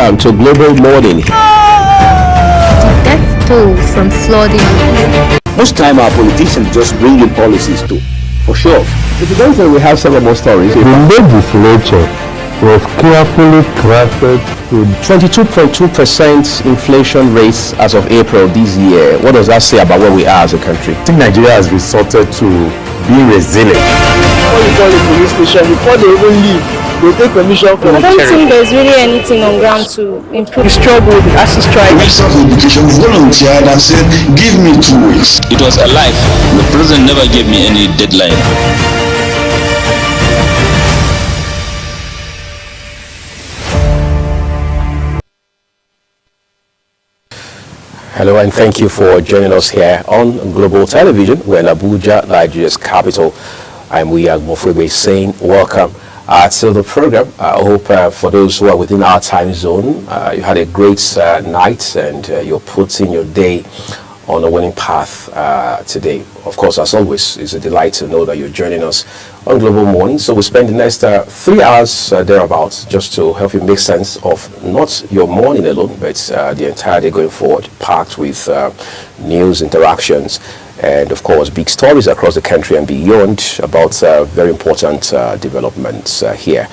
Welcome to Global Morning. The death toll from flooding. Most time our politicians just bring in policies too, for sure. If you don't say we have several more stories. The legislature was carefully crafted to 22.2% inflation rates as of April this year. What does that say about where we are as a country? I think Nigeria has resorted to being resilient. Before you call the police station, before they even leave, they take permission from the I don't think there's really anything on ground to improve. We struggle, the ASU strike. Minister of Education volunteered and said, give me 2 weeks. It was a lie. The president never gave me any deadline. Hello and thank you for joining us here on Global Television. We're in Abuja, Nigeria's capital. I'm Wiyag Mofwebe saying welcome to the program. I hope for those who are within our time zone, you had a great night and you're putting your day on a winning path today. Of course, as always, it's a delight to know that you're joining us on Global Morning. So we'll spend the next 3 hours thereabouts just to help you make sense of not your morning alone, but the entire day going forward, packed with news, interactions, and of course, big stories across the country and beyond about very important developments here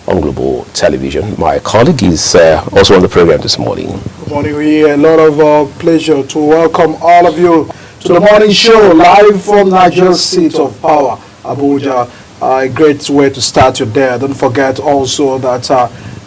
on Global Television. My colleague is also on the program this morning. Good morning. We a lot of pleasure to welcome all of you to the morning show live from Nigeria's seat of power, Abuja. A great way to start your day. Don't forget also that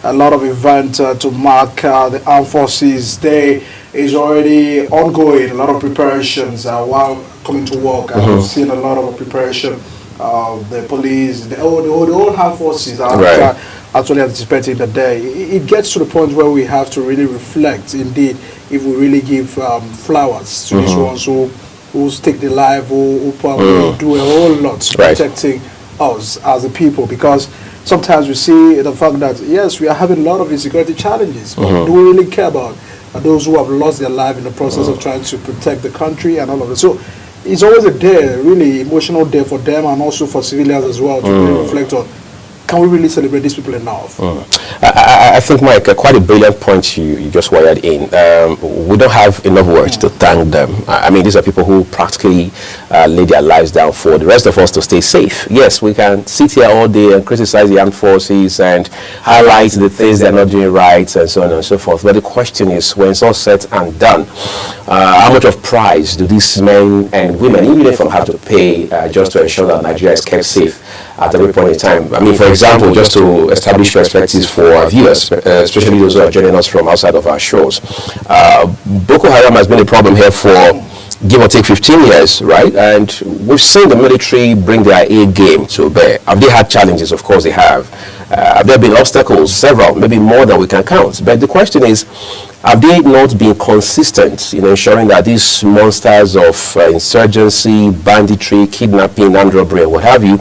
a lot of events to mark the Armed Forces Day is already ongoing. A lot of preparations while coming to work. I've seen a lot of preparation. The police, the whole Armed Forces are actually anticipating the day. It gets to the point where we have to really reflect, indeed, if we really give flowers to these ones who stake their life, who probably do a whole lot protecting us as a people. Because sometimes we see the fact that, yes, we are having a lot of insecurity challenges, but do we really care about those who have lost their life in the process of trying to protect the country and all of it? So it's always a day, really emotional day for them and also for civilians as well to really reflect on, can we really celebrate these people enough? I think, Mike, quite a brilliant point you just wired in. We don't have enough words to thank them. I mean, these are people who practically lay their lives down for the rest of us to stay safe. Yes, we can sit here all day and criticize the armed forces and highlight the things they're not doing right and so on and so forth. But the question is, when it's all said and done, how much of price do these men and women, even if they have to pay just to ensure that Nigeria is kept safe at every point in time? I mean, for example, just to establish perspectives for our viewers, especially those who are joining us from outside of our shows, Boko Haram has been a problem here for give or take 15 years, right? And we've seen the military bring their A game to bear. Have they had challenges? Of course they have. Have there been obstacles? Several, maybe more than we can count. But the question is, have they not been consistent in ensuring that these monsters of insurgency, banditry, kidnapping, armed robbery, what have you,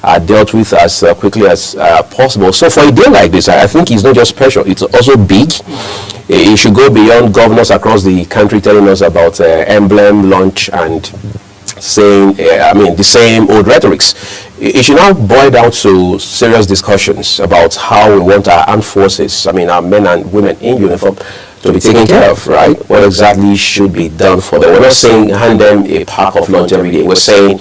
are dealt with as quickly as possible? So for a day like this, I think it's not just special, it's also big. It should go beyond governors across the country telling us about emblem launch and saying, the same old rhetorics. It should now boil down to serious discussions about how we want our armed forces, our men and women in uniform, to be taken care of, right? What exactly should be done for them? We're not saying hand them a pack of lunch every day. We're saying,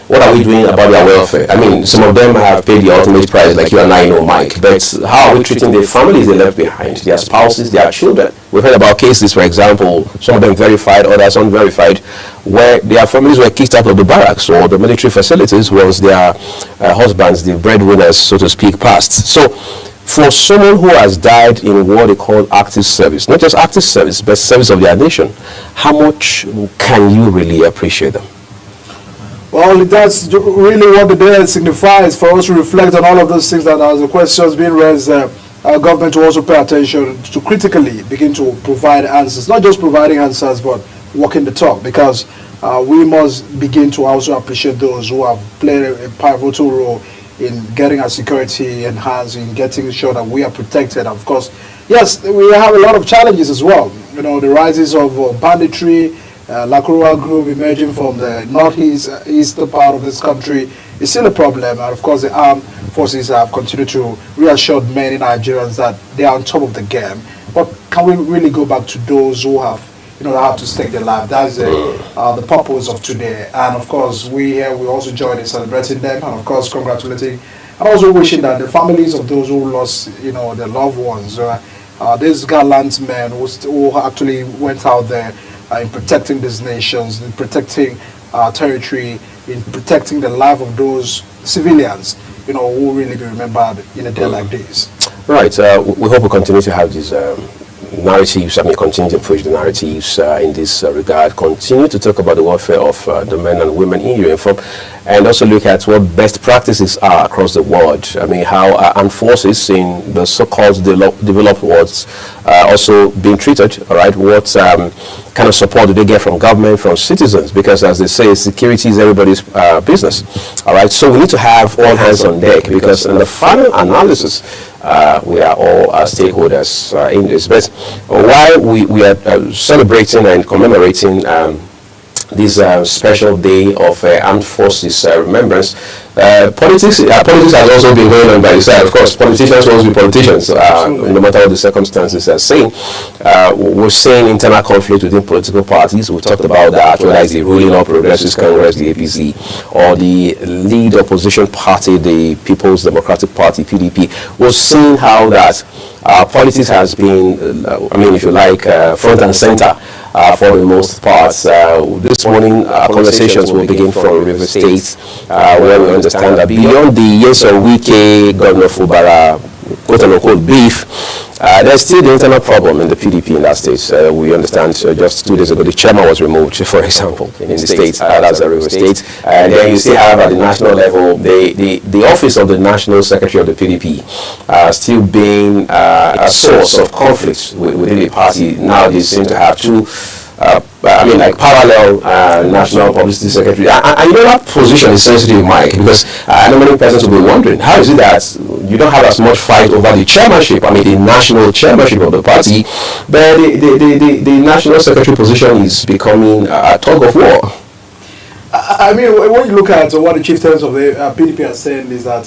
what are we doing about their welfare? I mean, some of them have paid the ultimate price, like you and I know, Mike. But how are we treating the families they left behind, their spouses, their children? We've heard about cases, for example, some of them verified, others unverified, where their families were kicked out of the barracks or the military facilities once their husbands, the breadwinners, so to speak, passed. So, for someone who has died in what they call active service, not just active service, but service of their nation, how much can you really appreciate them? Well, that's really what the day signifies, for us to reflect on all of those things that as the questions being raised, our government to also pay attention to critically begin to provide answers, not just providing answers, but walking the talk, because we must begin to also appreciate those who have played a pivotal role in getting our security enhanced, in getting sure that we are protected. Of course, yes, we have a lot of challenges as well. You know, the rises of banditry, Lakurawa group emerging from the eastern part of this country is still a problem. And of course, the armed forces have continued to reassure many Nigerians that they are on top of the game. But can we really go back to those who have, have to stake their life? That's the purpose of today. And of course, we also join in celebrating them, and of course, congratulating, and also wishing that the families of those who lost, their loved ones, these gallant men who actually went out there in protecting these nations, in protecting territory, in protecting the life of those civilians, who will really be remembered in a day like this. Right. We hope we continue to have these narratives, continue to push the narratives in this regard, continue to talk about the welfare of the men and women in uniform, and also look at what best practices are across the world. How armed forces in the so-called developed worlds also being treated, all right? What kind of support do they get from government, from citizens? Because as they say, security is everybody's business, all right? So we need to have all hands on deck, because in the final analysis, we are all stakeholders in this. But while we are celebrating and commemorating this special day of Armed Forces Remembrance, politics has also been going on by the side. Of course, politicians will always be politicians, no matter what the circumstances are saying. We're seeing internal conflict within political parties. We talked about that, whether it's the ruling or Progressive Congress, the APC, or the lead opposition party, the People's Democratic Party, PDP. We're seeing how that politics has been, if you like, front and center for the most part. This morning, conversations will begin from River State, where we understand that beyond the Nyesom Wike, Governor Fubara, quote-unquote beef, there's still the internal problem in the PDP in that state. We understand just 2 days ago the chairman was removed, for example, in the state, that's the River State. And then you still have at the national level the office of the national secretary of the PDP still being a source of conflict within the party. Now they seem to have two parallel national publicity secretary. And that position is sensitive, Mike, because many persons will be wondering, how is it that you don't have as much fight over the chairmanship, the national chairmanship of the party, but the national secretary position is becoming a tug of war? When you look at what the chieftains of the PDP are saying is that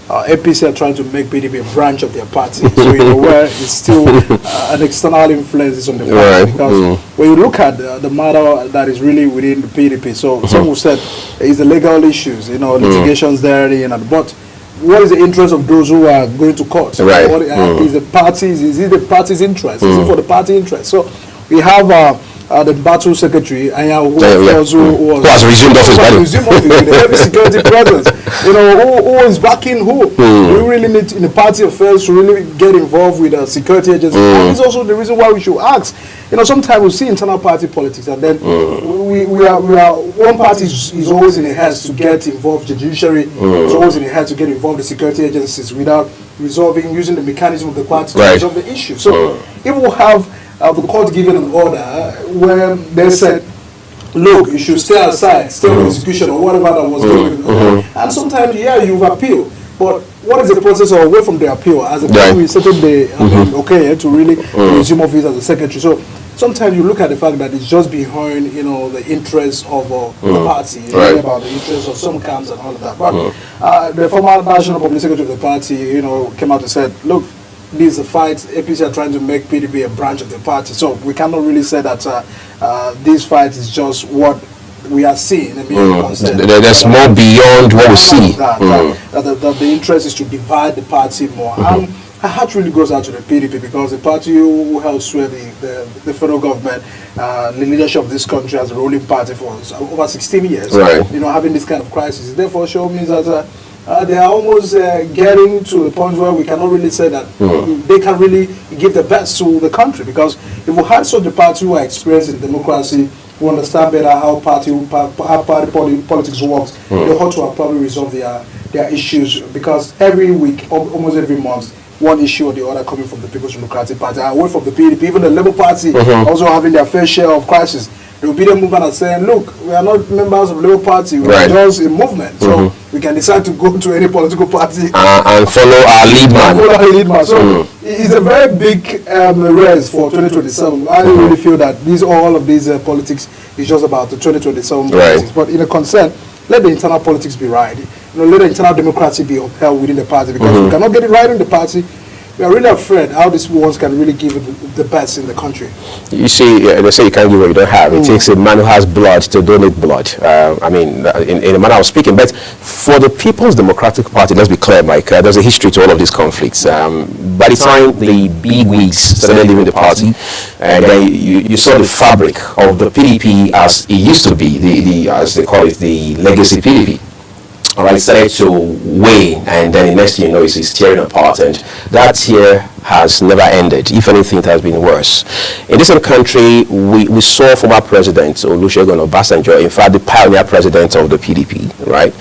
APC are trying to make PDP a branch of their party. So where it's still an external influence is on the party. Right. Because when you look at the matter that is really within the PDP, so some who said it's the legal issues, litigations there, but what is the interest of those who are going to court? Right. What is the party's? Is it the party's interest? Is it for the party interest? So we have the battle secretary, who has resumed office, with heavy security presence. Who is backing who? We really need in the party affairs to really get involved with the security agencies. And it's also the reason why we should ask. Sometimes we see internal party politics, and then we are one party is always in the heads to get involved. The judiciary is always in the heads to get involved. The security agencies without using the mechanism of the party to resolve the issue. So if we have the court giving an order where they said, look, you should stay aside, stay on execution or whatever that was going on. And sometimes, you've appealed. But what is the process of away from the appeal? As a party, we settled the to really resume office as a secretary. So sometimes you look at the fact that it's just behind, the interests of the party, about the interests of some camps and all of that. But the former national public secretary of the party, came out and said, look, this is a fight. APC are trying to make PDP a branch of the party. So we cannot really say that this fight is just what we are seeing. There's more beyond what we see. That the interest is to divide the party more. And my heart really goes out to the PDP, because the party who helped sway the federal government, the leadership of this country as a ruling party for over 16 years. Right. Having this kind of crisis, therefore shows me that they are almost getting to the point where we cannot really say that they can really give the best to the country. Because if we had such a party who are experienced in democracy, who understand better how party politics works, they ought to have probably resolved their issues. Because every week, almost every month, one issue or the other coming from the People's Democratic Party, away from the PDP, even the Labour Party also having their fair share of crisis. The obedient movement are saying, look, we are not members of the Labour Party, we are just a movement. So we can decide to go to any political party and follow our lead man. So it's a very big race for 2027. I really feel that all of these politics is just about the 2027 politics. But in a concern, let the internal politics be right. Let the internal democracy be upheld within the party, because we cannot get it right in the party. we are really afraid how these ones can really give it the best in the country. You see, they say you can't give what you don't have. It takes a man who has blood to donate blood. I mean, in a manner of speaking. But for the People's Democratic Party, let's be clear, Mike, there's a history to all of these conflicts. By the time the big wigs started leaving the party, and then you saw the fabric of the PDP as it used to be, the as they call it, the legacy PDP. All right, started to wane, and then the next thing you know, it's tearing apart, and that tear has never ended. If anything, it has been worse. In this country, we saw former President Olusegun Obasanjo, in fact, the pioneer president of the PDP, right,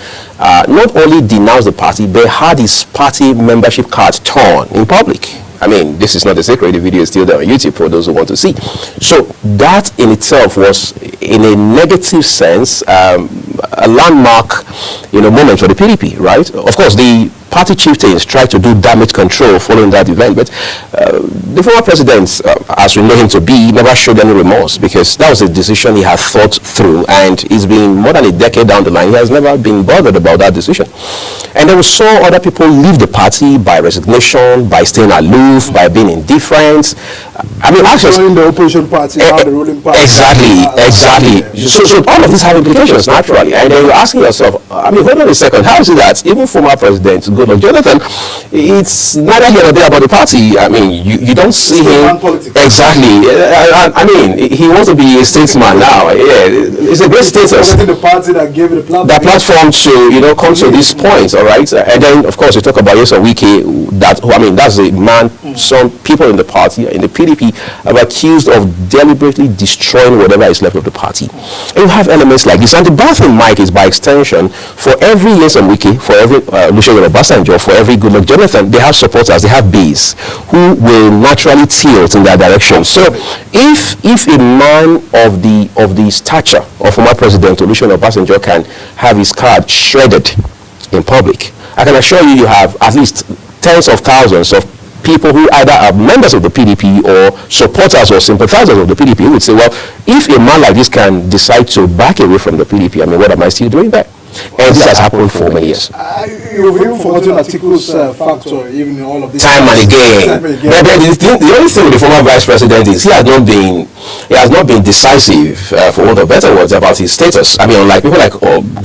not only denounced the party, but had his party membership card torn in public. I mean, this is not a secret. The video is still there on YouTube for those who want to see. So that in itself was, in a negative sense, a landmark, moment for the PDP, right? Of course, the party chieftains tried to do damage control following that event, but the former president, as we know him to be, never showed any remorse, because that was a decision he had thought through, and it's been more than a decade down the line. He has never been bothered about that decision. And then we saw other people leave the party by resignation, by staying aloof, by being indifferent. I mean, actually, joining the opposition party, now the ruling party. Exactly. So all of these have implications, naturally. And then you're asking yourself, I mean, hold on a second, how is it that even former President Goodluck Jonathan, it's neither here nor there about the party? I mean, you don't see him. Exactly. I mean, he wants to be a statesman now. Yeah, it's a great status. The party that gave it the platform to, come to this point, all right? And then, of course, we talk about Nyesom Wike, that's a man, some people in the party, in the PDP, are accused of deliberately destroying whatever is left of the party. And you have elements like this. And the bad thing, Mike, is by extension, for every Nyesom Wike, for every Olusegun Obasanjo, for every Goodluck Jonathan, they have supporters, they have base who will naturally tilt in that direction. So if a man of the stature of former President Olusegun Obasanjo can have his card shredded in public, I can assure you have at least tens of thousands of people who either are members of the PDP or supporters or sympathizers of the PDP who would say, well, if a man like this can decide to back away from the PDP, I mean, what am I still doing there? And this has happened for many years. You've even forgotten Atiku's factor, even in all of this. Time and again. But the only thing with the former vice president is he has not been decisive, for want of better words, about his status. I mean, unlike people like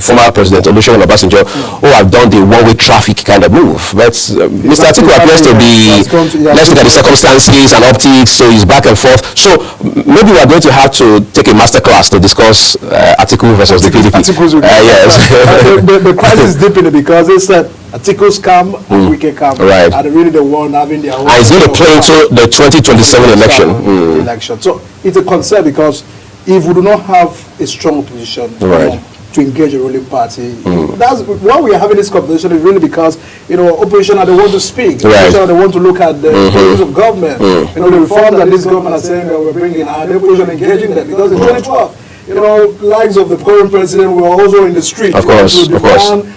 former President Olusegun Obasanjo, who have done the one-way traffic kind of move. But Mr. Atiku appears to be, let's look at the circumstances and optics, so he's back and forth. So maybe we are going to have to take a masterclass to discuss Atiku versus the PDP. Yes. The crisis is deep in it because it's that Atiku's camp and Wike camp are really the one having their own. And it's going to play into the 2027 election. So it's a concern because if we do not have a strong opposition to engage a ruling party, that's why we are having this conversation. Is really because opposition are the ones to speak. Opposition are the ones to look at the issues of government. The reforms that this government are saying that we're bringing, and the opposition engaging them because in 2012. Likes of the current president were also in the street. Of course.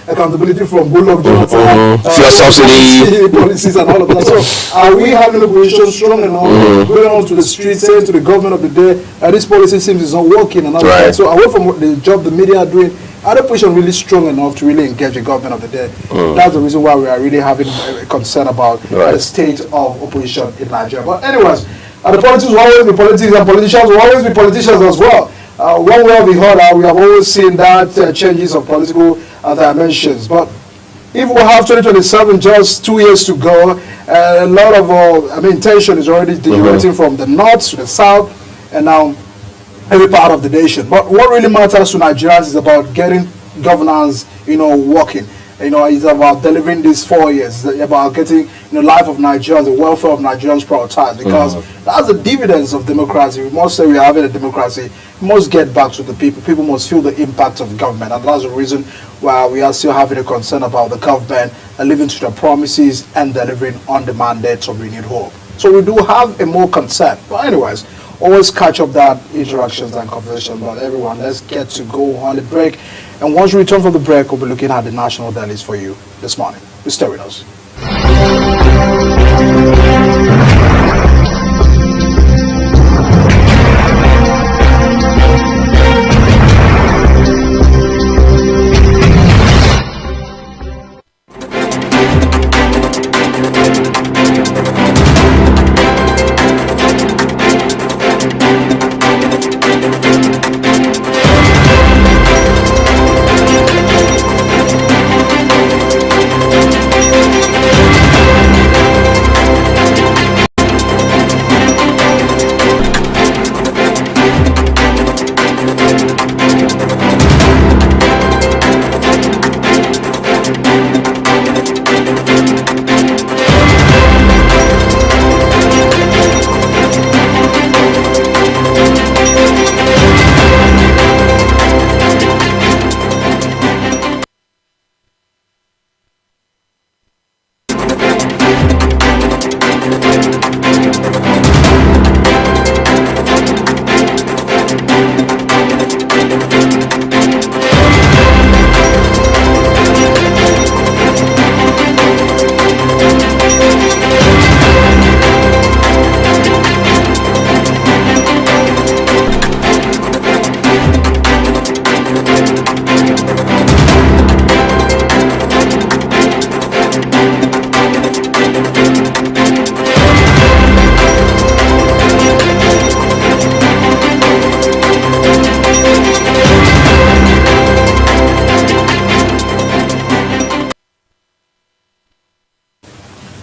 Accountability from Goodluck Jonathan, fuel subsidy policies and all of that. So, are we having a position strong enough going on to the street, saying to the government of the day, this policy seems is not working and all that? So, away from the job the media are doing, are the position really strong enough to really engage the government of the day? That's the reason why we are really having a concern about the state of opposition in Nigeria. But anyways, the politics will always be politics, and politicians will always be politicians as well. One way or the other, we have always seen that changes of political dimensions. But if we have 2027, just 2 years to go, a lot of tension is already developing from the north to the south, and now every part of the nation. But what really matters to Nigerians is about getting governance, working. It's about delivering these 4 years. It's about getting the life of Nigerians, the welfare of Nigerians prioritized, because that's the dividends of democracy. We must say we are having a democracy. We must get back to the people. People must feel the impact of government, and that's the reason why we are still having a concern about the government living to their promises and delivering on the mandates of renewed hope. So we do have a more concern. But anyways, always catch up that interactions and conversation. But everyone, let's get to go on the break. And once we return from the break, we'll be looking at the national dailies for you this morning. Please stay with us.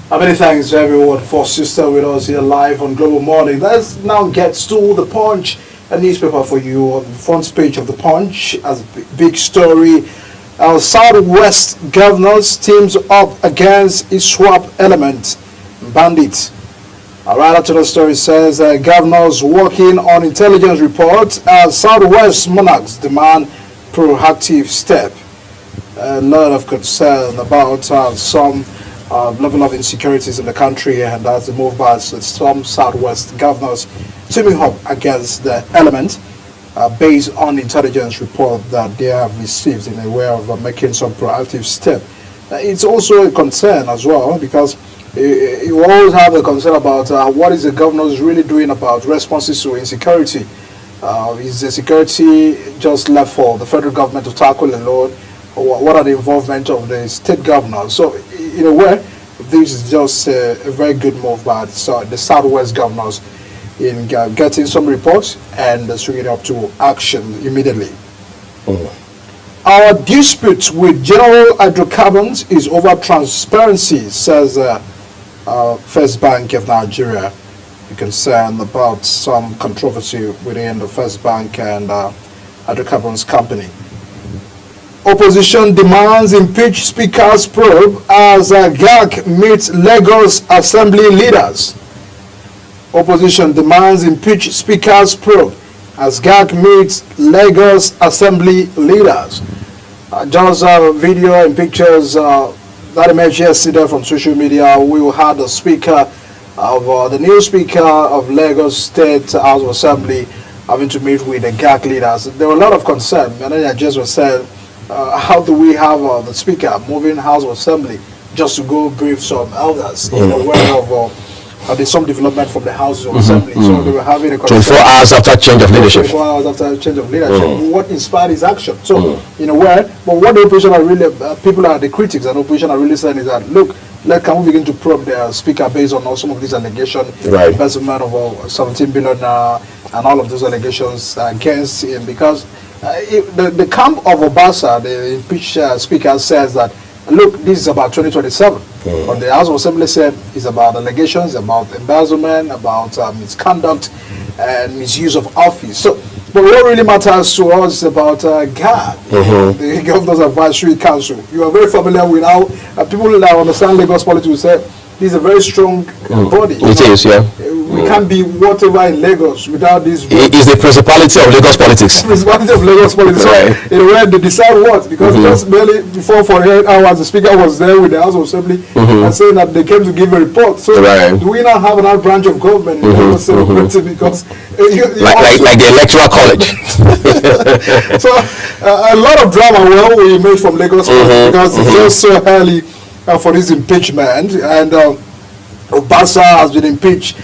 Many thanks to everyone for sister with us here live on Global Morning. Let's now get to the Punch, a newspaper for you on the front page of the Punch as a big story. Our Southwest governors teams up against ISWAP element bandits. A writer to the story says governors working on intelligence reports as Southwest monarchs demand proactive step. A lot of concern about some level of insecurities in the country, and that's the move by some Southwest governors teaming up against the element based on intelligence report that they have received in a way of making some proactive step. It's also a concern as well, because you always have a concern about what is the governors really doing about responses to insecurity. Is the security just left for the federal government to tackle alone? What are the involvement of the state governors? So, in a way, this is just a very good move by the Southwest governors in getting some reports and swinging up to action immediately. Our dispute with General Hydrocarbons is over transparency, says First Bank of Nigeria. You're concerned about some controversy within the First Bank and Hydrocarbons company. Opposition demands impeach Speaker's probe as GAC meets Lagos Assembly leaders. Opposition demands impeach Speaker's probe as GAC meets Lagos Assembly leaders. Just video and pictures that emerged yesterday from social media. We had the Speaker of the new Speaker of Lagos State House of Assembly having to meet with the GAC leaders. There were a lot of concern. Manager just was saying, how do we have the Speaker moving House of Assembly just to go brief some elders in a way of there's some development from the House of Assembly. So they were having a 24 hours after change of leadership. 24 hours after change of leadership. What inspired his action? So, in a way, but what the opposition are really, people are the critics, and the opposition are really saying is that, look, can we begin to probe the Speaker based on some of these allegations, investment of 17 billion and all of those allegations against him, because the camp of Obasa, the impeached Speaker, says that, look, this is about 2027. But the House of Assembly said it's about allegations, about embezzlement, about misconduct and misuse of office. So, but what really matters to us is about GAD, the Governor's Advisory Council. You are very familiar with how people that understand Lagos politics will say this is a very strong body. It is, yeah. We can't be whatever in Lagos without this. It is the principality of Lagos politics. Principality of Lagos politics. Right. So, in a way, they decide what? Because just barely before 48 hours, the Speaker was there with the House of Assembly and saying that they came to give a report. So, do we now have another branch of government in Lagos State because like the Electoral College. So, a lot of drama will emerge from Lagos because it's just so early for this impeachment, and Obasa has been impeached,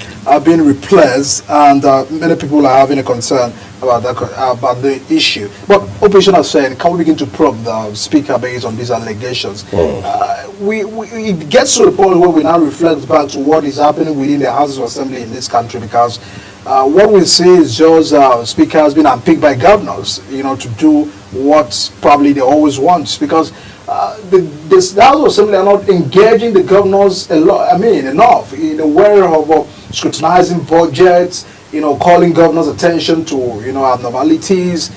been replaced, and many people are having a concern about the issue. But opposition are saying, can we begin to probe the Speaker based on these allegations? It gets to the point where we now reflect back to what is happening within the House of Assembly in this country, because what we see is just Speaker has been unpicked by governors, to do what probably they always want, because the House of Assembly are not engaging the governors enough in a way of scrutinizing budgets, calling governors' attention to abnormalities,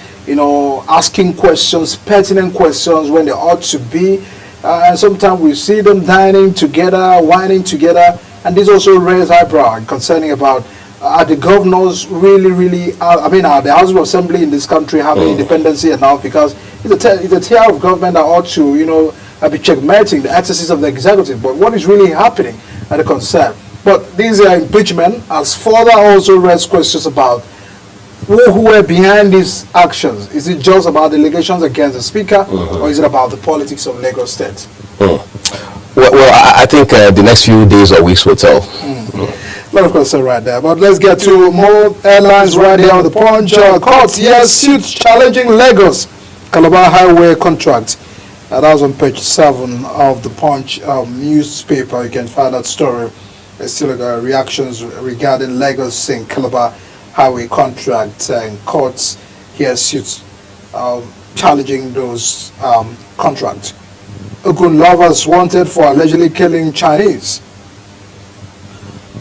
asking questions, pertinent questions when they ought to be. And sometimes we see them dining together, whining together, and this also raises eyebrow concerning about are the governors really are the House of Assembly in this country having independency enough, because it's a tier of government that ought to be checkmating the exercise of the executive. But what is really happening at the concern? But this impeachment has further also raised questions about who were behind these actions. Is it just about the allegations against the Speaker, or is it about the politics of Lagos State? Well, I think the next few days or weeks will tell. A lot of concern right there. But let's get to more airlines right here on the Punch. Courts, yes, suits challenging Lagos Calabar Highway contract. That was on page 7 of the Punch newspaper. You can find that story. There's still reactions regarding Lagos and Calabar Highway contract, and courts here suits challenging those contracts. Ogun lovers wanted for allegedly killing Chinese.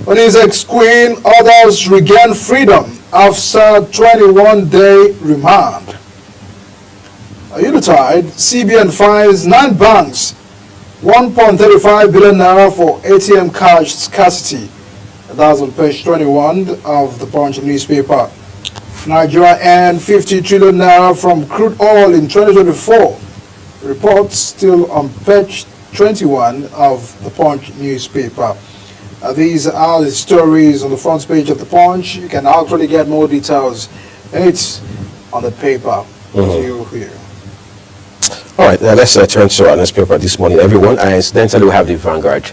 On his ex-queen, others regain freedom after 21-day remand. Unitide, CBN fines 9 banks 1.35 billion naira for ATM cash scarcity. That's on page 21 of the Punch newspaper. Nigeria earned 50 trillion naira from crude oil in 2024. Reports still on page 21 of the Punch newspaper. These are the stories on the front page of the Punch. You can actually get more details. It's on the paper. You here. All right, let's turn to our newspaper this morning, everyone. And incidentally, we have the Vanguard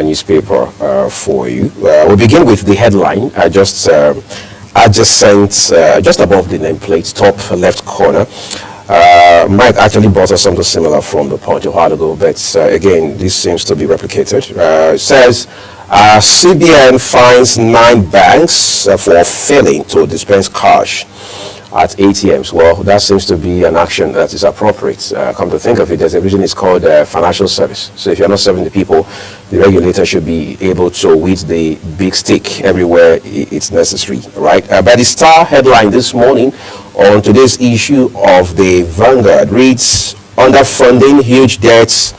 newspaper for you. We'll begin with the headline, just adjacent, just above the nameplate, top left corner. Mike actually brought us something similar from the Punch a while ago, but again, this seems to be replicated. It says, CBN fines 9 banks for failing to dispense cash at ATMs. Well, that seems to be an action that is appropriate. Come to think of it, there's a reason it's called financial service. So if you're not serving the people, the regulator should be able to with the big stick everywhere it's necessary, right? But the star headline this morning on today's issue of the Vanguard reads, underfunding, huge debts,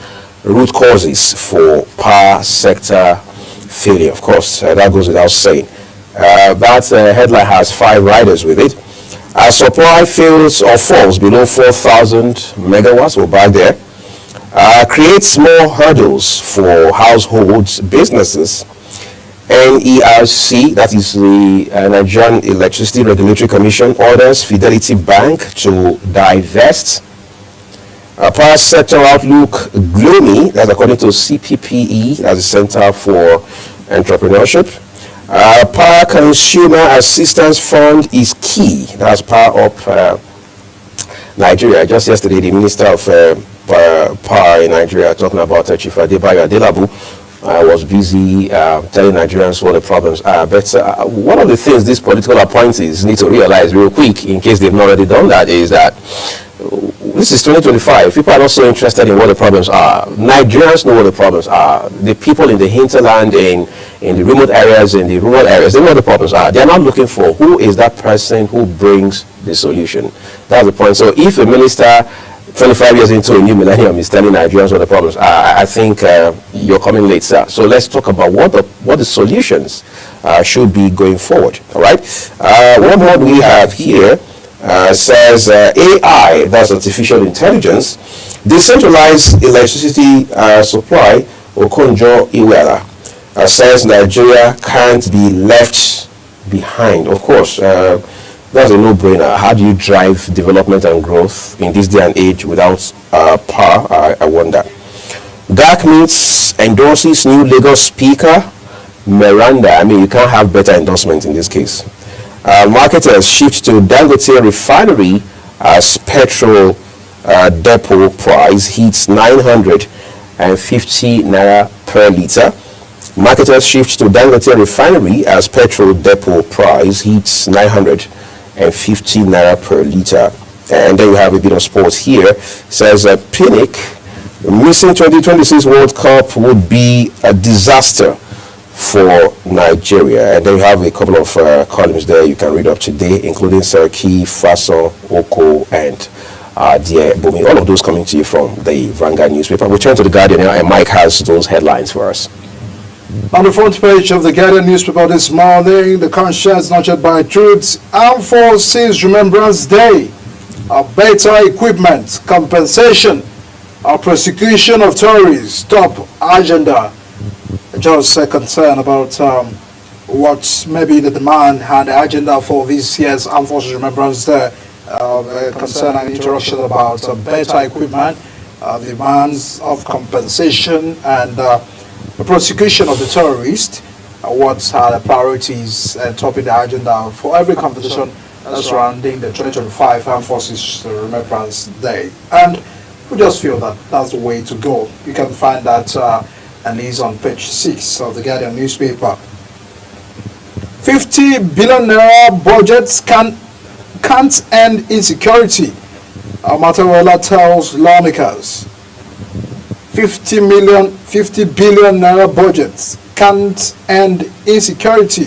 root causes for power sector failure. Of course, that goes without saying. That headline has 5 riders with it. As supply fails or falls below 4,000 megawatts, we're back there, creates more hurdles for households, businesses. NERC, that is the Nigerian Electricity Regulatory Commission, orders Fidelity Bank to divest. Power sector outlook gloomy, that's according to CPPE, that's the Center for Entrepreneurship. Power Consumer Assistance Fund is key. That's Power Up Nigeria. Just yesterday, the Minister of Power in Nigeria, talking about Chief Adebayo Adelabu, was busy telling Nigerians what the problems are. But one of the things these political appointees need to realize real quick, in case they've not already done that, is that this is 2025. People are not so interested in what the problems are. Nigerians know what the problems are. The people in the hinterland, in the remote areas, in the rural areas, they know what the problems are. They're not looking for who is that person who brings the solution. That's the point. So if a minister 25 years into a new millennium is telling Nigerians what the problems are, I think you're coming late, sir. So let's talk about what the solutions should be going forward. All right. One more we have here says AI, that's artificial intelligence, decentralized electricity supply. Okonjo Iweala says Nigeria can't be left behind. Of course, that's a no-brainer. How do you drive development and growth in this day and age without power? I wonder. Dark Meats endorses new Lagos speaker, Miranda. I mean, you can't have better endorsement in this case. Marketers shift to Dangote refinery as petrol depot price hits 950 naira per litre. Marketers shift to Dangote refinery as petrol depot price hits 950 naira per litre. And then you have a bit of sports here. It says Pinnick, missing 2026 World Cup would be a disaster for Nigeria. And then you have a couple of columns there you can read up today, including Serki, Faso, Oko, and Dear Bumi. All of those coming to you from the Vanguard newspaper. We'll turn to the Guardian now, and Mike has those headlines for us. On the front page of the Guardian newspaper this morning, the conscience nurtured by truth, Armed Forces Remembrance Day, better equipment, compensation, prosecution of terrorists, top agenda. Just a concern about what maybe the demand and the agenda for this year's Armed Forces Remembrance Day, concern and interaction about better equipment, demands of compensation, and the prosecution of the terrorists. What are the priorities topping the agenda for every competition surrounding the 2025 Armed Forces Remembrance Day? And we just feel that that's the way to go. You can find that and is on page 6 of the Guardian newspaper. 50 billion naira budgets can't end insecurity. Matawala tells lawmakers. 50 billion naira budgets can't end insecurity.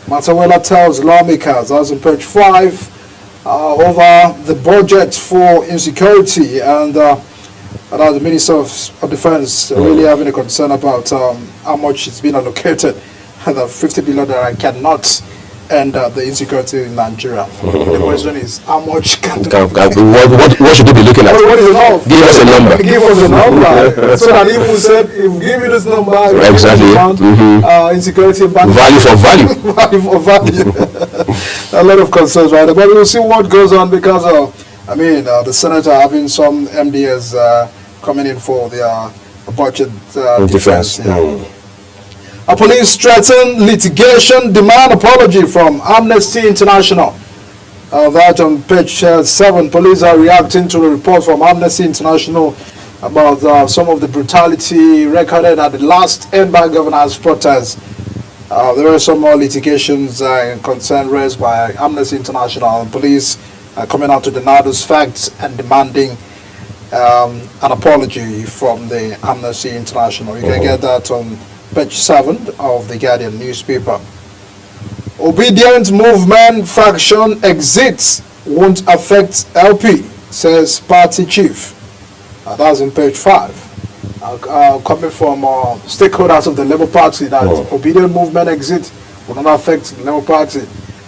Matawela tells lawmakers, as on page 5, over the budget for insecurity, and the Minister of Defense really having a concern about how much it's been allocated, and the 50 billion naira cannot end the insecurity in Nigeria. The question is, how much can what should we be looking at? what is enough? Give us a number. Give us a number. So that if we said, if we give you this number, Exactly. Insecurity Value for value. value for value. A lot of concerns, right? But we'll see what goes on, because the Senate are having some MDS coming in for their budget defense. A police threaten litigation, demand apology from Amnesty International. That on page 7, police are reacting to a report from Amnesty International about some of the brutality recorded at the last Emba Governor's protest. There were some more litigations and concern raised by Amnesty International. Police coming out to deny those facts and demanding an apology from the Amnesty International. You can get that on page 7 of the Guardian newspaper. Obedient movement faction exits won't affect LP, says party chief. That's in page 5. Coming from stakeholders of the Labour Party, that obedient movement exit will not affect the Labour Party.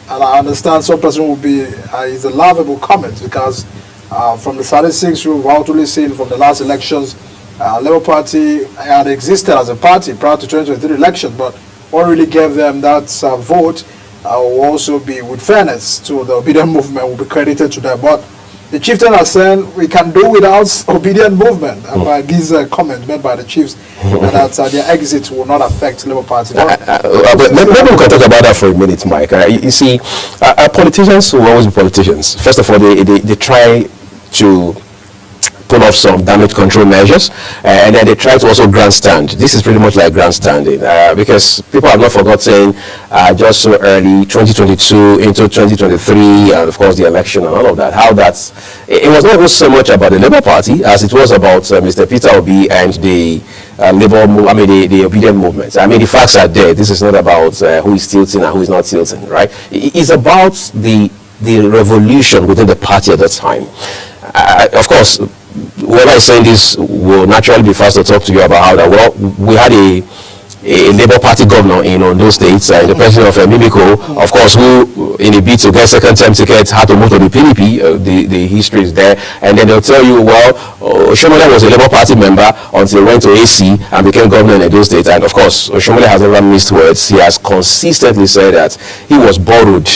And I understand some person will be, it's a laughable comment, because from the statistics we've actually seen from the last elections, Labour Party had existed as a party prior to 2023 election, but what really gave them that vote will also be, with fairness to the obedient movement, will be credited to them. But the chieftain are saying we can do without obedient movement. By this comment made by the chiefs, that their exit will not affect Labour Party. But maybe we can talk about that for a minute, Mike. You see, politicians will always be politicians. First of all, they try to pull off some damage control measures, and then they try to also grandstand. This is pretty much like grandstanding, because people have not forgotten just so early 2022 into 2023, and of course the election and all of that, how that's, it was not even so much about the Labour Party as it was about Mr. Peter Obi and the the obedient movement. I mean, the facts are there. This is not about who is tilting and who is not tilting, right? It's about the revolution within the party at that time. Of course, whoever is saying this will naturally be fast to talk to you about how that, well, we had a Labour Party governor in Ondo State, the president of Mimiko, of course, who in a bid to get second-term ticket had to move to the PDP. The history is there, and then they'll tell you, well, Oshomole was a Labour Party member until he went to AC and became governor in Edo State. And of course, Oshomole has never missed words. He has consistently said that he was borrowed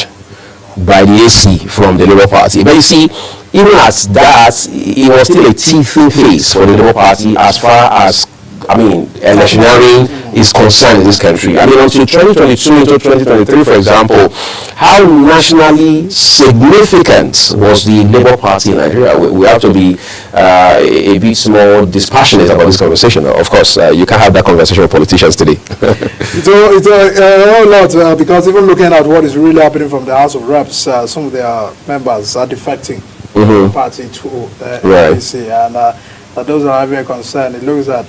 by the AC from the Labour Party. But you see, even as that, it was still a teething phase for the Labour Party as far as, electioneering is concerned in this country. Until 2022 into 2023, for example, how nationally significant was the Labour Party in Nigeria? We have to be a bit more dispassionate about this conversation. Of course, you can't have that conversation with politicians today. It's a whole lot, because even looking at what is really happening from the House of Reps, some of their members are defecting the party to the NDC, and those are having a concern. It looks that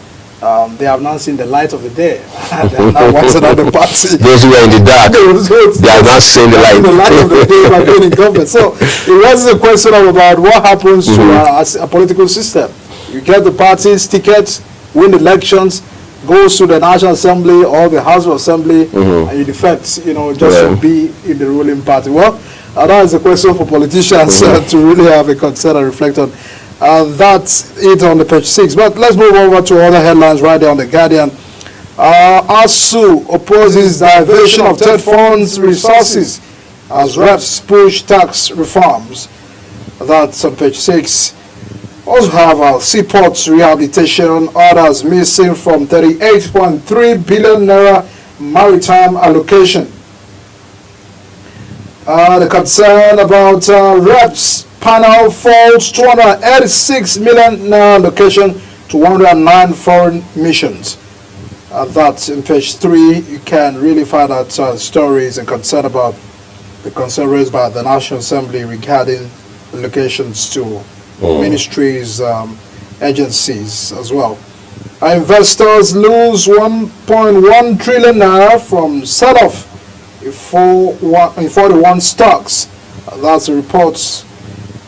they have not seen the light of the day. They are now wanting out the party. Those who are in the dark, they have not seen the light. The light of the day by being in government. So it was a question about what happens to a political system. You get the party's ticket, win elections, goes to the National Assembly or the House of Assembly, and you defect, just to be in the ruling party. Well, that is a question for politicians to really have a concern and reflect on. That's it on the page 6. But let's move over to other headlines right there on the Guardian. ASU opposes diversion of TED funds resources as reps push tax reforms. That's on page 6. Also have seaports rehabilitation orders missing from 38.3 billion naira maritime allocation. The concern about reps panel falls 286 million naira allocation to 109 foreign missions. That's in page 3. You can really find out stories and concern about the concern raised by the National Assembly regarding allocations to ministries, agencies as well. Investors lose 1.1 trillion naira from sell-off in 41 stocks. That's the reports.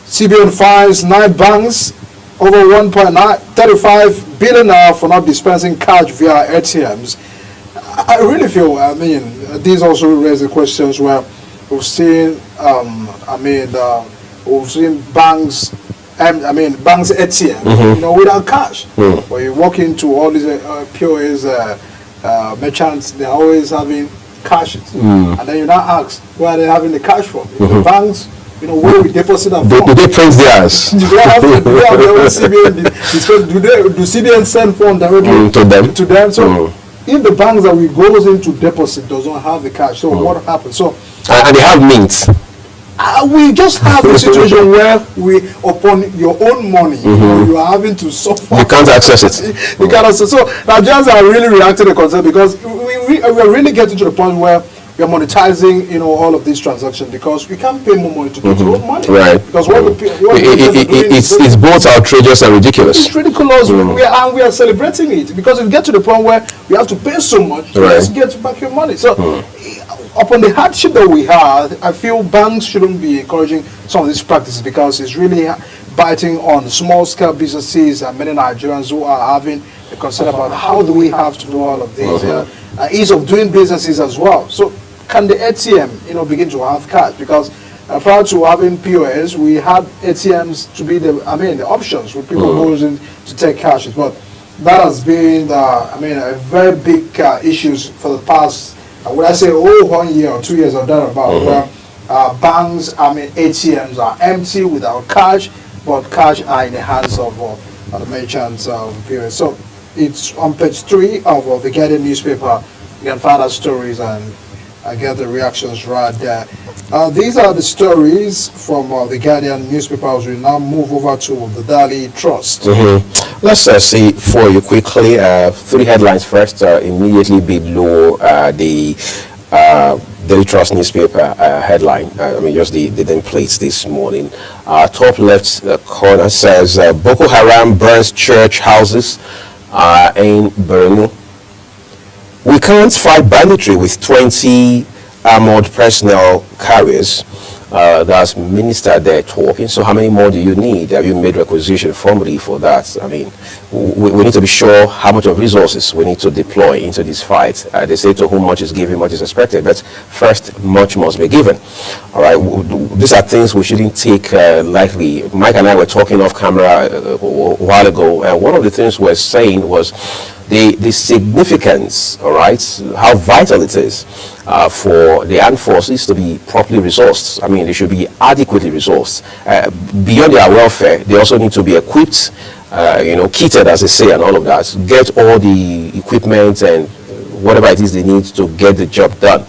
CBN fines 9 banks over 1.35 billion naira for not dispensing cash via ATMs. I really feel, these also raise the questions where we've seen, we've seen banks, banks ATM, without cash. When you walk into all these POS merchants, they're always having cash. And then you now ask, where are they having the cash from? The banks, where we deposit our funds. Do they print theirs? Do they have their own CBN? Do CBN send funds directly to them? So if the banks that we goes into deposit does not have the cash, so what happens? So and they have mint. We just have a situation where upon your own money, you are having to suffer. You can't access it. You can't access. So Nigerians are really reacting to the concern because we are really getting to the point where we are monetizing, all of these transactions because we can't pay more money to get our own money. Right. Because it's both outrageous and ridiculous. It's ridiculous. We are celebrating it because we get to the point where we have to pay so much to just get back your money. So upon the hardship that we have, I feel banks shouldn't be encouraging some of these practices because it's really biting on small-scale businesses and many Nigerians who are having a concern about how do we have to do all of this, ease of doing businesses as well. So can the ATM, begin to have cash? Because prior to having POS, we had ATMs to be the options for people going to take cash. But that has been, a very big issues for the past. Would I say 1 year or 2 years or thereabout, where banks, ATMs are empty without cash, but cash are in the hands of the merchants of POS. So it's on page 3 of the Guardian newspaper. You can find our stories and get the reactions right there. These are the stories from the Guardian newspaper. As we now move over to the Daily Trust. Let's see for you quickly. 3 headlines first, immediately below the Daily Trust newspaper headline. Just the nameplates this morning. Top left corner says Boko Haram burns church houses in Borno. We can't fight banditry with 20 armored personnel carriers. That's minister there talking. So how many more do you need? Have you made requisition formally for that? We need to be sure how much of resources we need to deploy into this fight. They say to whom much is given, much is expected. But first, much must be given. All right. These are things we shouldn't take lightly. Mike and I were talking off camera a while ago, and one of the things we're saying was the significance, all right, how vital it is for the armed forces to be properly resourced. They should be adequately resourced. Beyond their welfare, they also need to be equipped, kitted, as they say, and all of that. Get all the equipment and whatever it is they need to get the job done.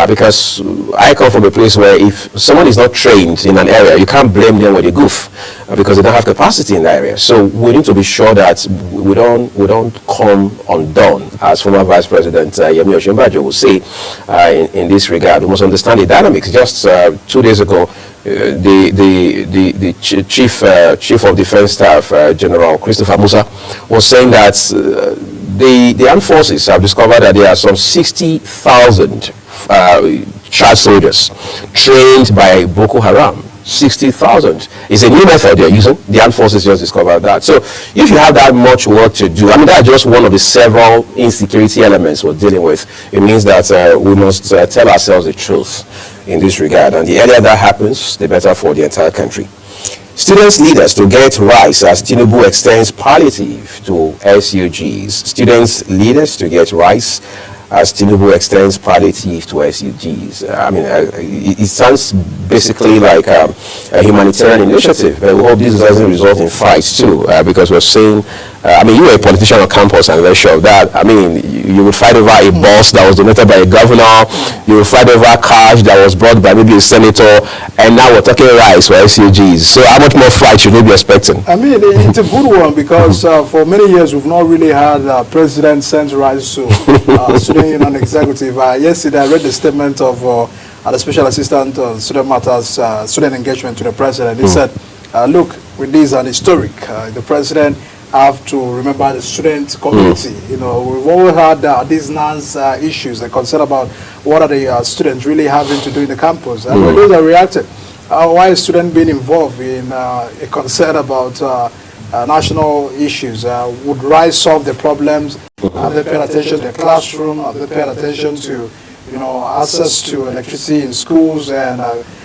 Because I come from a place where if someone is not trained in an area, you can't blame them when they goof because they don't have capacity in that area. So we need to be sure that we don't come undone, as former Vice President Yemi Osinbajo will say in this regard. We must understand the dynamics. Just 2 days ago, the chief of defense staff, General Christopher Musa, was saying that the armed forces have discovered that there are some 60,000 child soldiers trained by Boko Haram. 60,000 is a new method they're using. The armed forces just discovered that. So if you have that much work to do, that's just one of the several insecurity elements we're dealing with. It means that we must tell ourselves the truth in this regard. And the earlier that happens, the better for the entire country. Students leaders to get rice as Tinubu extends palliative to SUGs. Students leaders to get rice as Tinubu extends palliative to SUGs. It sounds basically like a humanitarian initiative. But we hope this doesn't result in fights too, because we're seeing, you were a politician on campus and very sure of that. You would fight over a bus that was donated by a governor, you would fight over cash that was brought by maybe a senator, and now we're talking rice for SUGs. So how much more fight should we be expecting? It's a good one because for many years we've not really had president send rice to student union executive. Yesterday I read the statement of the special assistant on student matters, student engagement to the president. He said, look, with this an historic, the president have to remember the student community. You know, we've all had these NANS issues, the concern about what are the students really having to do in the campus. And when those are reacted, why is student being involved in a concern about national issues? Would RISE solve the problems? Have they paid attention to the classroom? Have they paid attention to, you know, access to electricity in schools? And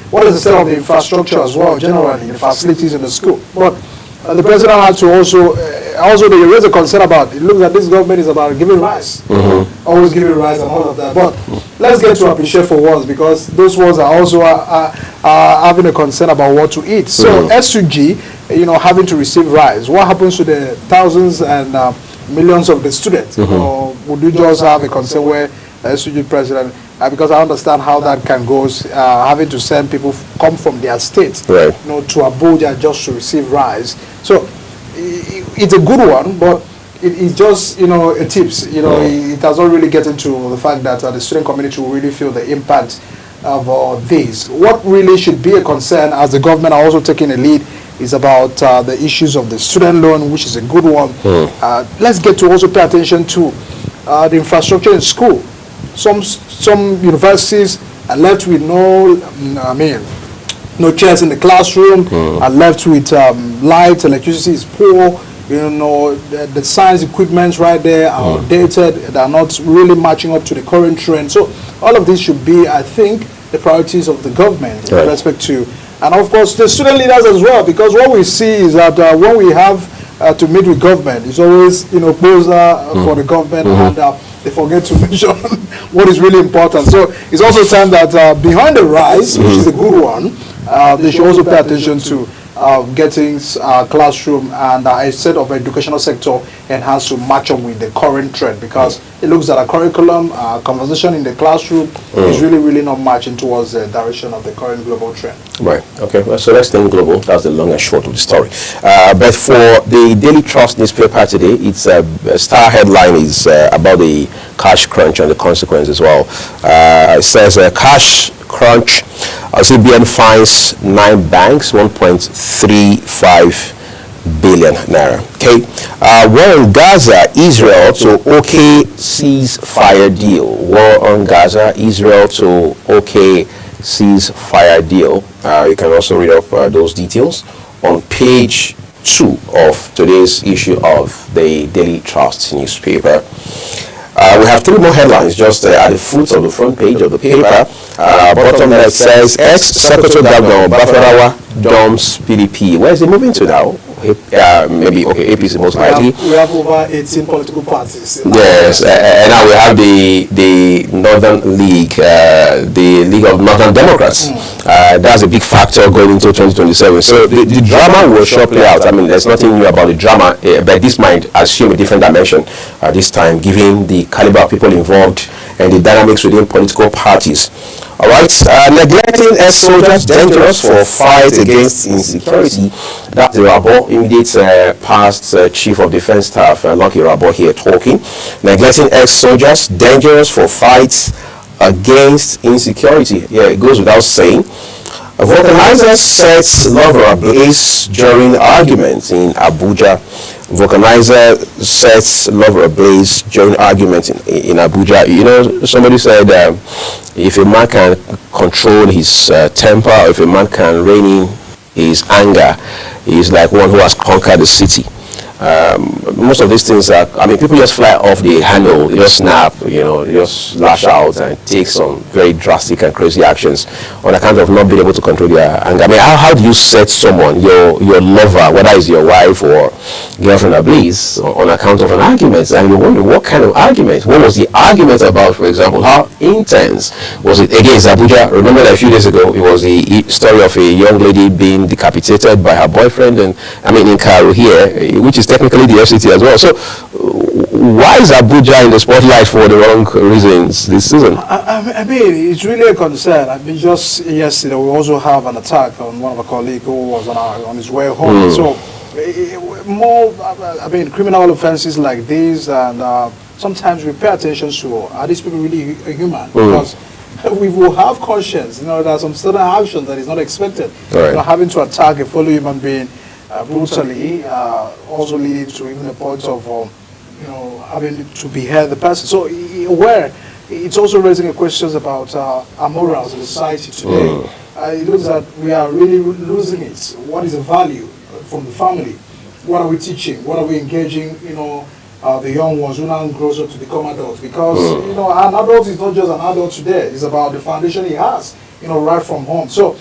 what is the state of the infrastructure as well, generally, the facilities in the school? But the president had to also they raised a concern about, it looks like this government is about giving rice, always giving rice and all of that. But let's get to appreciate for once, because those ones are also having a concern about what to eat. So S2G, you know, having to receive rice, what happens to the thousands and millions of the students? You know, would you just have a concern where the S2G president, because I understand how that can go, having to send people come from their state, you know, to Abuja just to receive rice. So it's a good one, but it's just, you know, a tips. You know, it does not really get into the fact that the student community will really feel the impact of this. What really should be a concern, as the government are also taking a lead, is about the issues of the student loan, which is a good one. Let's get to also pay attention to the infrastructure in school. Some universities are left with no chairs in the classroom, are left with light, electricity is poor, you know, the science equipment right there are outdated, they are not really matching up to the current trend. So all of this should be, I think, the priorities of the government with respect to, and of course the student leaders as well, because what we see is that when we have to meet with government, it's always, you know, closer for the government, and they forget to mention what is really important. So it's also time that behind the rise, which is a good one, they should also pay attention to getting classroom and a set of educational sector enhanced to match up with the current trend, because it looks at a curriculum, conversation in the classroom is really not matching towards the direction of the current global trend. Right. Okay. Well, so let's think global. That's the long and short of the story. But for the Daily Trust newspaper today, it's a star headline is about the cash crunch and the consequence as well. It says cash crunch. CBN fines 9 banks 1.35 billion naira. Okay. War on Gaza, Israel to OK ceasefire deal. War on Gaza, Israel to OK ceasefire deal. You can also read up those details on page 2 of today's issue of the Daily Trust newspaper. We have 3 more headlines just at the foot of the front page of the paper. Bottom left says ex-Secretary Governor Bafarawa dumps PDP. Where is he moving to now? Maybe APC most likely. We have over 18 political parties. Yes, and now we have the Northern League, the League of Northern Democrats. That's a big factor going into 2027. So the drama will sure play out. I mean, there's nothing new about the drama, but this might assume a different dimension this time, given the caliber of people involved and the dynamics within political parties. All right, neglecting ex-soldiers dangerous for fight against insecurity. That's the Rabo, immediate past Chief of Defense Staff, Lucky Rabo here talking. Neglecting ex-soldiers dangerous for fights against insecurity. Yeah, it goes without saying. A vulcanizer sets lover ablaze during arguments in Abuja. Vulcanizer sets lover ablaze during arguments in Abuja. You know, somebody said if a man can control his temper, or if a man can rein in his anger, he's like one who has conquered the city. Most of these things are, I mean, people just fly off the handle, they just snap, you know, they just lash out and take some very drastic and crazy actions on account of not being able to control their anger. I mean, how do you set someone, your lover, whether it's your wife or girlfriend ablaze, on account of an argument? And you wonder, what kind of argument? What was the argument about, for example? How intense was it against Abuja? Remember that a few days ago, it was the story of a young lady being decapitated by her boyfriend, and I mean, in Cairo here, which is technically the FCT as well. So why is Abuja in the spotlight for the wrong reasons this season? I mean, it's really a concern. I mean, just yesterday we also have an attack on one of our colleagues who was on his way home. So more, I mean, criminal offenses like these, and sometimes we pay attention to, are these people really human? Because we will have conscience. You know, there are some certain actions that is not expected. You know, having to attack a fellow human being brutally, also leading to even a point of having to behead the person. So where it's also raising questions about our morals in society today. It looks that we are really losing it. What is the value from the family? What are we teaching? What are we engaging? The young ones who now grows up to become adults, because an adult is not just an adult today. It's about the foundation he has, right from home. So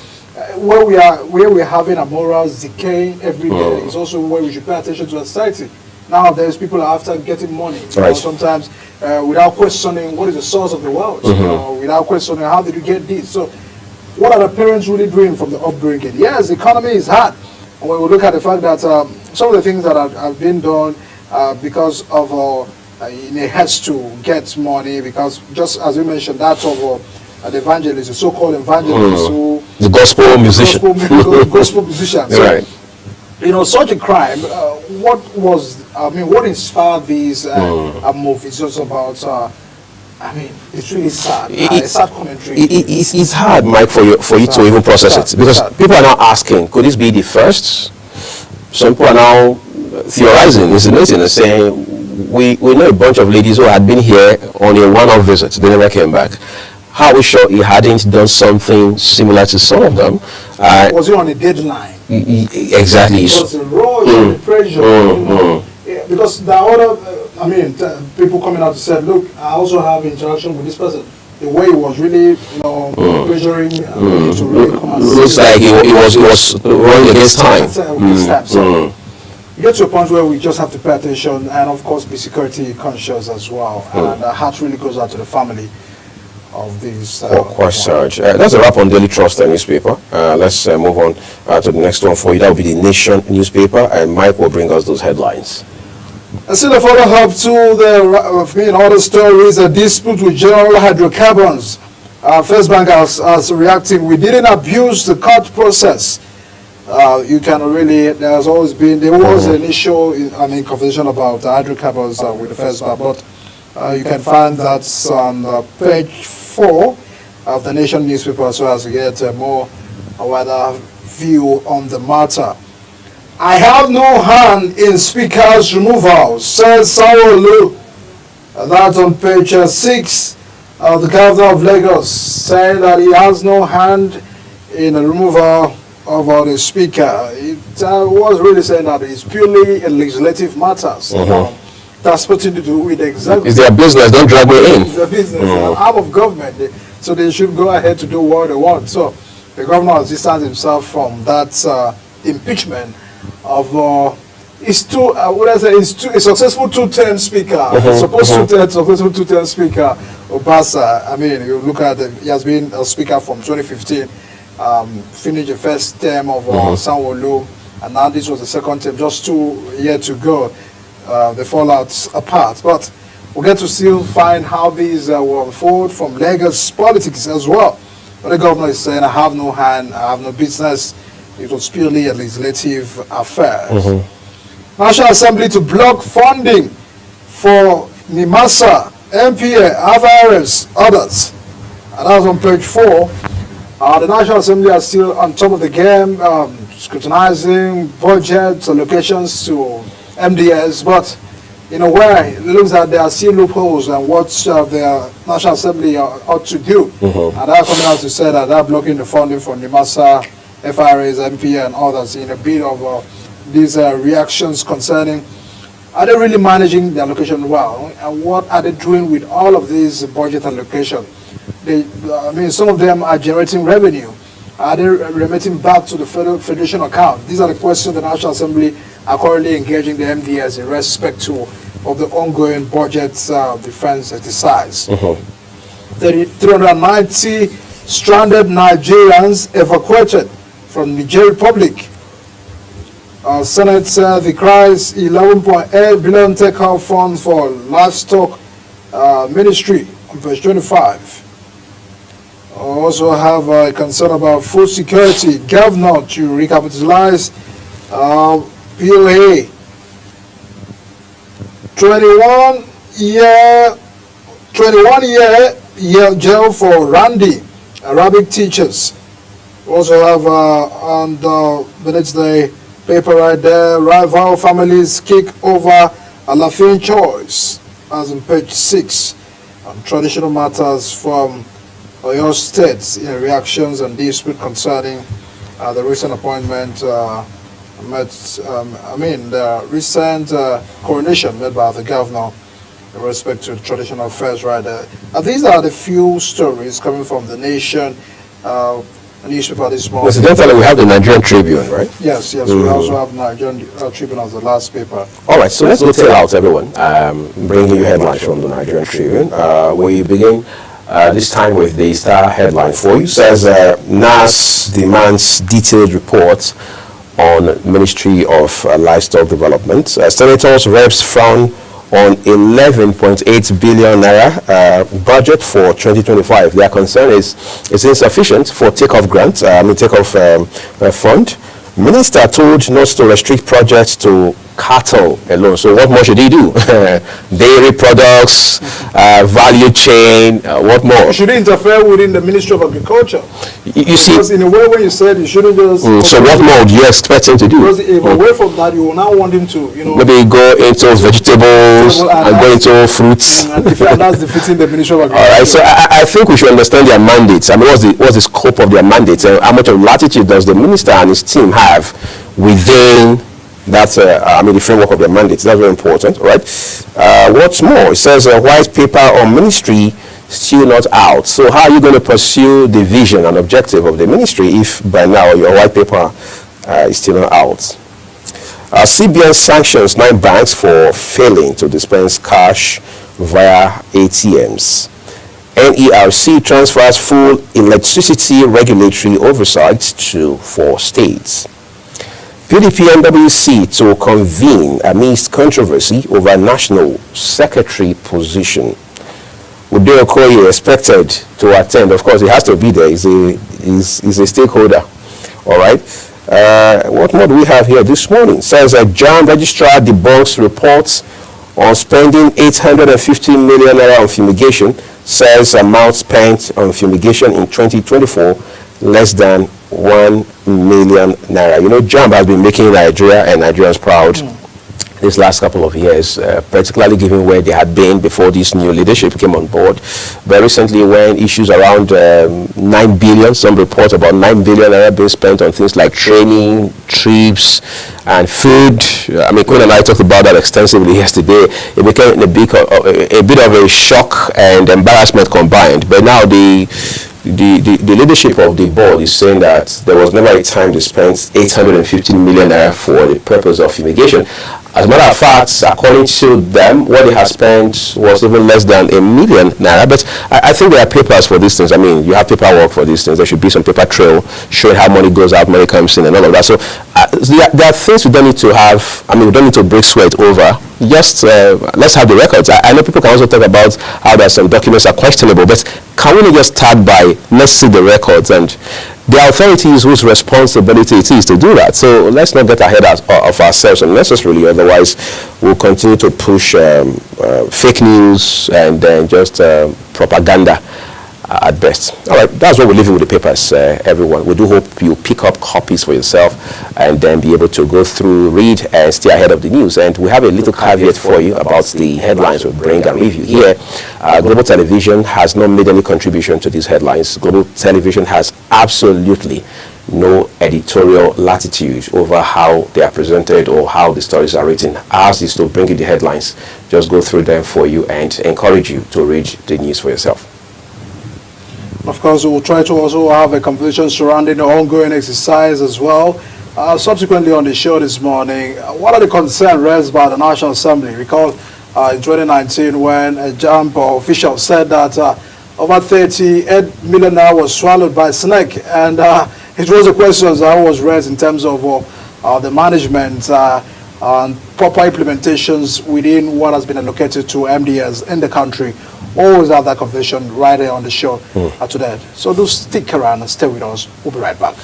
where we're having our morals decaying every day is also where we should pay attention to our society. Nowadays, people are after getting money. Sometimes without questioning what is the source of the wealth, without questioning how did you get this. So what are the parents really doing from the upbringing? Yes, the economy is hard. And when we look at the fact that some of the things that have been done because of it has to get money, because just as you mentioned, that of the evangelist, the so-called evangelist, the gospel musician, gospel musician. So, such a crime. What inspired these movies? Just about. It's really sad. It's sad commentary. It's hard, Mike, for you to even process it, because people are now asking, could this be the first? Some people are now theorizing, insinuating, and saying, we know a bunch of ladies who had been here on a one-off visit. They never came back. How are we sure he hadn't done something similar to some of them? Was he on a deadline? Exactly. Because the rush and the pressure, because the other, people coming out to say, look, I also have interaction with this person. The way he was really, pressuring to really come and see. Looks like he was running against time. So you get to a point where we just have to pay attention and, of course, be security conscious as well. And our heart really goes out to the family of these. Sarge. That's a wrap on Daily Trust newspaper. Let's move on to the next one for you. That will be the Nation newspaper, and Mike will bring us those headlines. I see the follow-up to the other stories, a dispute with General Hydrocarbons. First Bank has reacting. We didn't abuse the court process. You can really, there was an issue, conversation about hydrocarbons with the First Bank, but you can find that on page 4 of the Nation newspaper, so as to get a wider view on the matter. I have no hand in Speaker's removal, says Sanwo-Olu. That's on page 6 of the Governor of Lagos, saying that he has no hand in the removal of the Speaker. It was really saying that it's purely a legislative matters. That's nothing to do with the executive. It's their business, don't drag me in. It's their business, arm of government, so they should go ahead to do what they want. So the governor has distanced himself from that impeachment of a successful two-term speaker, successful two-term speaker, Obasa. You look at he has been a speaker from 2015, finished the first term of Sanwo-Olu, and now this was the second term, just 2 years to go. The fallout apart, but we'll get to still find how these will unfold from Lagos politics as well. But the governor is saying, I have no hand, I have no business. It was purely a legislative affair. National Assembly to block funding for NIMASA, MPA, FRS, others. And that's on page 4. The National Assembly are still on top of the game, scrutinizing budget allocations to MDS, but where it looks like there are still loopholes and what the National Assembly ought to do. And they're coming out to say that they're blocking the funding for NIMASA, FRAs, MPA, and others in a bit of these reactions concerning, are they really managing the allocation well? And what are they doing with all of these budget allocation? Some of them are generating revenue. Are they remitting back to the federation account? These are the questions the National Assembly are currently engaging the MDS in respect to of the ongoing budget defense exercise. 390 stranded Nigerians evacuated from Niger Republic. Senate declares 11.8 billion take-off funds for livestock ministry on page 25. Also have a concern about food security. Governor to recapitalize PLA. 21 year jail for Randy, Arabic teachers. We also have on the next day paper right there. Rival families kick over Alafin choice, as in page 6. Traditional matters from Oyo State in reactions and dispute concerning the recent appointment, the recent coronation made by the governor in respect to traditional affairs right there. These are the few stories coming from The Nation, newspaper this morning. Incidentally, we have the Nigerian Tribune, right? Yes, we also have Nigerian Tribune as the last paper. All right, so let's go tell out everyone, bringing you headlines from the Nigerian Tribune. We begin this time with the star headline for you. Says NAS demands detailed reports on Ministry of Livestock Development. Senators, reps frown on 11.8 billion naira budget for 2025. Their concern is it's insufficient for takeoff grant, takeoff fund. Minister told not to restrict projects to cattle alone. So what more should he do? Dairy products, value chain, what more? You shouldn't interfere within the Ministry of Agriculture. You see, because in a way, when you said you shouldn't just... so what more do you expect him to do? Because if away from that, you will now want him to, maybe go into vegetables and go into fruits. And that's defeating the Ministry of Agriculture. All right, so I think we should understand their mandates. What's the scope of their mandates? And how much of latitude does the minister and his team have within the framework of their mandates? That's very important, right? What's more, it says a white paper on ministry still not out. So how are you going to pursue the vision and objective of the ministry if by now your white paper is still not out? CBN sanctions 9 banks for failing to dispense cash via ATMs. NERC transfers full electricity regulatory oversight to 4 states. PDP NWC to convene amidst controversy over national secretary position. Udo Okoye expected to attend. Of course, he has to be there. He's a stakeholder. All right. What more do we have here this morning? It says a JAMB registrar debunks reports on spending 850 million naira on fumigation. Says amount spent on fumigation in 2024 less than 1 million naira. JAMB has been making Nigeria and Nigerians proud this last couple of years, particularly given where they had been before this new leadership came on board. But recently, when issues around 9 billion, some reports about 9 billion naira being spent on things like training, trips, and food. Queen and I talked about that extensively yesterday. It became a bit of a shock and embarrassment combined. But now the leadership of the board is saying that there was never a time they spent 850 million naira for the purpose of fumigation. As a matter of fact, according to them, what they have spent was even less than 1 million naira. But I think there are papers for these things. You have paperwork for these things. There should be some paper trail showing how money goes out, money comes in, and all of that. So there are things we don't need to have. We don't need to break sweat over. Just let's have the records. I know people can also talk about how there are some documents are questionable, but can we not just start by let's see the records, and the authorities whose responsibility it is to do that. So let's not get ahead of ourselves unnecessarily, otherwise we'll continue to push fake news and then just propaganda at best. All right, that's what we're leaving with the papers, everyone. We do hope you pick up copies for yourself and then be able to go through, read, and stay ahead of the news. And we have a little caveat for you about the headlines we bring and review here. Global Television has not made any contribution to these headlines. Global Television has absolutely no editorial latitude over how they are presented or how the stories are written. Ours is to bring you the headlines, just go through them for you and encourage you to read the news for yourself. Of course, we will try to also have a conversation surrounding the ongoing exercise as well. Subsequently on the show this morning, what are the concerns raised by the National Assembly? Because in 2019, when a JAMB official said that over 38 million naira was swallowed by snake, and it was a question that was raised in terms of the management and proper implementations within what has been allocated to MDS in the country. Always have that conversation right here on the show today. So do stick around and stay with us. We'll be right back.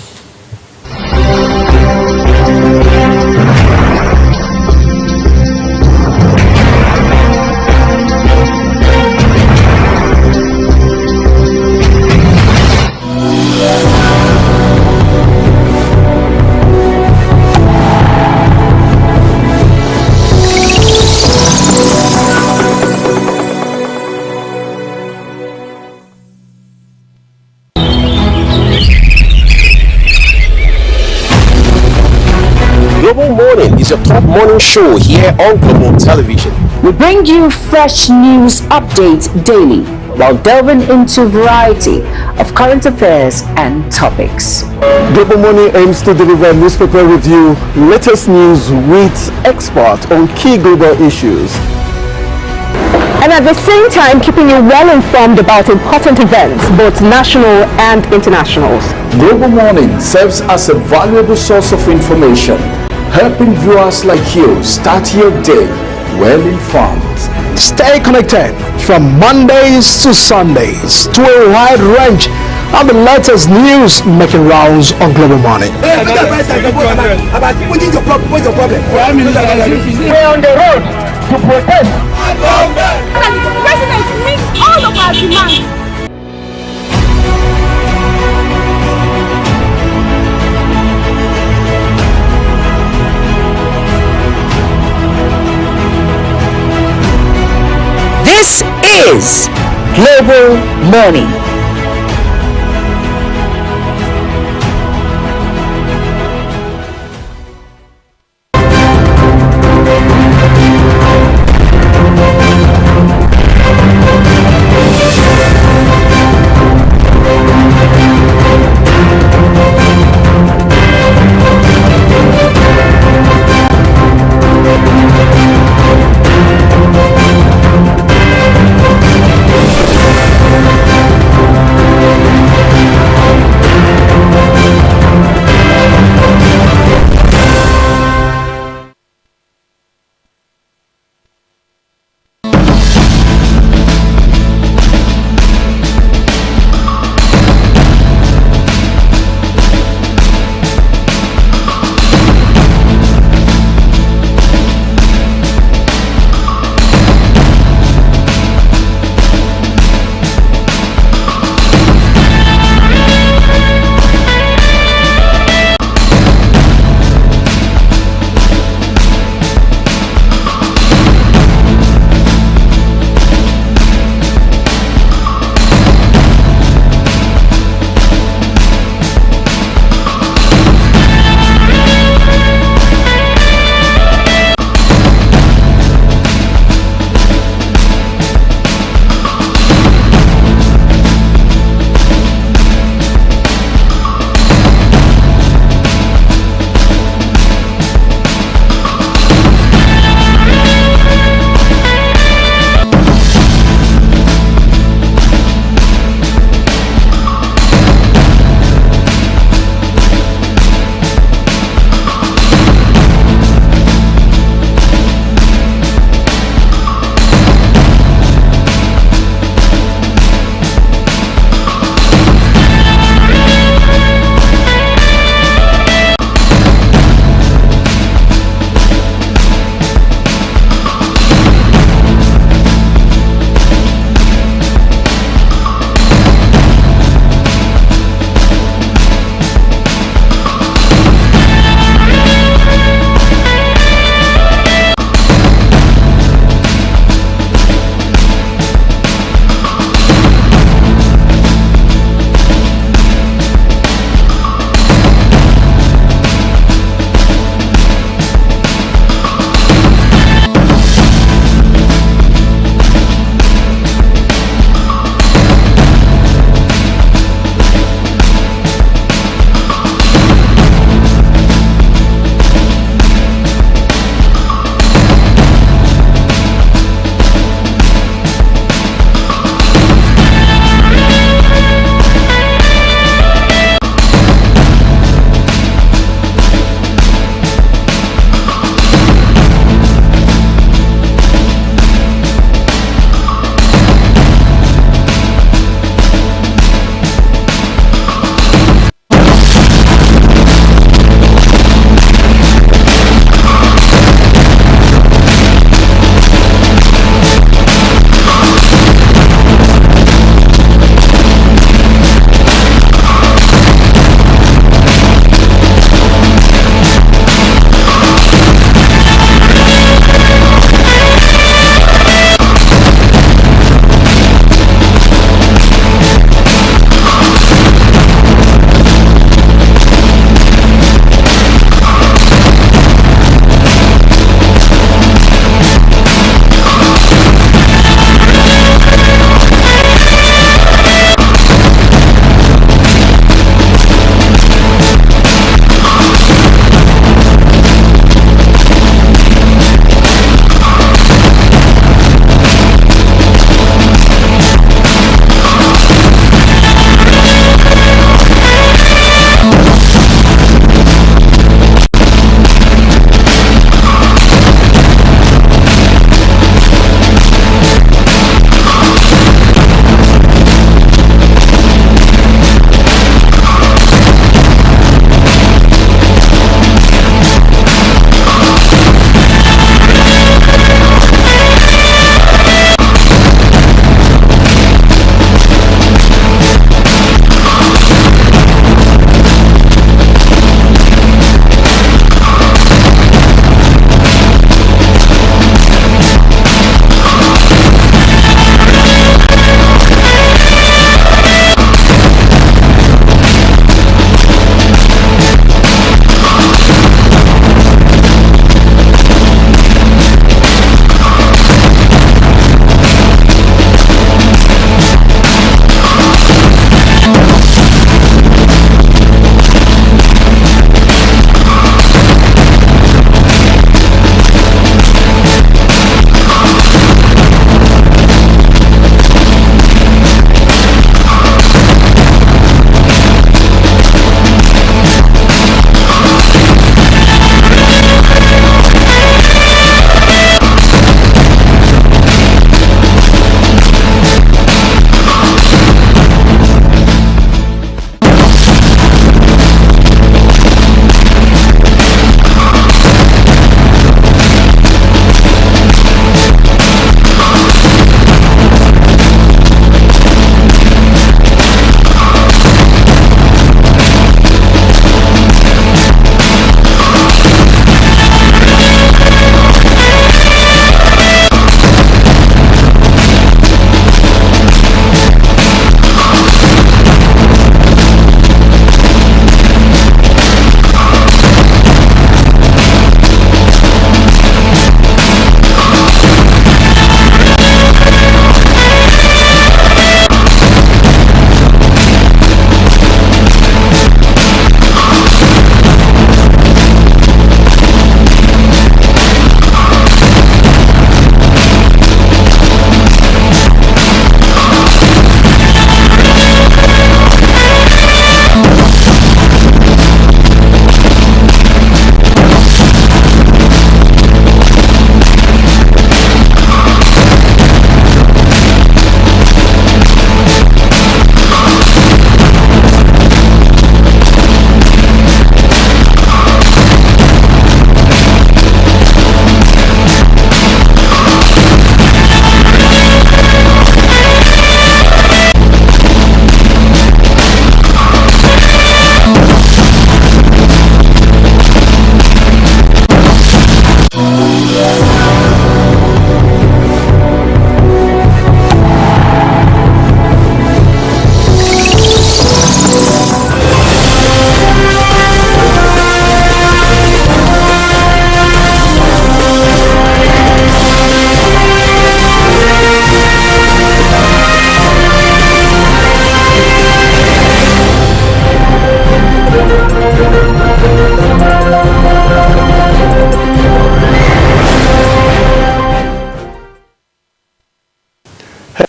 is your top morning show here on Global Television. We bring you fresh news updates daily while delving into a variety of current affairs and topics. Global Morning aims to deliver newspaper review, latest news with experts on key global issues, And at the same time, keeping you well informed about important events, both national and internationals. Global Morning serves as a valuable source of information, helping viewers like you start your day well informed. Stay connected from Mondays to Sundays to a wide range of the latest news making rounds on Global Morning. We're on the road to protest. The president meets all of our demands. This is Global Morning.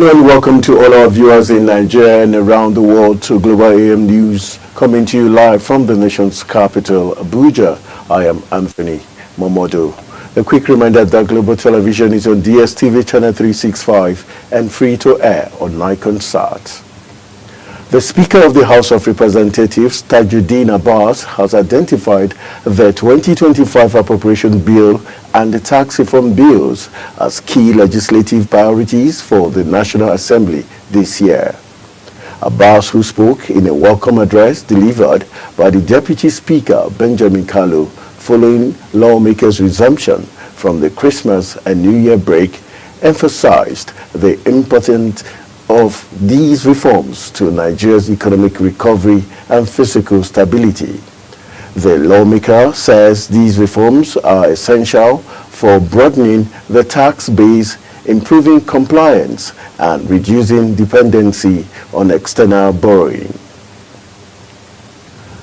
And welcome to all our viewers in Nigeria and around the world to Global AM News, coming to you live from the nation's capital, Abuja. I am Anthony Momodo. A quick reminder that Global Television is on DSTV channel 365 and free to air on Niconsat. The Speaker of the House of Representatives, Tajuddin Abbas, has identified the 2025 appropriation bill and the tax reform bills as key legislative priorities for the National Assembly this year. Abbas, who spoke in a welcome address delivered by the Deputy Speaker, Benjamin Kalu, following lawmakers' resumption from the Christmas and New Year break, emphasized the importance of these reforms to Nigeria's economic recovery and physical stability. The lawmaker says these reforms are essential for broadening the tax base, improving compliance, and reducing dependency on external borrowing.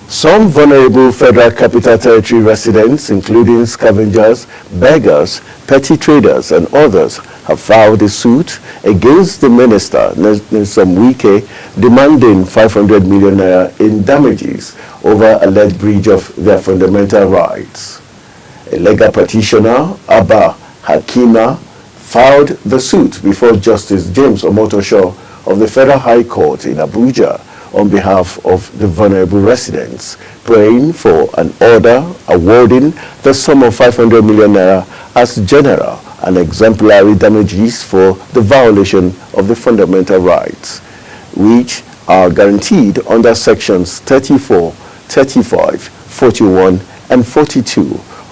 Some vulnerable Federal Capital Territory residents, including scavengers, beggars, petty traders, and others, have filed a suit against the minister, Nyesom Wike, demanding 500 million naira in damages over alleged breach of their fundamental rights. A legal practitioner, Abba Hakima, filed the suit before Justice James Omotosho of the Federal High Court in Abuja on behalf of the vulnerable residents, praying for an order awarding the sum of 500 million naira as general and exemplary damages for the violation of the fundamental rights, which are guaranteed under sections 34, 35, 41, and 42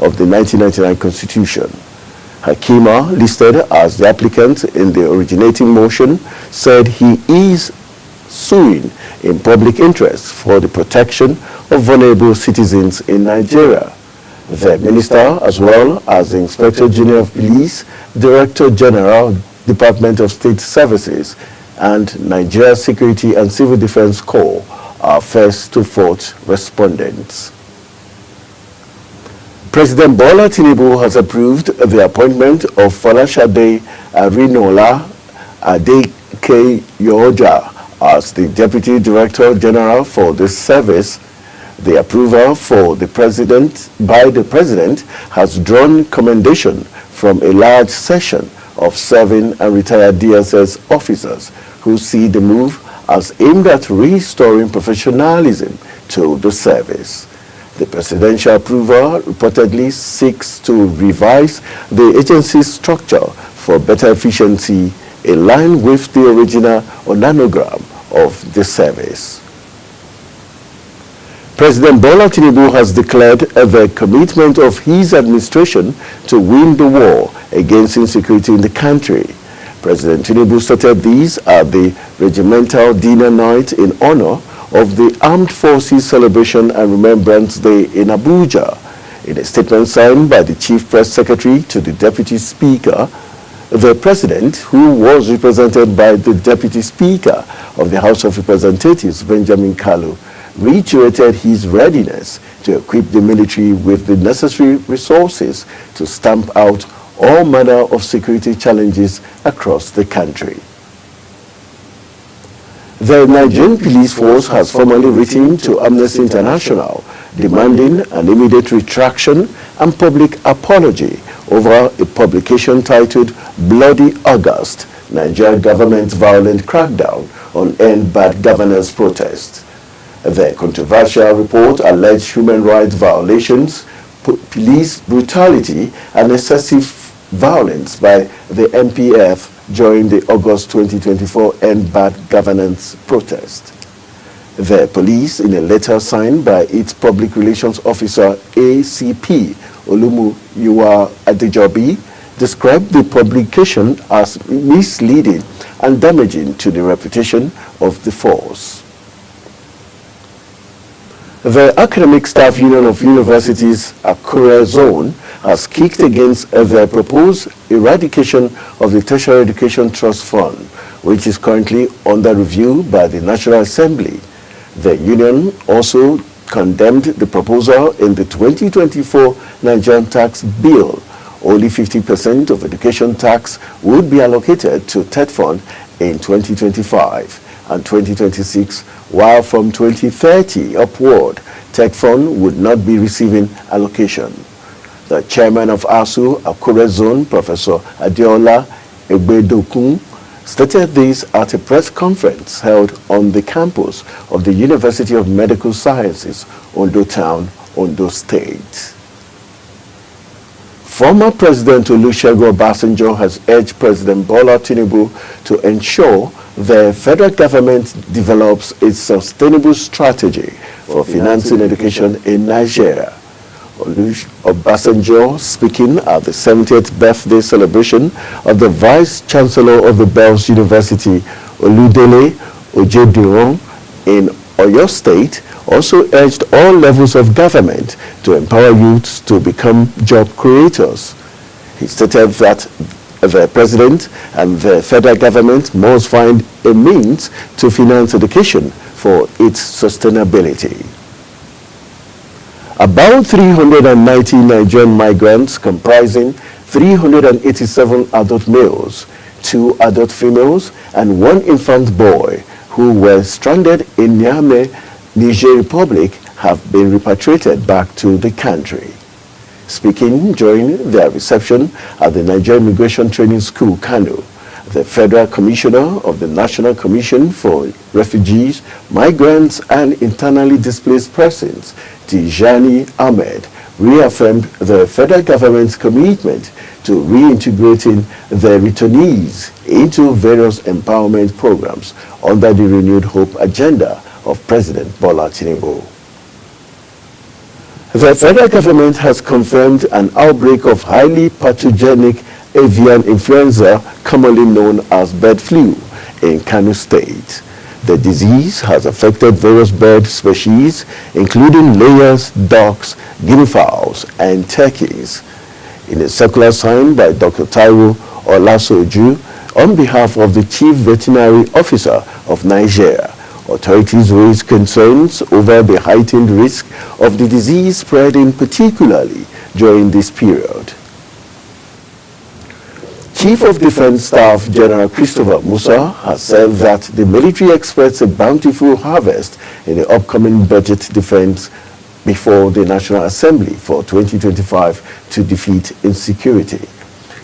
of the 1999 Constitution. Hakima, listed as the applicant in the originating motion, said he is suing in public interest for the protection of vulnerable citizens in Nigeria. The minister, as well as the Inspector General of Police, Director General, Department of State Services, and Nigeria Security and Civil Defense Corps, are first to fourth respondents. President Bola Tinubu has approved the appointment of Folashade Arinola Adekeyoja as the Deputy Director General for this service. The approval for the by the President has drawn commendation from a large section of serving and retired DSS officers who see the move as aimed at restoring professionalism to the service. The presidential approval reportedly seeks to revise the agency's structure for better efficiency in line with the original organogram of the service. President Bola Tinubu has declared the commitment of his administration to win the war against insecurity in the country. President Tinubu stated these at the regimental dinner night in honor of the Armed Forces Celebration and Remembrance Day in Abuja. In a statement signed by the Chief Press Secretary to the Deputy Speaker, the President, who was represented by the Deputy Speaker of the House of Representatives, Benjamin Kalu, reiterated his readiness to equip the military with the necessary resources to stamp out all manner of security challenges across the country. The Nigerian Police Force has formally written to Amnesty International demanding an immediate retraction and public apology over a publication titled Bloody August, Nigeria Government's Violent Crackdown on End Bad Governance Protest. The controversial report alleged human rights violations, police brutality, and excessive violence by the NPF during the August 2024 End Bad Governance protest. The police, in a letter signed by its public relations officer ACP Olumuyiwa Adejobi, described the publication as misleading and damaging to the reputation of the force. The Academic Staff Union of Universities Akure Zone has kicked against the proposed eradication of the Tertiary Education Trust Fund, which is currently under review by the National Assembly. The union also condemned the proposal in the 2024 Nigerian tax bill. Only 50% of education tax would be allocated to TET Fund in 2025 and 2026, while from 2030 upward, Tech Fund would not be receiving allocation. The chairman of ASU Akure Zone, Professor Adeola Egbedokun, stated this at a press conference held on the campus of the University of Medical Sciences, Ondo Town, Ondo State. Former President Olusegun Obasanjo has urged President Bola Tinubu to ensure the federal government develops a sustainable strategy for financing education in Nigeria. Obasanjo, speaking at the 70th birthday celebration of the Vice Chancellor of the Bells University, Oludele Ojediran, in Oyo State, also urged all levels of government to empower youths to become job creators. He stated that the president and the federal government must find a means to finance education for its sustainability. About 390 Nigerian migrants comprising 387 adult males, 2 adult females, and 1 infant boy who were stranded in Niamey, Niger Republic, have been repatriated back to the country. Speaking during their reception at the Nigerian Immigration Training School, Kano, the Federal Commissioner of the National Commission for Refugees, Migrants and Internally Displaced Persons, Tijani Ahmed, reaffirmed the federal government's commitment to reintegrating the returnees into various empowerment programs under the Renewed Hope agenda of President Bola Tinubu. The federal government has confirmed an outbreak of highly pathogenic avian influenza, commonly known as bird flu, in Kano State. The disease has affected various bird species, including layers, ducks, guinea fowls, and turkeys. In a circular signed by Dr. Taiwo Olasoju on behalf of the Chief Veterinary Officer of Nigeria, authorities raised concerns over the heightened risk of the disease spreading, particularly during this period. Chief of Defense Staff General Christopher Musa has said that the military expects a bountiful harvest in the upcoming budget defense before the National Assembly for 2025 to defeat insecurity.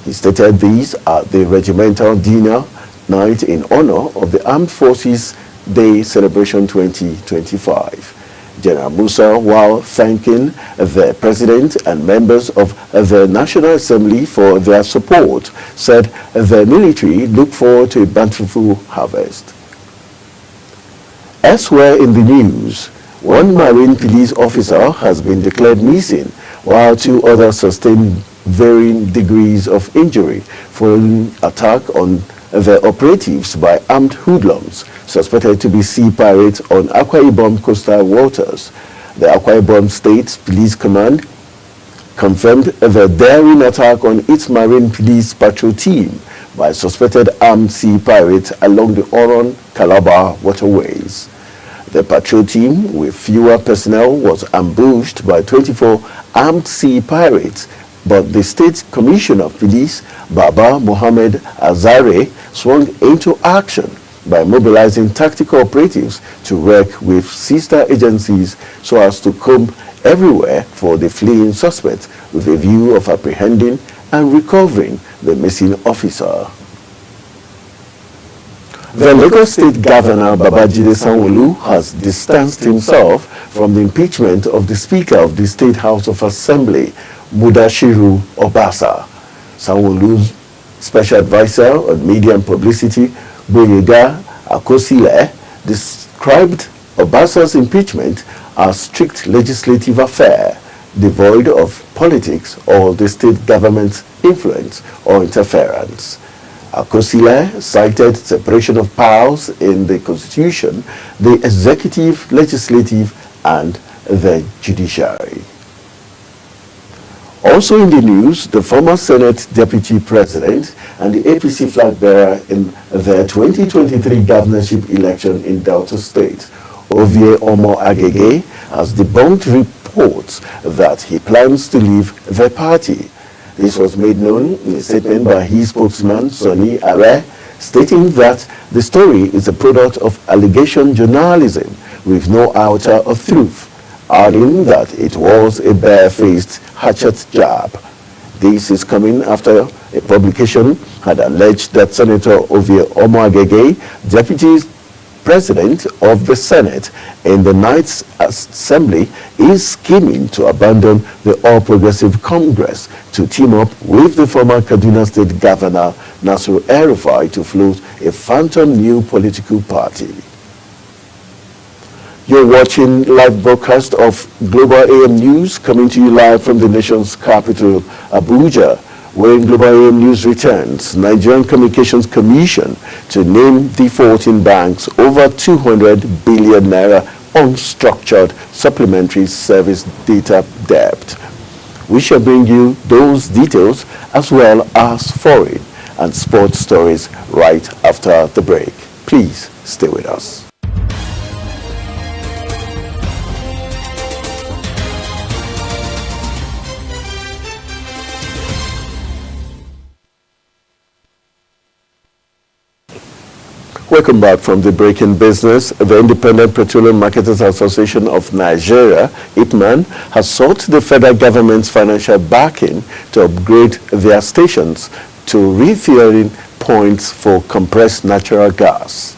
He stated these at the regimental dinner night in honor of the Armed Forces Day Celebration 2025. General Musa, while thanking the President and members of the National Assembly for their support, said the military look forward to a bountiful harvest. Elsewhere in the news, 1 Marine Police officer has been declared missing, while 2 others sustained varying degrees of injury following attack on the operatives by armed hoodlums suspected to be sea pirates on Akwa Ibom coastal waters. The Akwa Ibom State Police Command confirmed the daring attack on its Marine Police patrol team by suspected armed sea pirates along the Oron-Calabar waterways. The patrol team, with fewer personnel, was ambushed by 24 armed sea pirates, but the State Commissioner of Police, Baba Mohammed Azare, swung into action by mobilizing tactical operatives to work with sister agencies so as to comb everywhere for the fleeing suspect with a view of apprehending and recovering the missing officer. The Lagos State Governor Babajide Sanwo-Olu has distanced himself from the impeachment of the Speaker of the State House of Assembly, Mudashiru Obasa. Sanwo-Olu's Special Advisor on Media and Publicity, Boyega Akosile, described Obasa's impeachment as strict legislative affair, devoid of politics or the state government's influence or interference. Akosile cited separation of powers in the Constitution, the executive, legislative, and the judiciary. Also in the news, the former Senate Deputy President and the APC flag bearer in the 2023 governorship election in Delta State, Ovie Omo Agege, has debunked reports that he plans to leave the party. This was made known in a statement by his spokesman, Sonny Are, stating that the story is a product of allegation journalism with no outer of truth, adding that it was a barefaced hatchet jab. This is coming after a publication had alleged that Senator Ovie Omoagege, Deputy President of the Senate in the Ninth Assembly, is scheming to abandon the All Progressive Congress to team up with the former Kaduna State Governor Nasir El-Rufai to float a phantom new political party. You're watching live broadcast of Global AM News coming to you live from the nation's capital, Abuja, where Global AM News returns. Nigerian Communications Commission to name defaulting banks over 200 billion naira unstructured supplementary service data debt. We shall bring you those details as well as foreign and sports stories right after the break. Please stay with us. Welcome back from the breaking business. The Independent Petroleum Marketers Association of Nigeria, IPMAN, has sought the federal government's financial backing to upgrade their stations to refueling points for compressed natural gas.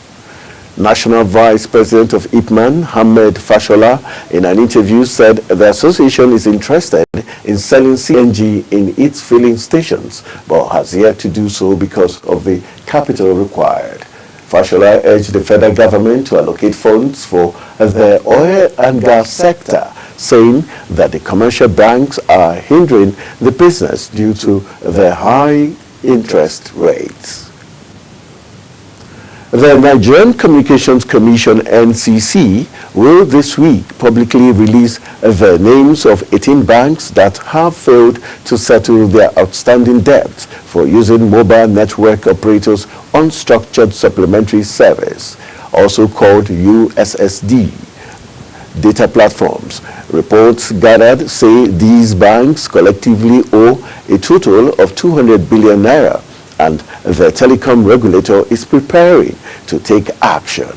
National Vice President of IPMAN, Ahmed Fashola, in an interview said the association is interested in selling CNG in its filling stations, but has yet to do so because of the capital required. Fashola urged the federal government to allocate funds for the oil and gas sector, saying that the commercial banks are hindering the business due to the high interest rates. The Nigerian Communications Commission, NCC, will this week publicly release the names of 18 banks that have failed to settle their outstanding debts for using mobile network operators' unstructured supplementary service, also called USSD, data platforms. Reports gathered say these banks collectively owe a total of 200 billion naira, and the telecom regulator is preparing to take action,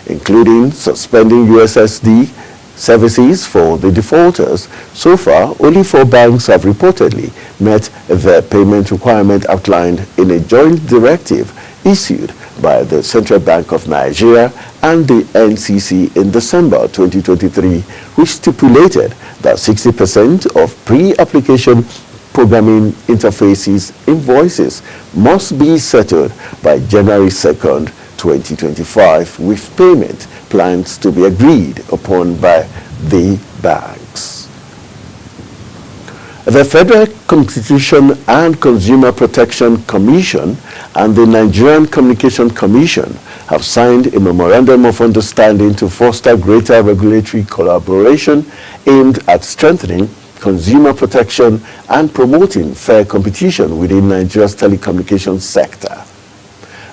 including suspending USSD services for the defaulters. So far, only 4 banks have reportedly met the payment requirement outlined in a joint directive issued by the Central Bank of Nigeria and the NCC in December 2023, which stipulated that 60% of pre-application programming interfaces invoices must be settled by January 2nd, 2025, with payment plans to be agreed upon by the banks. The Federal Competition and Consumer Protection Commission and the Nigerian Communication Commission have signed a memorandum of understanding to foster greater regulatory collaboration aimed at strengthening consumer protection and promoting fair competition within Nigeria's telecommunications sector.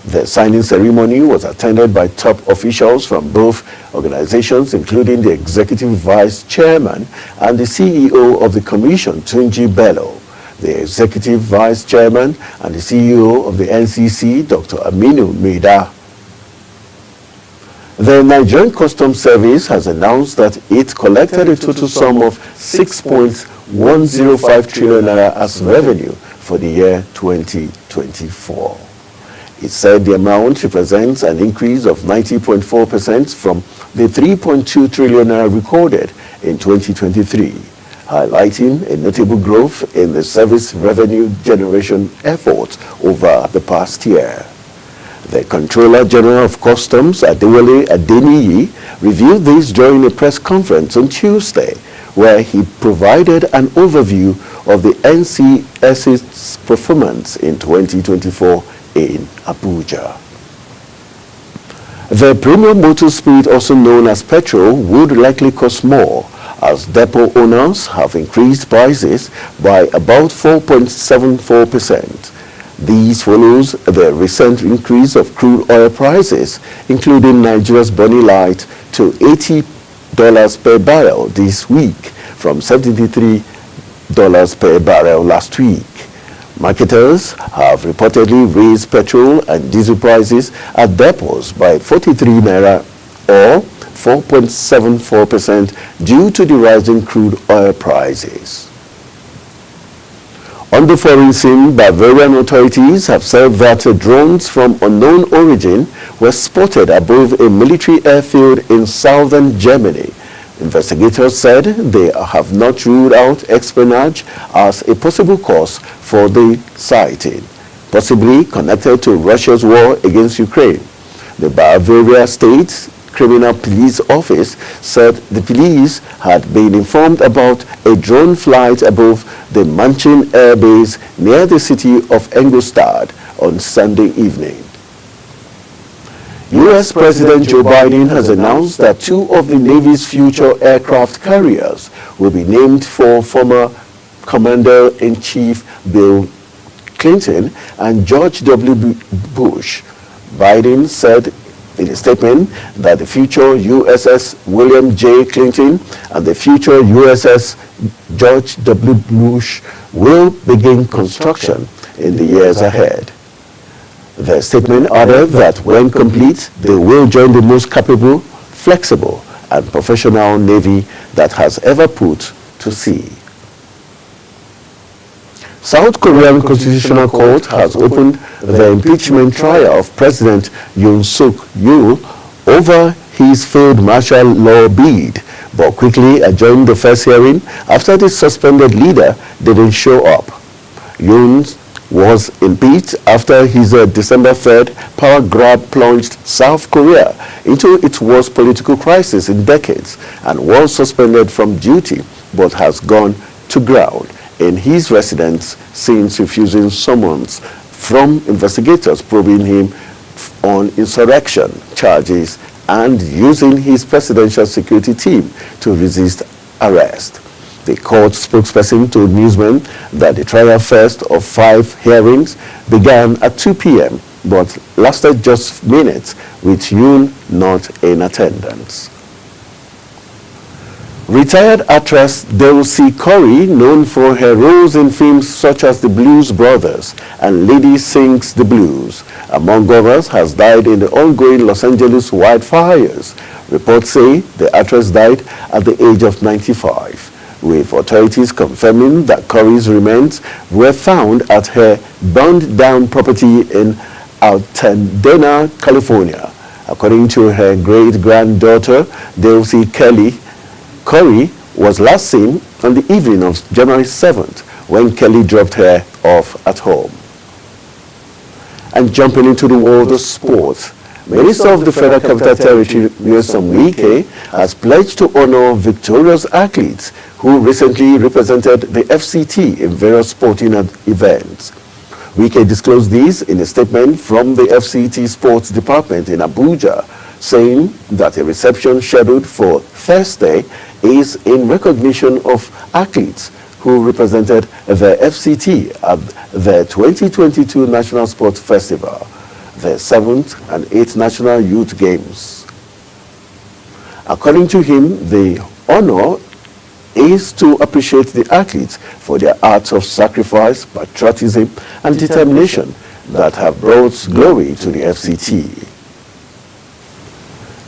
The signing ceremony was attended by top officials from both organizations, including the Executive Vice Chairman and the CEO of the Commission, Tunji Bello, the Executive Vice Chairman and the CEO of the NCC, Dr. Aminu Maida. The Nigerian Customs Service has announced that it collected a total sum of 6.105 trillion naira as revenue for the year 2024. It said the amount represents an increase of 90.4% from the 3.2 trillion naira recorded in 2023, highlighting a notable growth in the service revenue generation efforts over the past year. The Controller General of Customs, Adewale Adeniyi, revealed this during a press conference on Tuesday, where he provided an overview of the NCS's performance in 2024 in Abuja. The premium motor spirit, also known as petrol, would likely cost more as depot owners have increased prices by about 4.74%. This follows the recent increase of crude oil prices, including Nigeria's Bonny Light, to $80 per barrel this week from $73 per barrel last week. Marketers have reportedly raised petrol and diesel prices at depots by 43 naira or 4.74% due to the rising crude oil prices. On the foreign scene, Bavarian authorities have said that drones from unknown origin were spotted above a military airfield in southern Germany. Investigators said they have not ruled out espionage as a possible cause for the sighting, possibly connected to Russia's war against Ukraine. The Bavaria State Criminal Police Office said the police had been informed about a drone flight above the Manching Air Base near the city of Ingolstadt on Sunday evening. U.S. President Joe Biden has announced that 2 of the Navy's future aircraft carriers will be named for former Commander-in-Chief Bill Clinton and George W. Bush. Biden said in a statement that the future USS William J. Clinton and the future USS George W. Bush will begin construction in the years ahead. The statement added that when complete, they will join the most capable, flexible, and professional Navy that has ever put to sea. South Korean Constitutional Court has opened the impeachment trial of President Yoon Suk Yeol over his failed martial law bid, but quickly adjourned the first hearing after the suspended leader didn't show up. Yoon was impeached after his December 3rd power grab plunged South Korea into its worst political crisis in decades and was suspended from duty but has gone to ground in his residence since refusing summons from investigators probing him on insurrection charges and using his presidential security team to resist arrest. The court spokesperson told newsmen that the trial first of 5 hearings began at 2 p.m. but lasted just minutes, with Yoon not in attendance. Retired actress Delcy Curry, known for her roles in films such as The Blues Brothers and Lady Sings the Blues, among others, has died in the ongoing Los Angeles wildfires. Reports say the actress died at the age of 95. With authorities confirming that Curry's remains were found at her burned-down property in Altadena, California. According to her great-granddaughter, Delcy Kelly, Curry was last seen on the evening of January 7th when Kelly dropped her off at home. And jumping into the world of sports, Minister of the Federal Capital Territory, Nyesom Wike, has pledged to honor victorious athletes who recently represented the FCT in various sporting events. Wike disclosed this in a statement from the FCT Sports Department in Abuja, saying that a reception scheduled for Thursday is in recognition of athletes who represented the FCT at the 2022 National Sports Festival, the 7th and 8th National Youth Games. According to him, the honor is to appreciate the athletes for their acts of sacrifice, patriotism, and determination that have brought glory to the FCT.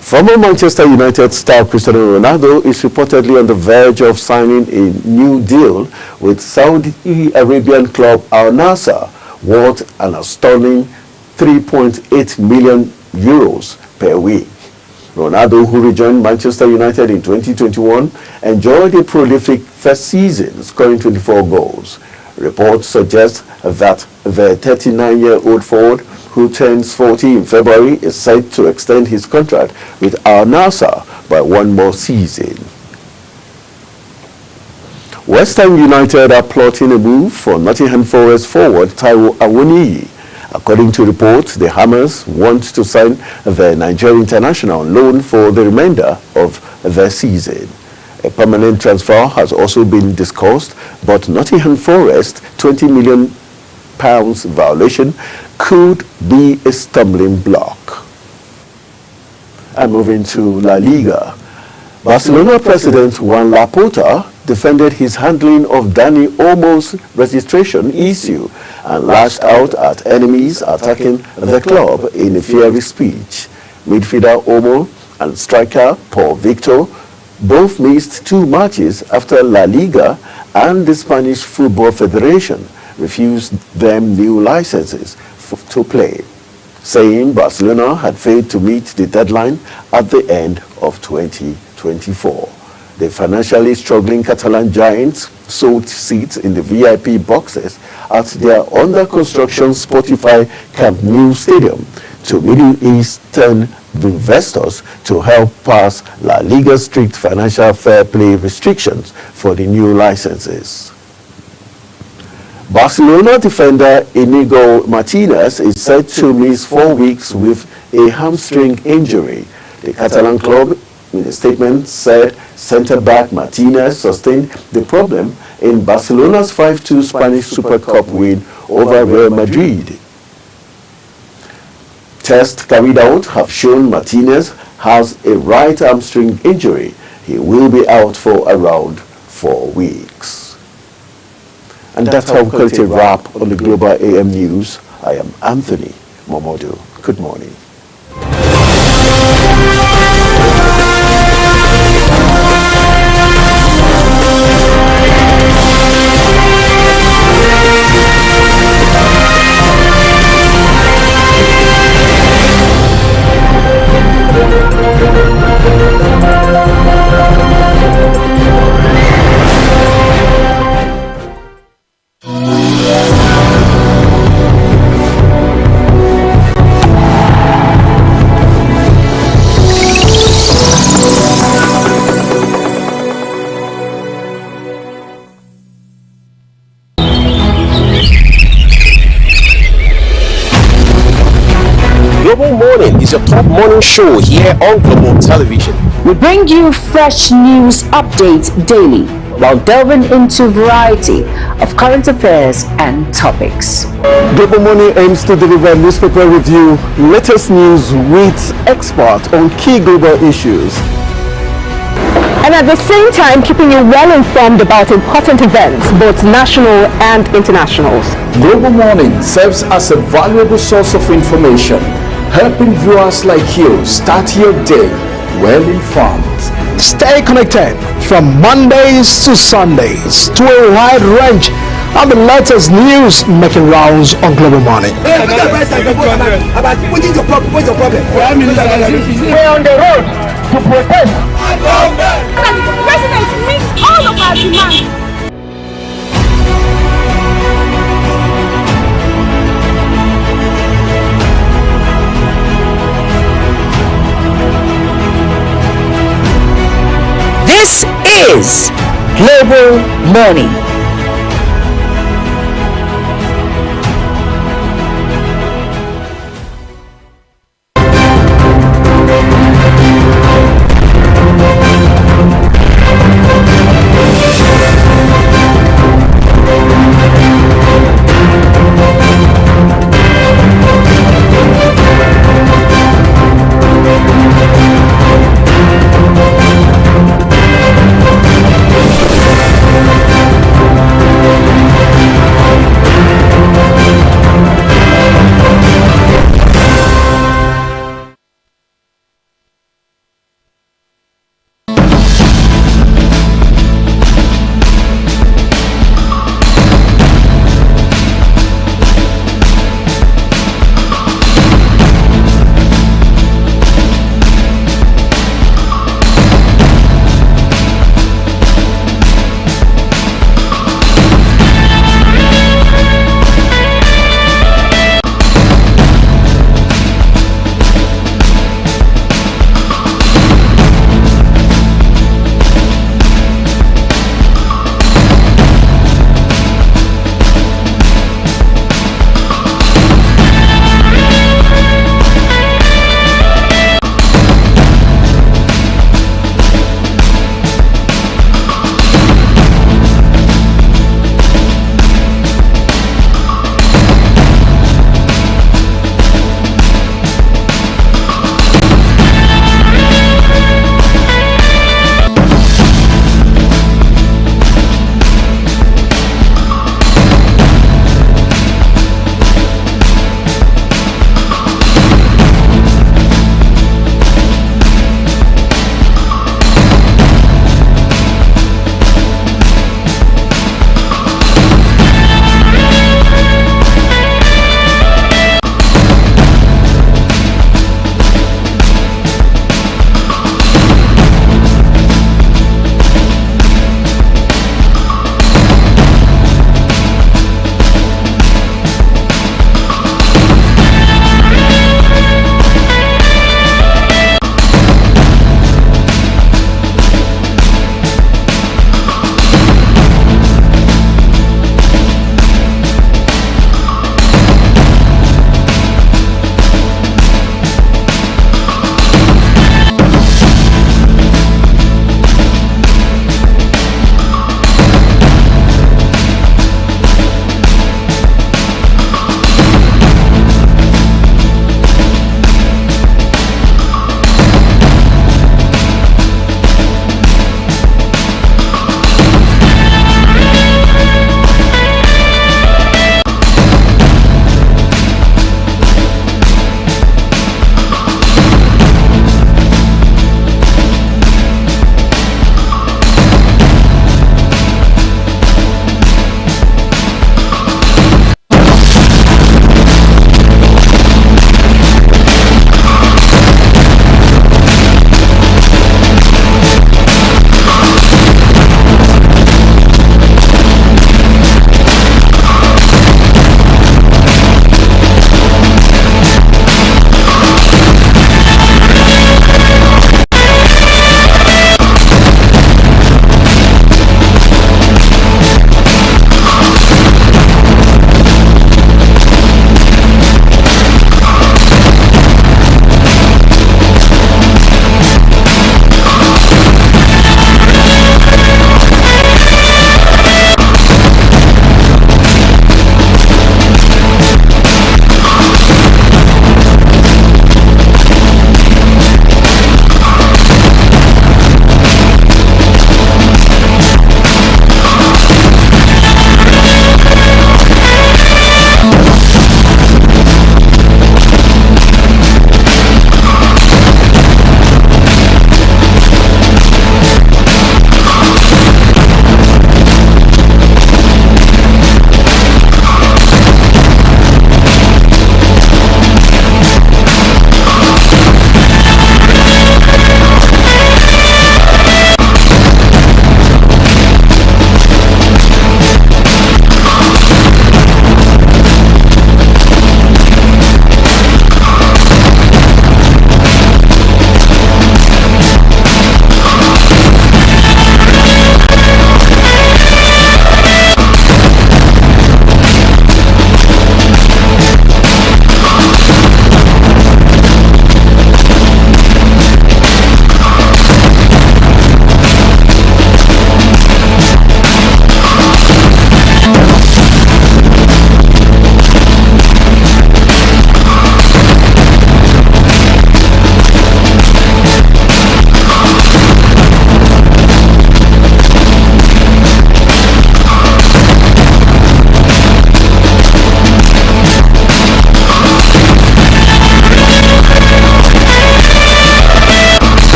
Former Manchester United star Cristiano Ronaldo is reportedly on the verge of signing a new deal with Saudi Arabian club Al Nassr, worth an astonishing €3.8 million per week. Ronaldo, who rejoined Manchester United in 2021, enjoyed a prolific first season, scoring 24 goals. Reports suggest that the 39-year-old forward, who turns 40 in February, is set to extend his contract with Al Nassr by 1 more season. West Ham United are plotting a move for Nottingham Forest forward Taiwo Awoniyi. According to reports, the Hammers want to sign the Nigerian international on loan for the remainder of the season. A permanent transfer has also been discussed, but Nottingham Forest £20 million violation could be a stumbling block. And moving to La Liga, Barcelona president Juan Laporta defended his handling of Danny Olmo's registration issue and lashed out at enemies attacking the club in a fiery speech. Midfielder Olmo and striker Paul Victor both missed 2 matches after La Liga and the Spanish Football Federation refused them new licenses to play, saying Barcelona had failed to meet the deadline at the end of 2024. The financially struggling Catalan giants sold seats in the VIP boxes at their under-construction Spotify Camp Nou Stadium to Middle Eastern investors to help pass La Liga's strict financial fair play restrictions for the new licenses. Barcelona defender Inigo Martinez is said to miss 4 weeks with a hamstring injury. The Catalan club, in a statement, said centre-back Martinez sustained the problem in Barcelona's 5-2 Spanish Super Cup win over Real Madrid. Tests carried out have shown Martinez has a right hamstring injury. He will be out for around 4 weeks. And that's how we cut a wrap on the Global AM News. I am Anthony Momodu. Good morning. Global Morning is your top morning show here on Global Television. We bring you fresh news updates daily while delving into a variety of current affairs and topics. Global Morning aims to deliver newspaper review, latest news with experts on key global issues. And at the same time, keeping you well informed about important events, both national and internationals. Global Morning serves as a valuable source of information, helping viewers like you start your day well informed. Stay connected from Mondays to Sundays to a wide range of the latest news making rounds on Global Morning. We're on the road to protest. The president meets all of our demands. This is Global Morning.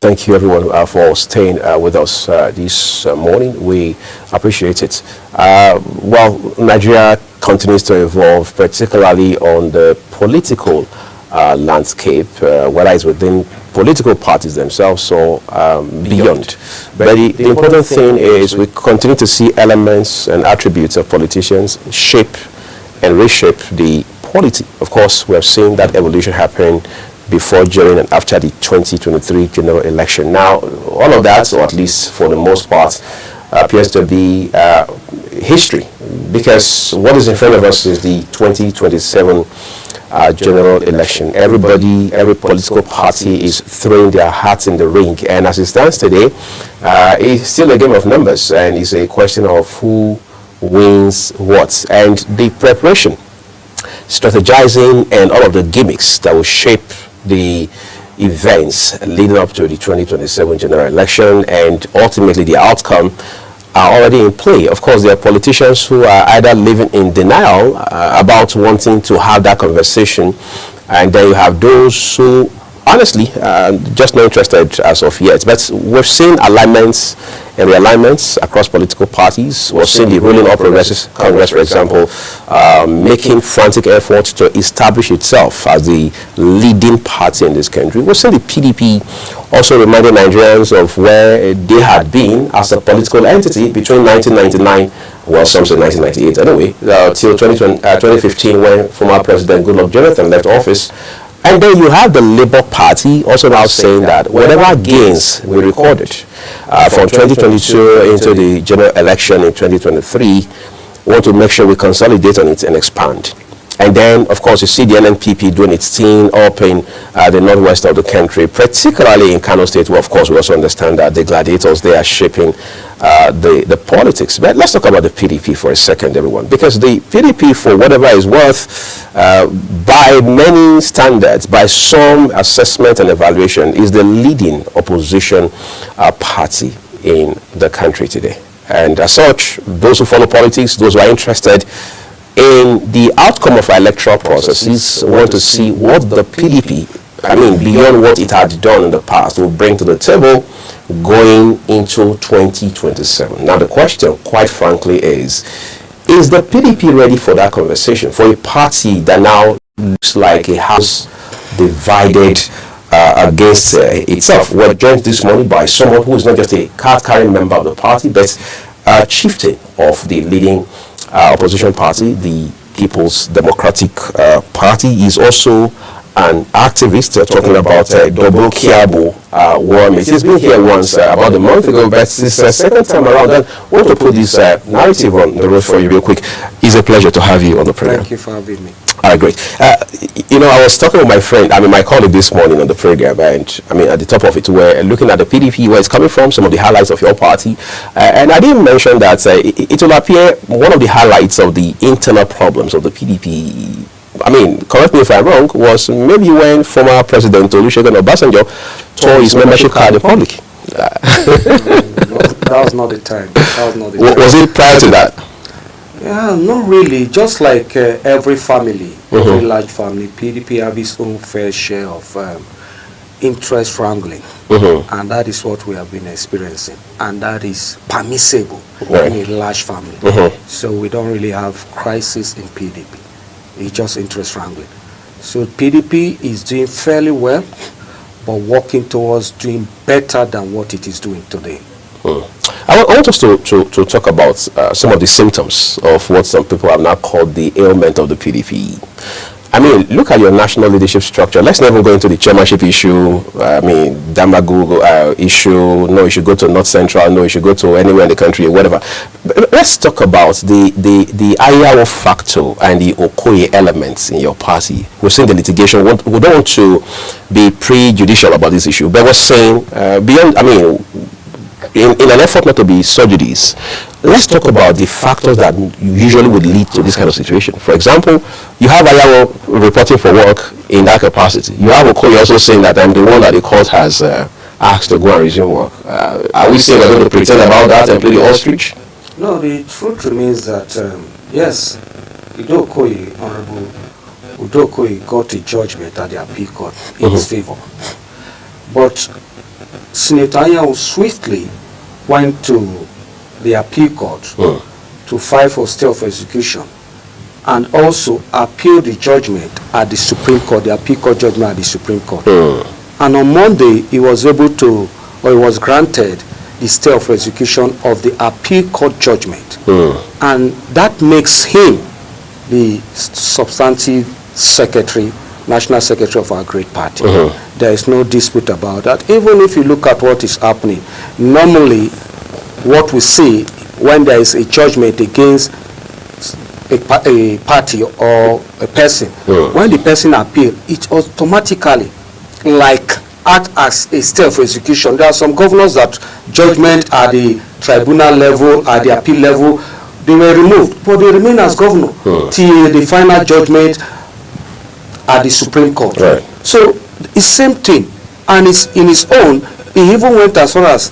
thank you everyone for staying with us this morning. We appreciate it. Well, Nigeria continues to evolve, particularly on the political landscape, whether it's within political parties themselves or beyond. But the important thing is we continue to see elements and attributes of politicians shape and reshape the polity. Of course, we have seen that evolution happen before, during, and after the 2023 general election. Now, all of that, or at least for the most part, appears to be history, because what is in front of us is the 2027 general election. Everybody, every political party is throwing their hats in the ring, and as it stands today, it's still a game of numbers, and it's a question of who wins what, and the preparation, strategizing, and all of the gimmicks that will shape the events leading up to the 2027 general election and ultimately the outcome are already in play. Of course, there are politicians who are either living in denial about wanting to have that conversation, and then you have those who honestly just not interested as of yet. But we've seen alignments and realignments across political parties. We've seen the ruling All Progressives Congress, for example, making frantic efforts to establish itself as the leading party in this country. We've seen the PDP also reminding Nigerians of where they had been as a political entity between 1999, well, some say 1998 anyway, till 2015, when former President Goodluck Jonathan left office. And then you have the Labour Party also now saying that whatever gains we recorded from 2022 into the general election in 2023, we want to make sure we consolidate on it and expand. And then, of course, you see the NNPP doing its thing up in the northwest of the country, particularly in Kano State, where, of course, we also understand that the gladiators, they are shaping the politics. But let's talk about the PDP for a second, everyone, because the PDP, for whatever is worth, by many standards, by some assessment and evaluation, is the leading opposition party in the country today. And as such, those who follow politics, those who are interested in the outcome of our electoral processes, want to see what the PDP, beyond what it had done in the past, will bring to the table going into 2027. Now, the question, quite frankly, is the PDP ready for that conversation, for a party that now looks like a house divided against itself? We're joined this morning by someone who is not just a card-carrying member of the party, but a chieftain of the leading opposition party, the People's Democratic Party. Is also an activist talking about Double Kiabo war. He's been here once about a month ago, but this second time around, I want to put this narrative on the road for you real quick. It's a pleasure to have you on the program. Thank you for having me. All right, great. I was talking with my friend, my colleague this morning on the program, and at the top of it, we're looking at the PDP, where it's coming from, some of the highlights of your party, and I didn't mention that it will appear one of the highlights of the internal problems of the PDP, correct me if I'm wrong, was maybe when former President Olusegun Obasanjo tore his membership card in public. That was not the time. Was it prior to that? Yeah, not really. Just like every family, every large family, PDP have its own fair share of interest wrangling, and that is what we have been experiencing, and that is permissible in a large family. So we don't really have crisis in PDP. It's just interest wrangling. So PDP is doing fairly well, but working towards doing better than what it is doing today. I want us to talk about some of the symptoms of what some people have now called the ailment of the PDP. Look at your national leadership structure. Let's not even go into the chairmanship issue, Damagu issue. No, you should go to North Central. No, you should go to anywhere in the country, whatever. But let's talk about the Ayawo factor and the Okoye elements in your party. We've seen the litigation. We don't want to be prejudicial about this issue, but we're saying beyond, in an effort not to be prejudice, let's talk about the factors that usually would lead to this kind of situation. For example, you have Ayawo reporting for work in that capacity. You have Okoye also saying that I'm the one that the court has asked to go and resume work. Are we saying we're going to pretend about that and play the ostrich? No, the truth remains that, yes, Honorable Udokoye got a judgment at the appeal court in his favor. But Senator Anyanwu swiftly went to the appeal court to file for stay of execution and also appeal the judgment at the Supreme Court, the appeal court judgment at the Supreme Court. And on Monday, he was able to, or he was granted the stay of execution of the appeal court judgment. And that makes him the substantive secretary, national secretary of our great party. There is no dispute about that. Even if you look at what is happening, normally what we see when there is a judgment against a party or a person, when the person appeals, it automatically act as a stay of execution. There are some governors that judgment at the tribunal level, at the appeal level, they were removed, but they remain as governor till the final judgment at the Supreme Court. So it's same thing, and it's in his own. He even went as far as,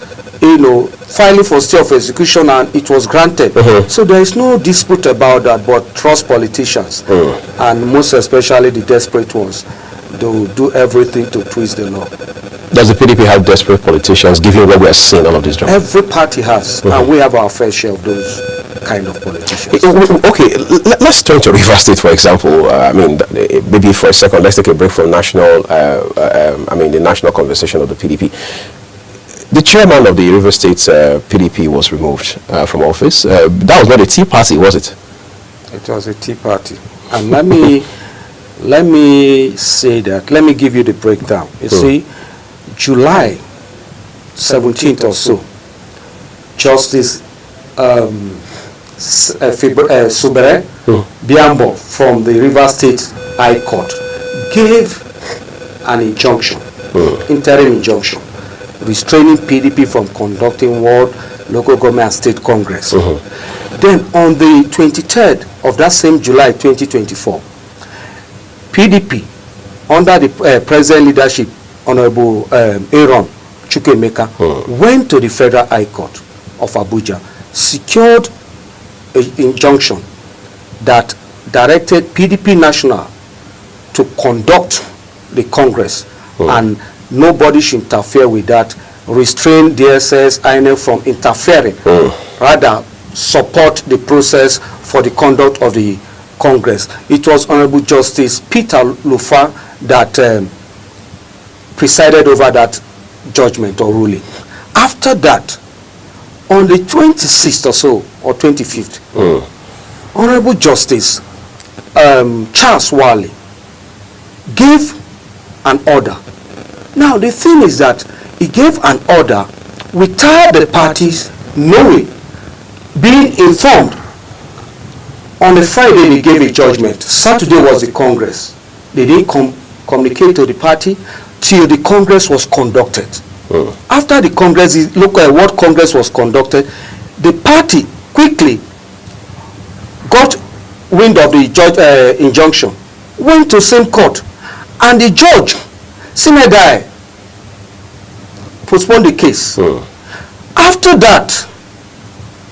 filing for stay of execution, and it was granted. So there is no dispute about that, but trust politicians, and most especially the desperate ones. They will do everything to twist the law. Does the PDP have desperate politicians, given what we are seeing all of this drama? Every party has, and we have our fair share of those kind of politicians. Okay, let's turn to Rivers State, for example. Maybe for a second, let's take a break from the national conversation of the PDP. The chairman of the Rivers State PDP was removed from office. That was not a Tea Party, was it? It was a Tea Party. And let me say that. Let me give you the breakdown. You see, July 17th or so, Justice Subere Biambo from the Rivers State High Court gave an injunction, interim injunction, restraining PDP from conducting World Local Government and State Congress. Then on the 23rd of that same July 2024, PDP, under the present leadership, Honorable Aaron Chukwuemeka, went to the Federal High Court of Abuja, secured an injunction that directed PDP National to conduct the Congress, and nobody should interfere with that, restrain DSS, INF from interfering, rather support the process for the conduct of the Congress. It was Honorable Justice Peter Lufa that presided over that judgment or ruling. After that, on the 26th or so, or 25th, Honorable Justice Charles Wali gave an order. Now, the thing is that he gave an order without the parties knowing, being informed. On the Friday, they gave a judgment. Saturday was the Congress. They didn't communicate to the party till the Congress was conducted. After the Congress, look at what Congress was conducted, the party quickly got wind of the injunction, went to same court, and the judge, Sinedai, postponed the case. After that,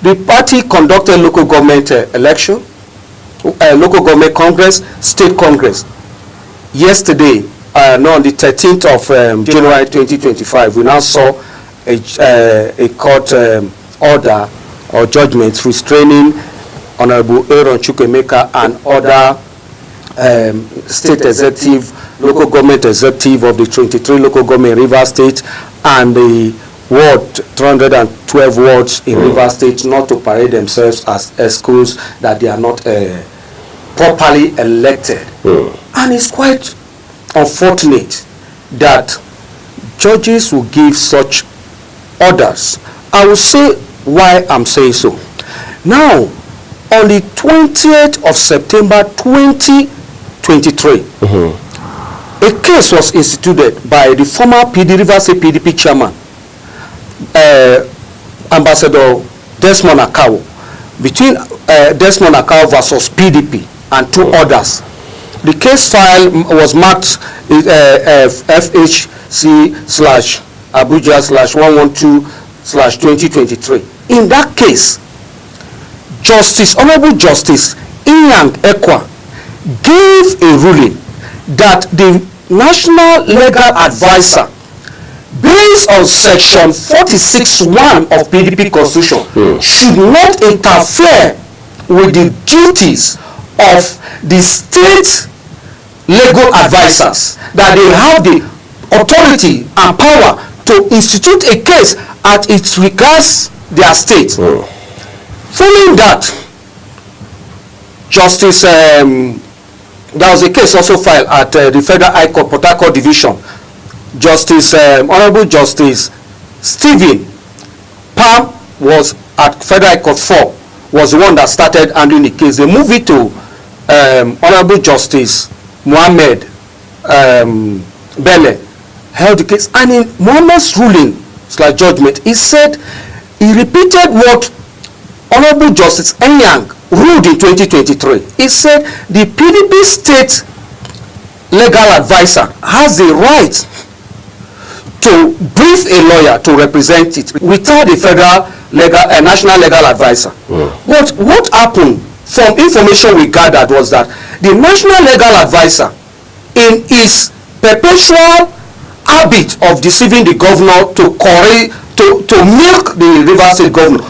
the party conducted local government election, local government congress, state congress. Yesterday, on the 13th of January 2025, we now saw a court order or judgment restraining Honorable Aaron Chukwuemeka and other state executive, local government executive of the 23 local government in Rivers State and the 312 wards in Rivers State not to parade themselves as schools that they are not properly elected. And it's quite unfortunate that judges will give such orders. I will say why I'm saying so. Now, on the 20th of September 2023, a case was instituted by the former Rivers State PDP chairman, Ambassador Desmond Akao, between Desmond Akao versus PDP and two others. The case file was marked FHC/Abuja/112/2023. In that case, Honorable Justice Inyang Ekwa gave a ruling that the National Legal Advisor based on section 46(1) of PDP constitution, should not interfere with the duties of the state legal advisors, that they have the authority and power to institute a case as it regards their state. Following that, Justice, there was a case also filed at the Federal High Court, Port Harcourt Division. Justice, Honorable Justice Stephen Palm was at Federal High Court 4, was the one that started handling the case. They moved it to Honorable Justice Mohammed Bele, held the case, and in Mohammed's ruling / judgment, he said, he repeated what Honorable Justice Enyang ruled in 2023. He said the PDP state legal advisor has the right to brief a lawyer to represent it without the federal legal national legal advisor. But what happened, from information we gathered, was that the national legal advisor, in his perpetual habit of deceiving the governor to milk the Rivers State governor,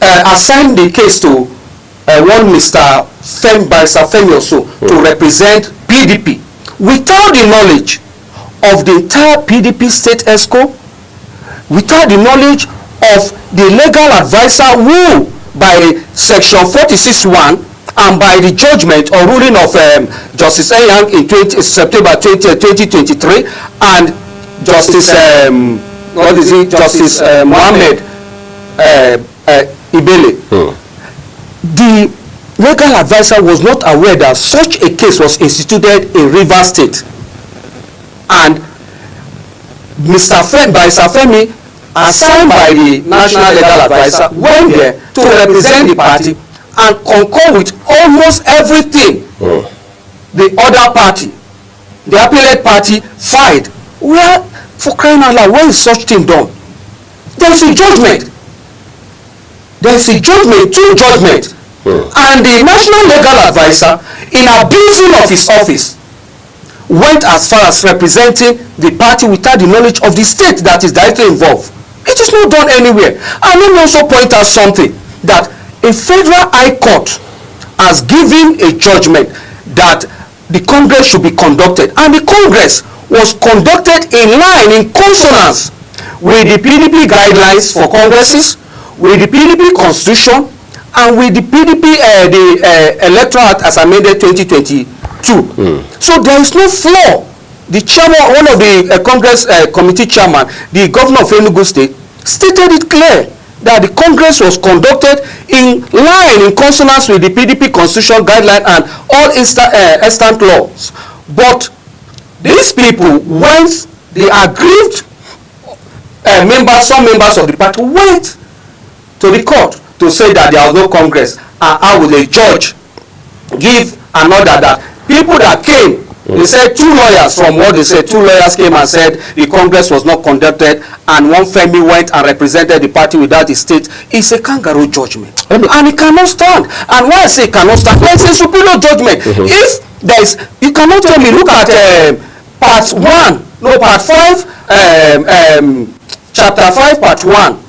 assigned the case to one Mr. Barrister Femi Oso to represent PDP without the knowledge of the entire PDP state ESCO, without the knowledge of the legal advisor who, by section 46(1) and by the judgment or ruling of Justice Enyang in September 2023 and Justice Justice Mohammed Ibele, the legal advisor was not aware that such a case was instituted in Rivers State, and Mr. Femi, assigned by the national legal advisor, went there to represent the party and concur with almost everything the other party, the appellate party, filed. Where, for crying out loud, where is such thing done? There is a judgment. There is a judgment, two judgments. And the national legal advisor, in abusing of his office, went as far as representing the party without the knowledge of the state that is directly involved. It is not done anywhere. And let me also point out something, that a federal high court has given a judgment that the Congress should be conducted, and the Congress was conducted in line, in consonance with the PDP guidelines for Congresses, with the PDP constitution, and with the PDP Electoral Act as amended 2022. So there is no flaw. The chairman, one of the Congress committee chairman, the governor of Enugu State, stated it clear that the Congress was conducted in line, in consonance with the PDP constitutional guideline and all extant laws. But these people, once the aggrieved some members of the party went to the court to say that there was no Congress, and how will a judge give an order that people that came, they said two lawyers came and said the Congress was not conducted, and one Femi went and represented the party without the state. It's a kangaroo judgment, and it cannot stand. And why I say it cannot stand, it's a superior judgment. If there is, you cannot tell me, look at part 5, chapter 5, part 1,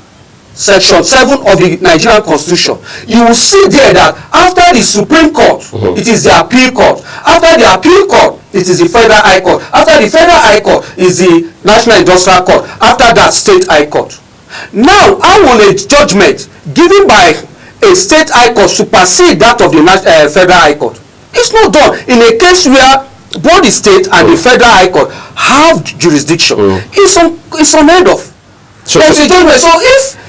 section 7 of the Nigerian Constitution. You will see there that after the Supreme Court, it is the appeal court. After the appeal court, it is the Federal High Court. After the Federal High Court is the National Industrial Court. After that, State High Court. Now, how will a judgment given by a State High Court supersede that of the Federal High Court? It's not done. In a case where both the State and the Federal High Court have jurisdiction, it's unheard of. So if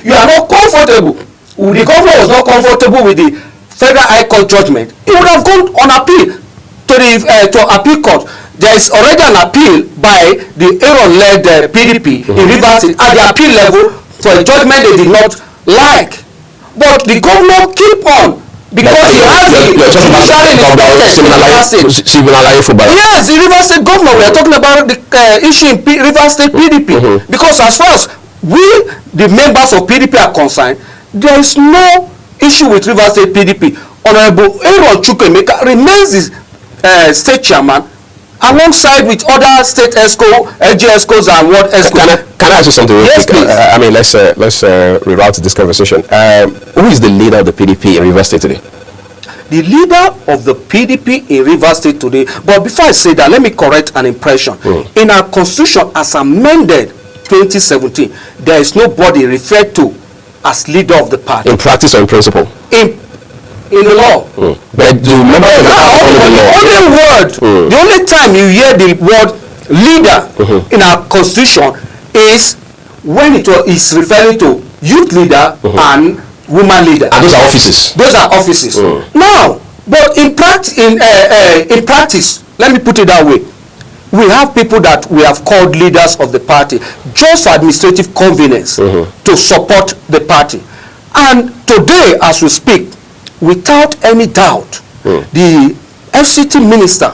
you are not comfortable, the governor was not comfortable with the Federal High Court judgment, he would have gone on appeal to the appeal court. There is already an appeal by the Aaron-led PDP in Rivers at the appeal level for a judgment they did not like. But the governor keep on, because he has the Yes, the Rivers State governor. We are talking about the issue in Rivers State PDP. Because as far as we, the members of PDP, are concerned, there is no issue with Rivers State PDP. Honorable Aaron Chukwemeka remains the state chairman, alongside with other state ESCO, LG ESCOs and what ESCO. Can I ask you something real yes, quick? please. I mean, let's reroute this conversation. Who is the leader of the PDP in Rivers State today? The leader of the PDP in Rivers State today, but before I say that, let me correct an impression. In our constitution as amended 2017, there is nobody referred to as leader of the party. In practice or in principle? In the law. But do you remember the only time you hear the word leader in our constitution is when it is referring to youth leader and woman leader. And those are offices. Those are offices. Now, but in practice, let me put it that way. We have people that we have called leaders of the party just for administrative convenience to support the party. And today, as we speak, without any doubt, the FCT minister,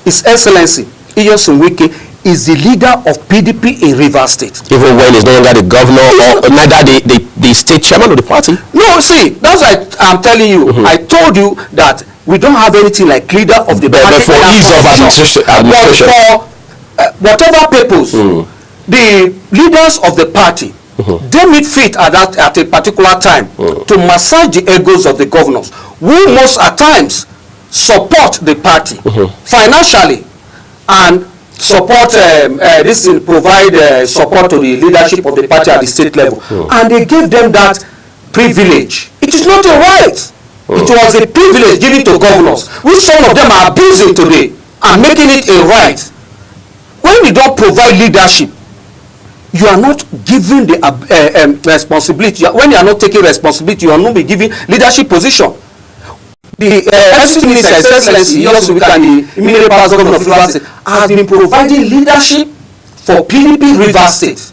His Excellency Nyesom Wike, is the leader of PDP in Rivers State. Even when he's no longer the governor or neither the state chairman of the party? No, see, that's why I'm telling you. I told you that we don't have anything like leader of the party. But for ease of administration. But for whatever purpose, the leaders of the party, they meet fit at a particular time to massage the egos of the governors, who most at times support the party financially and support provide support to the leadership of the party at the state level, and they gave them that privilege. It is not a right. It was a privilege given to governors, which some of them are abusing today and making it a right. When you don't provide leadership, you are not giving the responsibility. When you are not taking responsibility, you are not be given leadership position. The FCT minister, His Excellency Nyesom Wike, and the immediate past governor of Rivers State has been providing leadership for PDP Rivers State,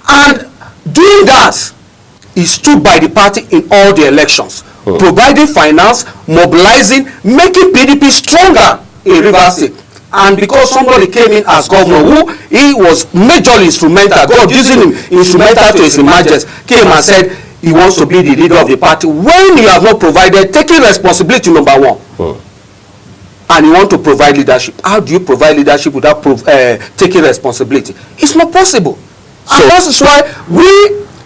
and doing that, he stood by the party in all the elections, providing finance, mobilizing, making PDP stronger in Rivers State. And because somebody came in as governor, who he was majorly instrumental, God using him instrumental to his emergence, came and said he wants to be the leader of the party when you have not provided, taking responsibility number one. And you want to provide leadership. How do you provide leadership without taking responsibility? It's not possible. So, and that is why we,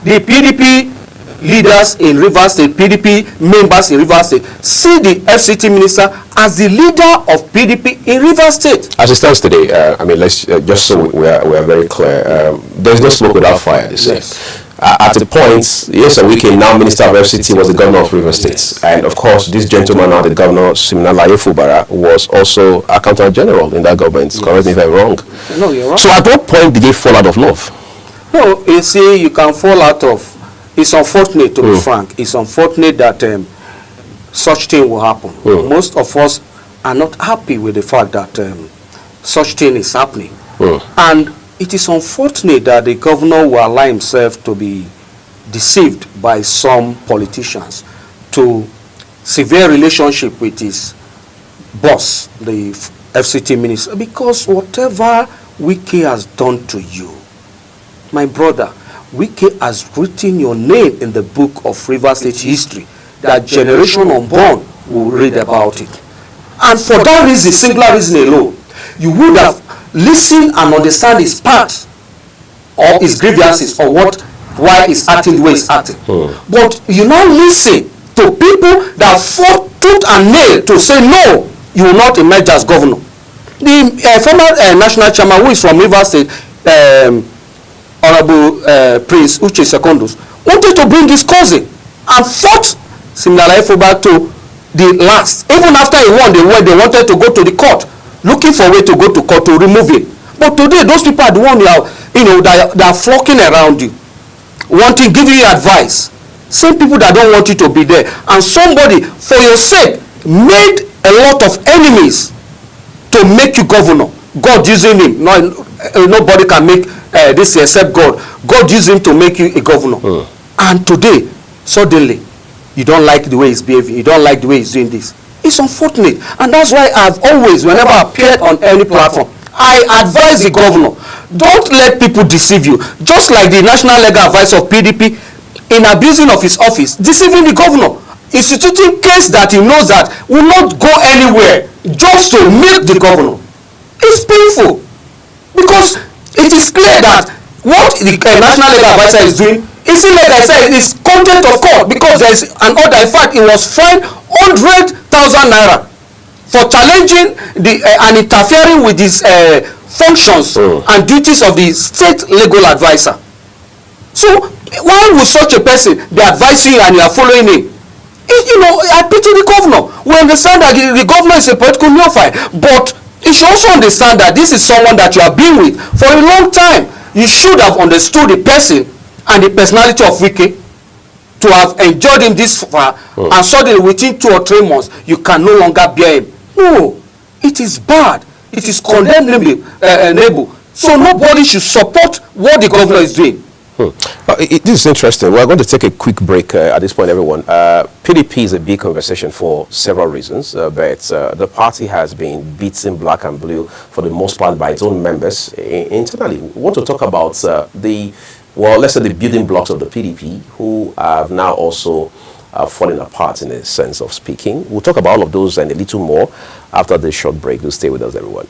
the PDP leaders in Rivers State, PDP members in Rivers State, see the FCT minister as the leader of PDP in Rivers State. As it stands today, I mean, let's just so we are very clear. There's no smoke without fire. They say. Yes. At the point, Nyesom Wike, now Minister of FCT, was the governor of Rivers State, and of course, this gentleman, now the governor, Siminalayi Fubara, was also Accountant General in that government. Yes. Correct me if I'm wrong. No, you're right. So, at what point did they fall out of love? No, you see, you can fall out of. It's unfortunate, to be frank. It's unfortunate that such thing will happen. Most of us are not happy with the fact that such thing is happening. And it is unfortunate that the governor will allow himself to be deceived by some politicians to severe relationship with his boss, the FCT minister, because whatever Wike has done to you, my brother, Wike has written your name in the book of Rivers State history, that generation unborn will read about it. And for that reason, singular reason alone, you would have listened and understand his part or his grievances or why he's acting the way he's acting. But you now listen to people that fought tooth and nail to say no, you will not emerge as governor. The former national chairman, who is from Rivers State, Honorable Prince Uche Secondus, wanted to bring his cousin and fought Siminalayi Fubara to the last. Even after he won, they wanted to go to the court, looking for a way to go to court to remove him. But today, those people are the ones that are flocking around you, wanting, giving you advice. Same people that don't want you to be there. And somebody, for your sake, made a lot of enemies to make you governor. God using him. Nobody can make this except God. God used him to make you a governor. And today, suddenly, you don't like the way he's behaving. You don't like the way he's doing this. It's unfortunate. And that's why I've always, whenever I appeared on any platform, I advise the governor, don't let people deceive you. Just like the National Legal Advice of PDP, in abusing of his office, deceiving the governor, instituting case that he knows that will not go anywhere, just to milk the governor. It's painful because it is clear that what the National Legal Advisor is doing is illegal. I said it's contempt of court because there is an order. In fact, it was fined 100,000 naira for challenging and interfering with these functions and duties of the state legal advisor. So why would such a person be advising you and you are following him? I pity the governor. We understand that the governor is a political neophyte, but you should also understand that this is someone that you have been with for a long time. You should have understood the person and the personality of Wike to have enjoyed him this far, and suddenly within 2 or 3 months you can no longer bear him. No, it is bad. It is condemnable. So nobody should support what the governor is doing. This is interesting. We're going to take a quick break at this point, everyone. PDP is a big conversation for several reasons, but the party has been beaten black and blue for the most part by its own members internally. We want to talk about let's say the building blocks of the PDP, who have now also fallen apart in a sense of speaking. We'll talk about all of those and a little more after this short break. Do stay with us, everyone.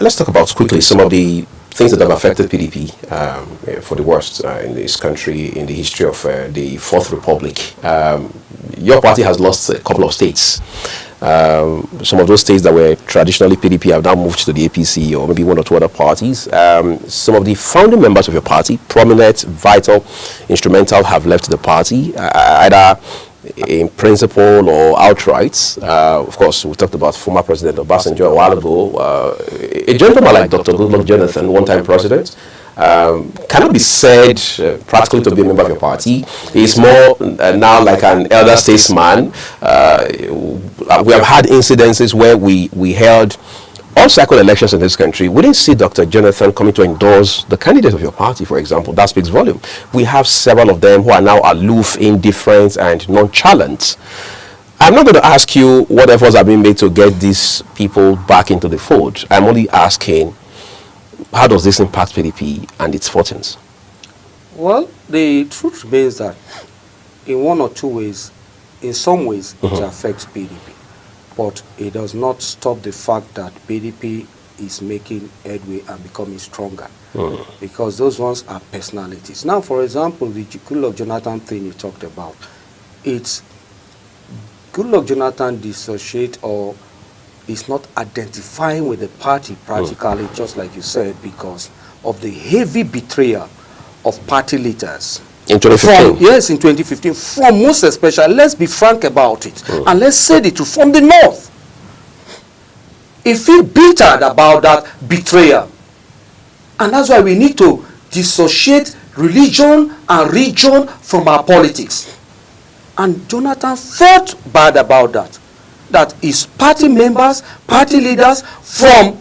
Let's talk about quickly some of the things that have affected PDP for the worst in this country in the history of the Fourth Republic. Your party has lost a couple of states. Some of those states that were traditionally PDP have now moved to the APC or maybe 1 or 2 other parties. Some of the founding members of your party, prominent, vital, instrumental, have left the party, either in principle or outright. Of course, we talked about former President Obasanjo a while ago. A gentleman like Dr. Goodluck Jonathan, one-time president, cannot be said practically to be a member of your party. He's more now like an elder statesman. We have had incidences where we held all cycle elections in this country. We didn't see Dr. Jonathan coming to endorse the candidate of your party, for example. That speaks volume. We have several of them who are now aloof, indifferent, and nonchalant. I'm not going to ask you what efforts are being made to get these people back into the fold. I'm only asking, how does this impact PDP and its fortunes? Well, the truth remains that in 1 or 2 ways, in some ways, it affects PDP. But it does not stop the fact that PDP is making headway and becoming stronger. Because those ones are personalities. Now, for example, the Goodluck Jonathan thing you talked about, it's Goodluck Jonathan dissociate or is not identifying with the party practically, just like you said, because of the heavy betrayal of party leaders. In 2015? Yes, in 2015. From most especially, let's be frank about it. And let's say the truth, from the north. He feel bitter about that betrayal. And that's why we need to dissociate religion and region from our politics. And Jonathan felt bad about that. That his party members, party leaders from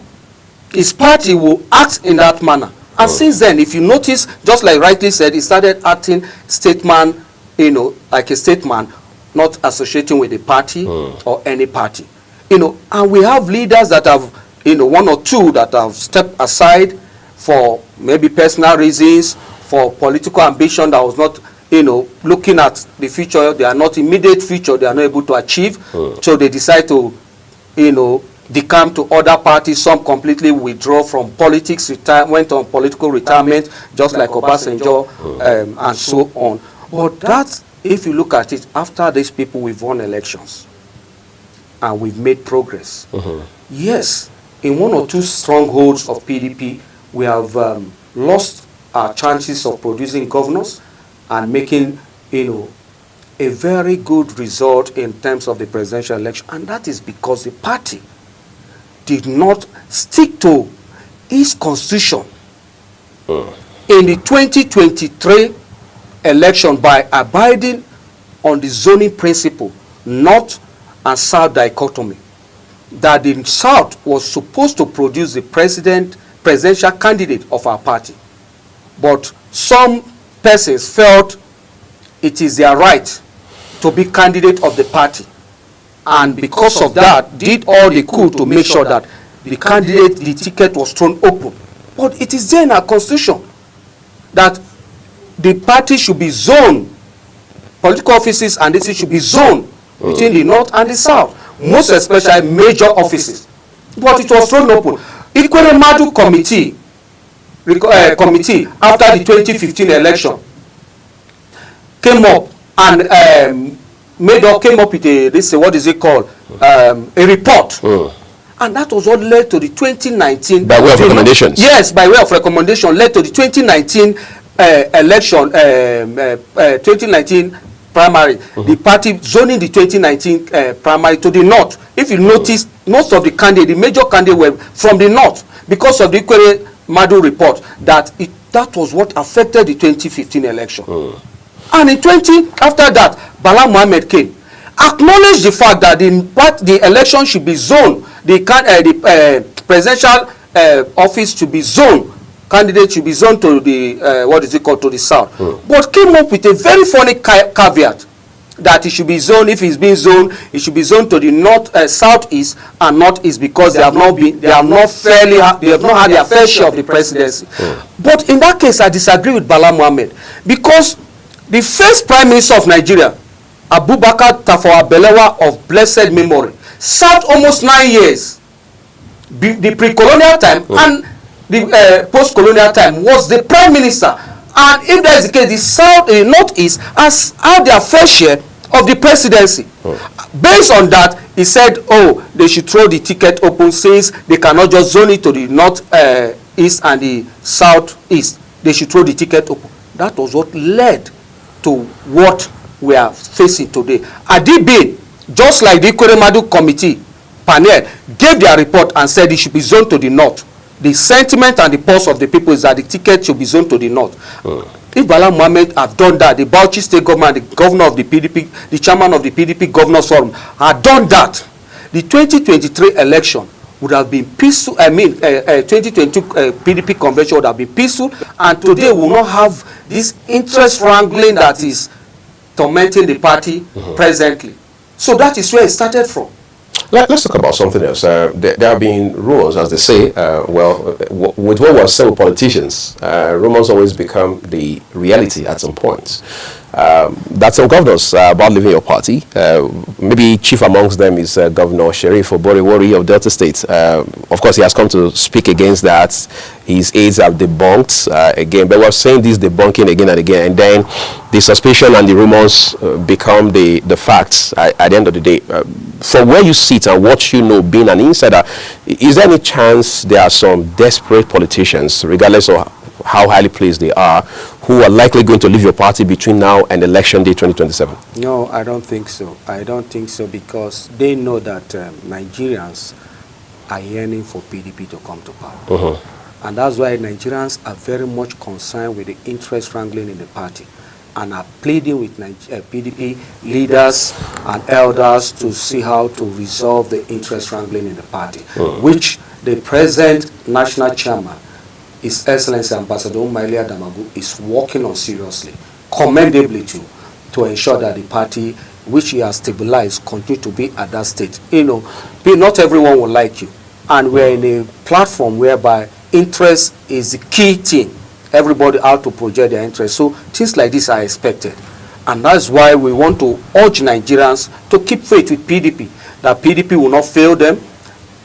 his party will act in that manner. And since then, if you notice, just like rightly said, he started acting statesman, like a statesman, not associating with a party or any party. And we have leaders that have, 1 or 2 that have stepped aside for maybe personal reasons, for political ambition that was not, looking at the future. They are not immediate future, they are not able to achieve. So they decide to, decamp to other parties. Some completely withdraw from politics, went on political retirement, just like Obasanjo and so on. But that, if you look at it, after these people, we've won elections and we've made progress. Yes, in 1 or 2 strongholds of PDP, we have lost our chances of producing governors and making, a very good result in terms of the presidential election. And that is because the party did not stick to its constitution in the 2023 election by abiding on the zoning principle, north and south dichotomy. That the south was supposed to produce the presidential candidate of our party. But some persons felt it is their right to be candidate of the party. And because of that, did all they could to make sure that the candidate, the ticket was thrown open. But it is there in our constitution that the party should be zoned, political offices and this should be zoned between the north and the south, most especially major offices. But it was thrown open. Ikweremadu committee after the 2015 election came up and came up with a report. And that was what led to the 2019... By way of recommendations? Yes, by way of recommendation, led to the 2019 election, 2019 primary. The party zoning the 2019 primary to the north. If you notice, most of the candidates, the major candidates were from the north because of the Ikweremadu report that was what affected the 2015 election. And in after that, Bala Mohammed came, acknowledged the fact that the election should be zoned, the presidential office should be zoned, candidate should be zoned to the to the south, but came up with a very funny caveat that it should be zoned. If it's being zoned, it should be zoned to the north, southeast and northeast because they have not had their fair share of the presidency. But in that case, I disagree with Bala Mohammed because the first Prime Minister of Nigeria, Abubakar Tafawa Balewa of blessed memory, served almost 9 years. The pre-colonial time and the post-colonial time was the Prime Minister. And if that is the case, the South, the Northeast has had their fair share of the presidency. Based on that, he said, they should throw the ticket open since they cannot just zone it to the Northeast and the Southeast. They should throw the ticket open. That was what led to what we are facing today. Adibin, just like the Ikweremadu committee panel, gave their report and said it should be zoned to the north. The sentiment and the pulse of the people is that the ticket should be zoned to the north. If Bala Mohammed had done that, the Bauchi State government, the governor of the PDP, the chairman of the PDP Governors Forum had done that, the 2023 election would have been peaceful. 2022 PDP convention would have been peaceful, and today we will not have this interest wrangling that is tormenting the party presently. So that is where it started from. Let's talk about something else. There have been rumors, as they say, with what was said with politicians, rumors always become the reality at some point. That some governors are about leaving your party. Maybe chief amongst them is Governor Sheriff Oborewori of Delta State. Of course, he has come to speak against that. His aides have debunked again, but we're saying this debunking again and again, and then the suspicion and the rumors become the facts at the end of the day. From where you sit and what you know, being an insider, is there any chance there are some desperate politicians, regardless of how highly placed they are, who are likely going to leave your party between now and election day 2027? No, I don't think so. I don't think so because they know that Nigerians are yearning for PDP to come to power. And that's why Nigerians are very much concerned with the interest wrangling in the party and are pleading with PDP leaders and elders to see how to resolve the interest wrangling in the party, which the present national chairman, His Excellency Ambassador Umahilia Damagu, is working on seriously, commendably too, to ensure that the party, which he has stabilized, continue to be at that state. Not everyone will like you. And we're in a platform whereby interest is the key thing. Everybody out to project their interest. So things like this are expected. And that's why we want to urge Nigerians to keep faith with PDP, that PDP will not fail them.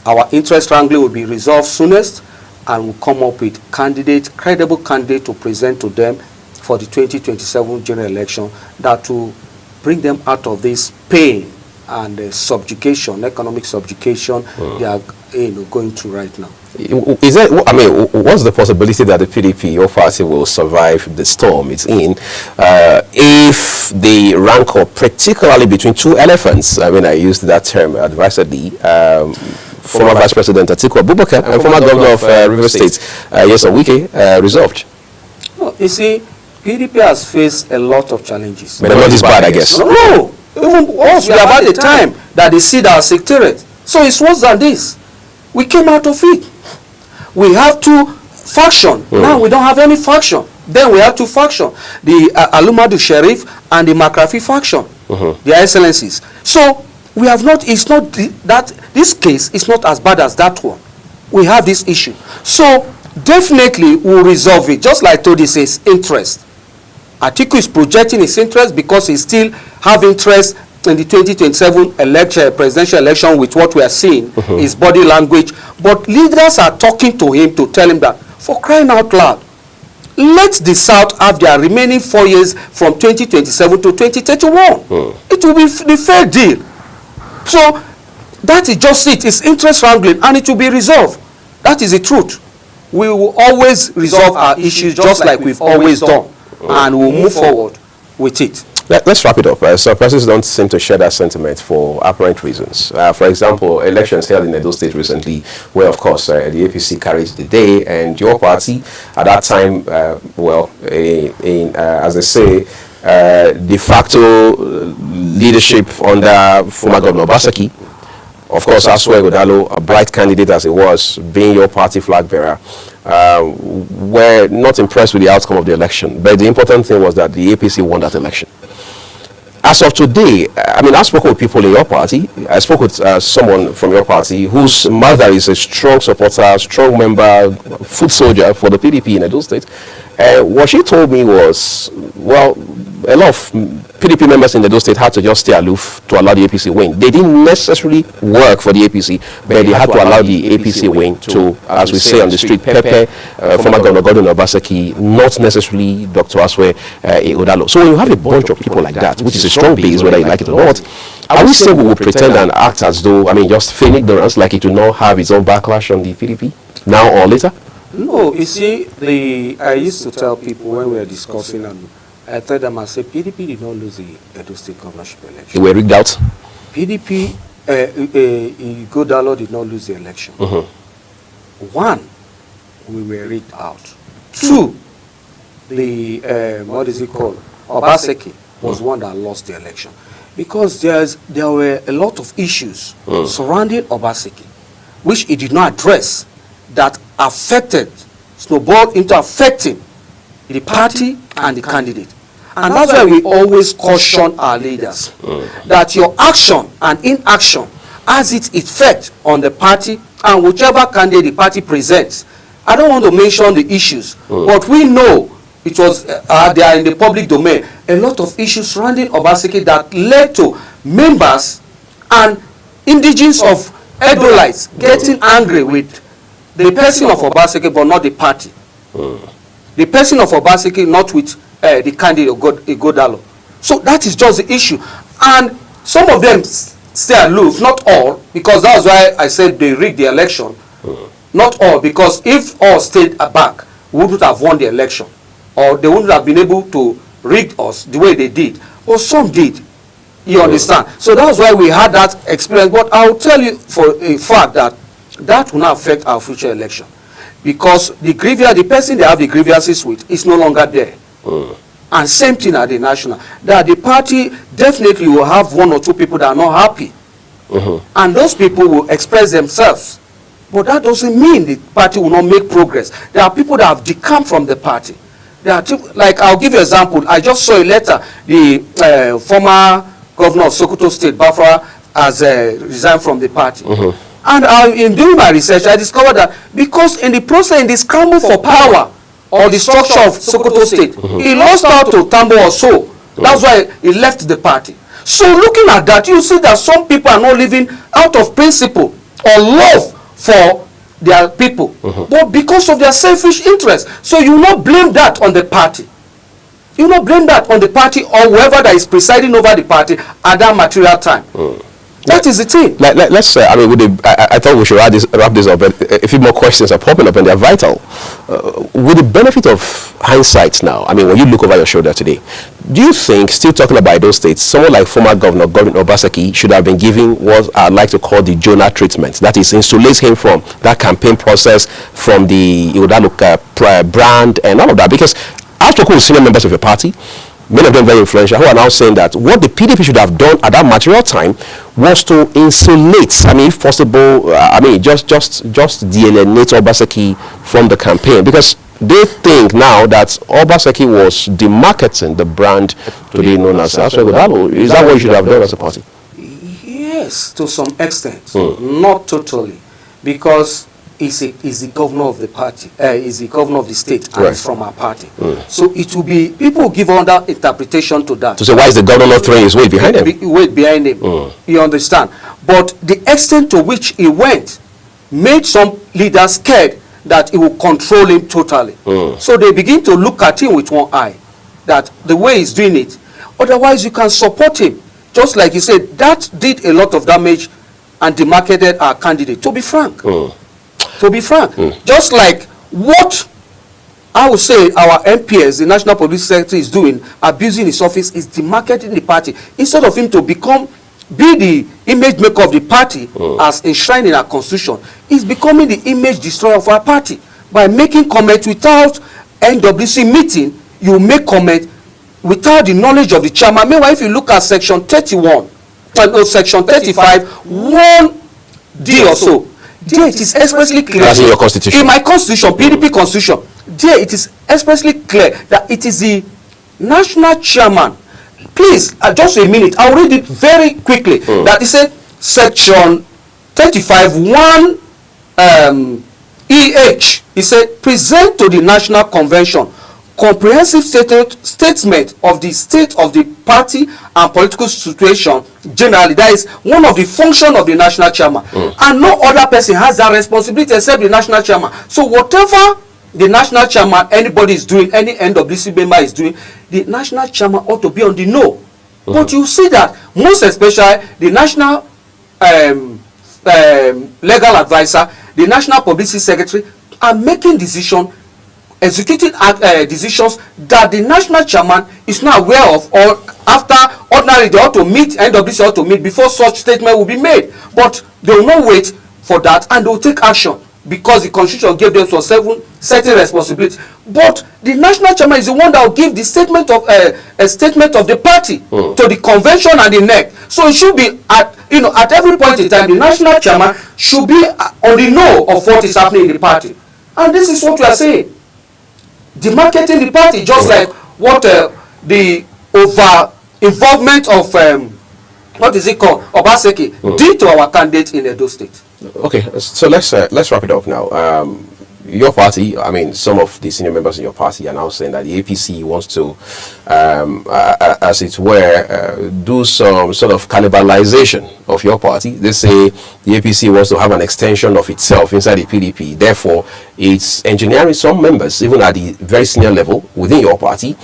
Our interest wrangling will be resolved soonest, and we'll come up with credible candidate to present to them for the 2027 general election that will bring them out of this pain and subjugation, economic subjugation they are going through right now. Is there, what's the possibility that the PDP, your party, will survive the storm it's in if they rank up, particularly between two elephants? I used that term advisedly. Former Vice President Atiku Abubakar and former Governor of Rivers State, Nyesom Wike, resolved. No, you see, PDP has faced a lot of challenges. But not this bad, I guess. No, even us, we have had a time that they see our secretariat. So it's worse than this. We came out of it. We have two factions. Now we don't have any faction. Then we have two factions. The Alumadu Sheriff and the Makrafi faction. Their excellencies. So we have not, it's not that, this case is not as bad as that one. we have this issue. So definitely we'll resolve it. Just like Todi says, interest. Atiku is projecting his interest because he still have interest in the 2027 presidential election with what we are seeing, his body language. But leaders are talking to him to tell him that, for crying out loud, let the South have their remaining 4 years from 2027 to 2031. It will be the fair deal. So that is just it. It's interest wrangling, and it will be resolved. That is the truth. We will always resolve our issues just like we've always done, and we'll move forward with it. Let's wrap it up. Some persons don't seem to share that sentiment for apparent reasons. For example, elections held in Edo State recently, where, of course, the APC carried the day, and your party, at that time, as they say, de facto leadership under former Governor Obaseki, of course, Asue Ighodalo, a bright candidate as it was, being your party flag bearer, were not impressed with the outcome of the election. But the important thing was that the APC won that election. As of today, I mean, I spoke with people in your party. I spoke with someone from your party whose mother is a strong supporter, strong member, foot soldier for the PDP in Edo State. What she told me was, well, a lot of PDP members in Edo State had to just stay aloof to allow the APC win. They didn't necessarily work for the APC, but they had to allow the APC win to, as we say on the street, Pepe, former Governor Godwin Obaseki, not necessarily Dr. Asue Ighodalo. So when you have a bunch of people like that, which is a strong base, whether you like it or not, are we saying we will pretend and act as though, I mean, just feign ignorance, like it will not have its own backlash on the PDP, now or later? No, you see, I used to tell people when we were discussing, and I told them, I said, PDP did not lose the Edo State governorship election. They were rigged out? PDP, Ighodalo did not lose the election. One, we were rigged out. Two, what is it called? Obaseki was one that lost the election. Because there were a lot of issues surrounding Obaseki, which he did not address, that snowballed into affecting the party and the candidate. And that's why we always caution our leaders that your action and inaction has its effect on the party and whichever candidate the party presents. I don't want to mention the issues, but we know it was they are in the public domain. A lot of issues surrounding Obaseki that led to members and indigenes of Edolites getting angry with the person of Obaseki, but not the party. The person of Obaseki, not with the candidate Ighodalo. So that is just the issue. And some of them stay aloof, not all, because that's why I said they rigged the election. Not all, because if all stayed back, we wouldn't have won the election. Or they wouldn't have been able to rig us the way they did. Or some did. You understand? So that's why we had that experience. But I'll tell you for a fact that that will not affect our future election. Because the person they have the grievances with is no longer there. And same thing at the national. That the party definitely will have one or two people that are not happy. And those people will express themselves. But that doesn't mean the party will not make progress. There are people that have decamped from the party. There are like, I'll give you an example. I just saw a letter. The former governor of Sokoto State, Bafra, has resigned from the party. And in doing my research, I discovered that because in the process, in the scramble for power or the structure of Sokoto State, he lost out to Tambo or so. That's why he left the party. So looking at that, you see that some people are not living out of principle or love for their people, but because of their selfish interest. So you will not blame that on the party. You will not blame that on the party or whoever that is presiding over the party at that material time. That is the thing. Let's say, I mean, I thought we should wrap this up, but a few more questions are popping up and they're vital. With the benefit of hindsight now, I mean, when you look over your shoulder today, do you think, still talking about those states, someone like former Governor Godwin Obaseki should have been given what I'd like to call the Jonah treatment? That is, insulate him from that campaign process, from the Ighodalo brand and all of that. Because I've spoken with senior members of your party, many of them very influential, who are now saying that what the PDP should have done at that material time was to insulate, I mean, if possible, I mean, just delineate Obaseki from the campaign, because they think now that Obaseki was demarketing the brand to be known as Asue Ighodalo. Is that what you should have done as a party? Yes, to some extent, not totally, because is the governor of the party, is the governor of the state, and Right. is from our party. So it will be, people will give other interpretation to that. To say, why is the governor not throwing his weight behind him? Weight behind him. You understand? But the extent to which he went made some leaders scared that he will control him totally. So they begin to look at him with one eye, that the way he's doing it. Otherwise, you can support him. Just like you said, that did a lot of damage and demarketed our candidate. To be frank. To be frank. Just like what I would say our MPS, the National Public Secretary, is doing, abusing his office, is demarketing the party. Instead of him to be the image maker of the party as enshrined in our constitution, he's becoming the image destroyer of our party. By making comments without NWC meeting, you make comment without the knowledge of the chairman. Meanwhile, if you look at section 31, section 35, 1D or so, there it is expressly clear. That's in your constitution. In my constitution, PDP constitution, there it is expressly clear that it is the national chairman. Please, just a minute, I'll read it very quickly. That is a section 35, 1 EH. It said, present to the National Convention comprehensive statement of the state of the party and political situation generally. That is one of the functions of the national chairman. And no other person has that responsibility except the national chairman. So whatever the national chairman, anybody is doing, any NWC member is doing, the national chairman ought to be on the know. But you see that, most especially the national legal advisor, the national publicity secretary, are making decisions, executing decisions that the national chairman is not aware of, or after ordinarily they ought to meet, NWC ought to meet before such statement will be made. But they will not wait for that, and they will take action because the constitution gave them some certain responsibility. But the national chairman is the one that will give the statement of a statement of the party to the convention and the NEC. So it should be at every point in time, the national chairman should be on the know of what is happening in the party. And this is what we are saying. Demarketing the party, just like what the over involvement of what is it called, Obaseki, did to our candidate in Edo State. Okay, so let's wrap it up now. Your party, I mean, some of the senior members in your party are now saying that the APC wants to, as it were, do some sort of cannibalization of your party. They say the APC wants to have an extension of itself inside the PDP. Therefore, it's engineering some members, even at the very senior level within your party,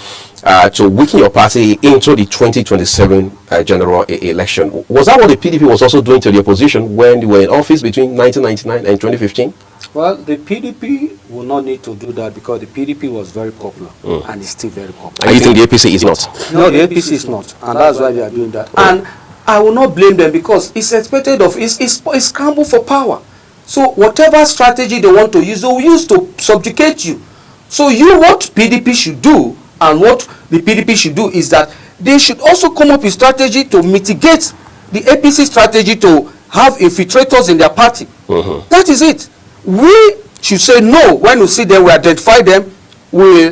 to weaken your party into the 2027 general election. Was that what the PDP was also doing to the opposition when they were in office between 1999 and 2015? Well, the PDP will not need to do that because the PDP was very popular and is still very popular. And you think the APC is not? No, the APC is not, and that's why they are doing that. And I will not blame them because it's expected of it's scramble for power. So whatever strategy they want to use, they will use to subjugate you. So what PDP should do, and what the PDP should do, is that they should also come up with strategy to mitigate the APC strategy to have infiltrators in their party. That is it. We should say no when we see them, we identify them, we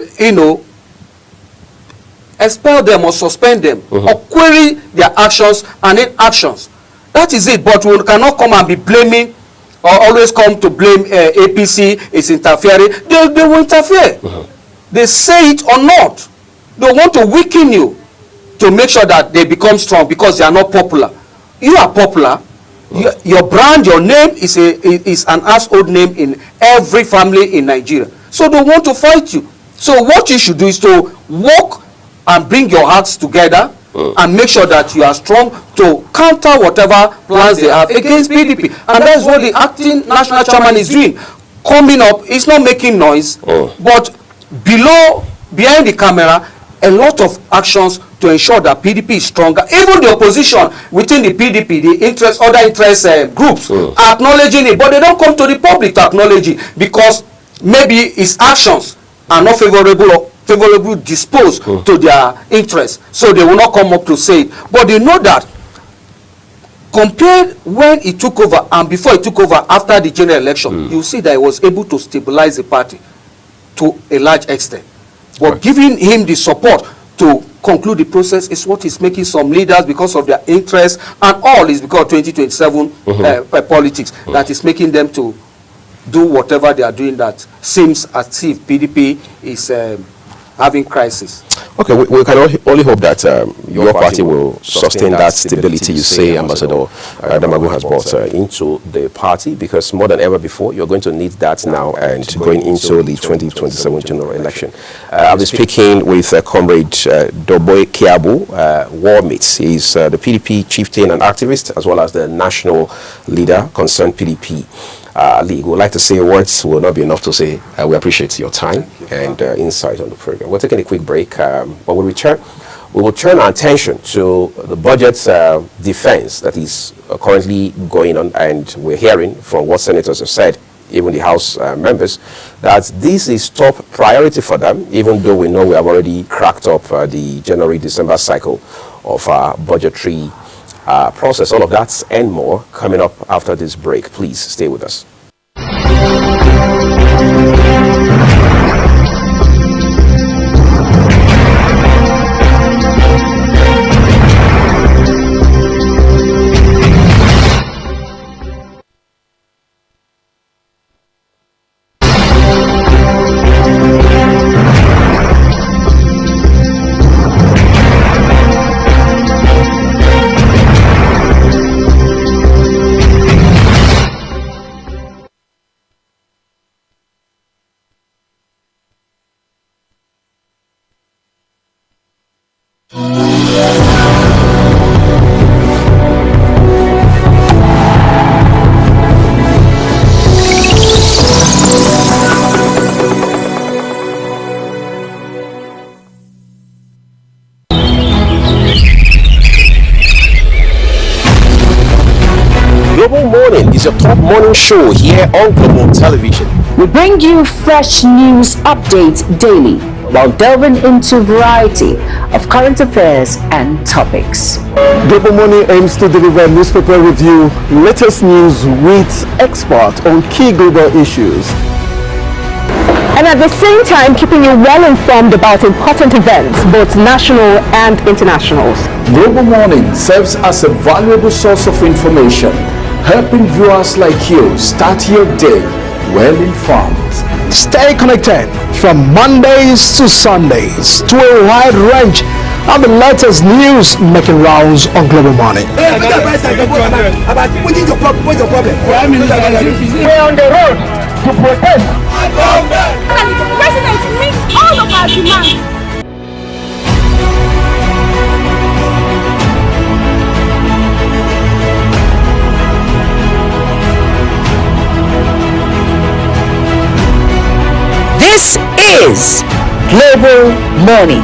expel them or suspend them or query their actions and inactions. That is it. But we cannot come and be blaming or always come to blame APC is interfering. They will interfere. They say it or not. They want to weaken you to make sure that they become strong because they are not popular. You are popular. Your brand, your name is an household name in every family in Nigeria. So they want to fight you. So what you should do is to work and bring your hearts together and make sure that you are strong to counter whatever plans they have against PDP. And that's what the acting national chairman is doing. Coming up, he's not making noise, but behind the camera, a lot of actions to ensure that PDP is stronger. Even the opposition within the PDP, the other interest groups are acknowledging it, but they don't come to the public to acknowledge it because maybe his actions are not favorably disposed to their interests. So they will not come up to say it. But they know that compared when he took over and before he took over after the general election, you see that he was able to stabilize the party to a large extent. But giving him the support to conclude the process is what is making some leaders, because of their interests and all, is because of 2027 politics that is making them to do whatever they are doing that seems as if PDP is having crisis. Okay, we can only hope that your party will sustain that stability you say Ambassador Damagu has brought into the party, because more than ever before, you're going to need that now and going into the 2027 general election. I'll be speaking with Comrade Doboy Kiabu, Warmates. He's the PDP chieftain and activist, as well as the national leader concerned PDP. League. Would like to say words will not be enough to say we appreciate your time and insight on the program. We're taking a quick break, but we'll return. We will turn our attention to the budget defense that is currently going on, and we're hearing from what senators have said, even the House members, that this is top priority for them, even though we know we have already cracked up the January-December cycle of budgetary process. All of that and more coming up after this break. Please stay with us. Global Morning is your top morning show here on Global Television. We bring you fresh news updates daily while delving into a variety of current affairs and topics. Global Morning aims to deliver newspaper review, latest news with experts on key global issues, And at the same time, keeping you well informed about important events, both national and international. Global Morning serves as a valuable source of information, helping viewers like you start your day well informed. Stay connected from Mondays to Sundays to a wide range of the latest news making rounds on Global Morning. We're on the road to protest. And the president meets all of our demands. This is Global Morning.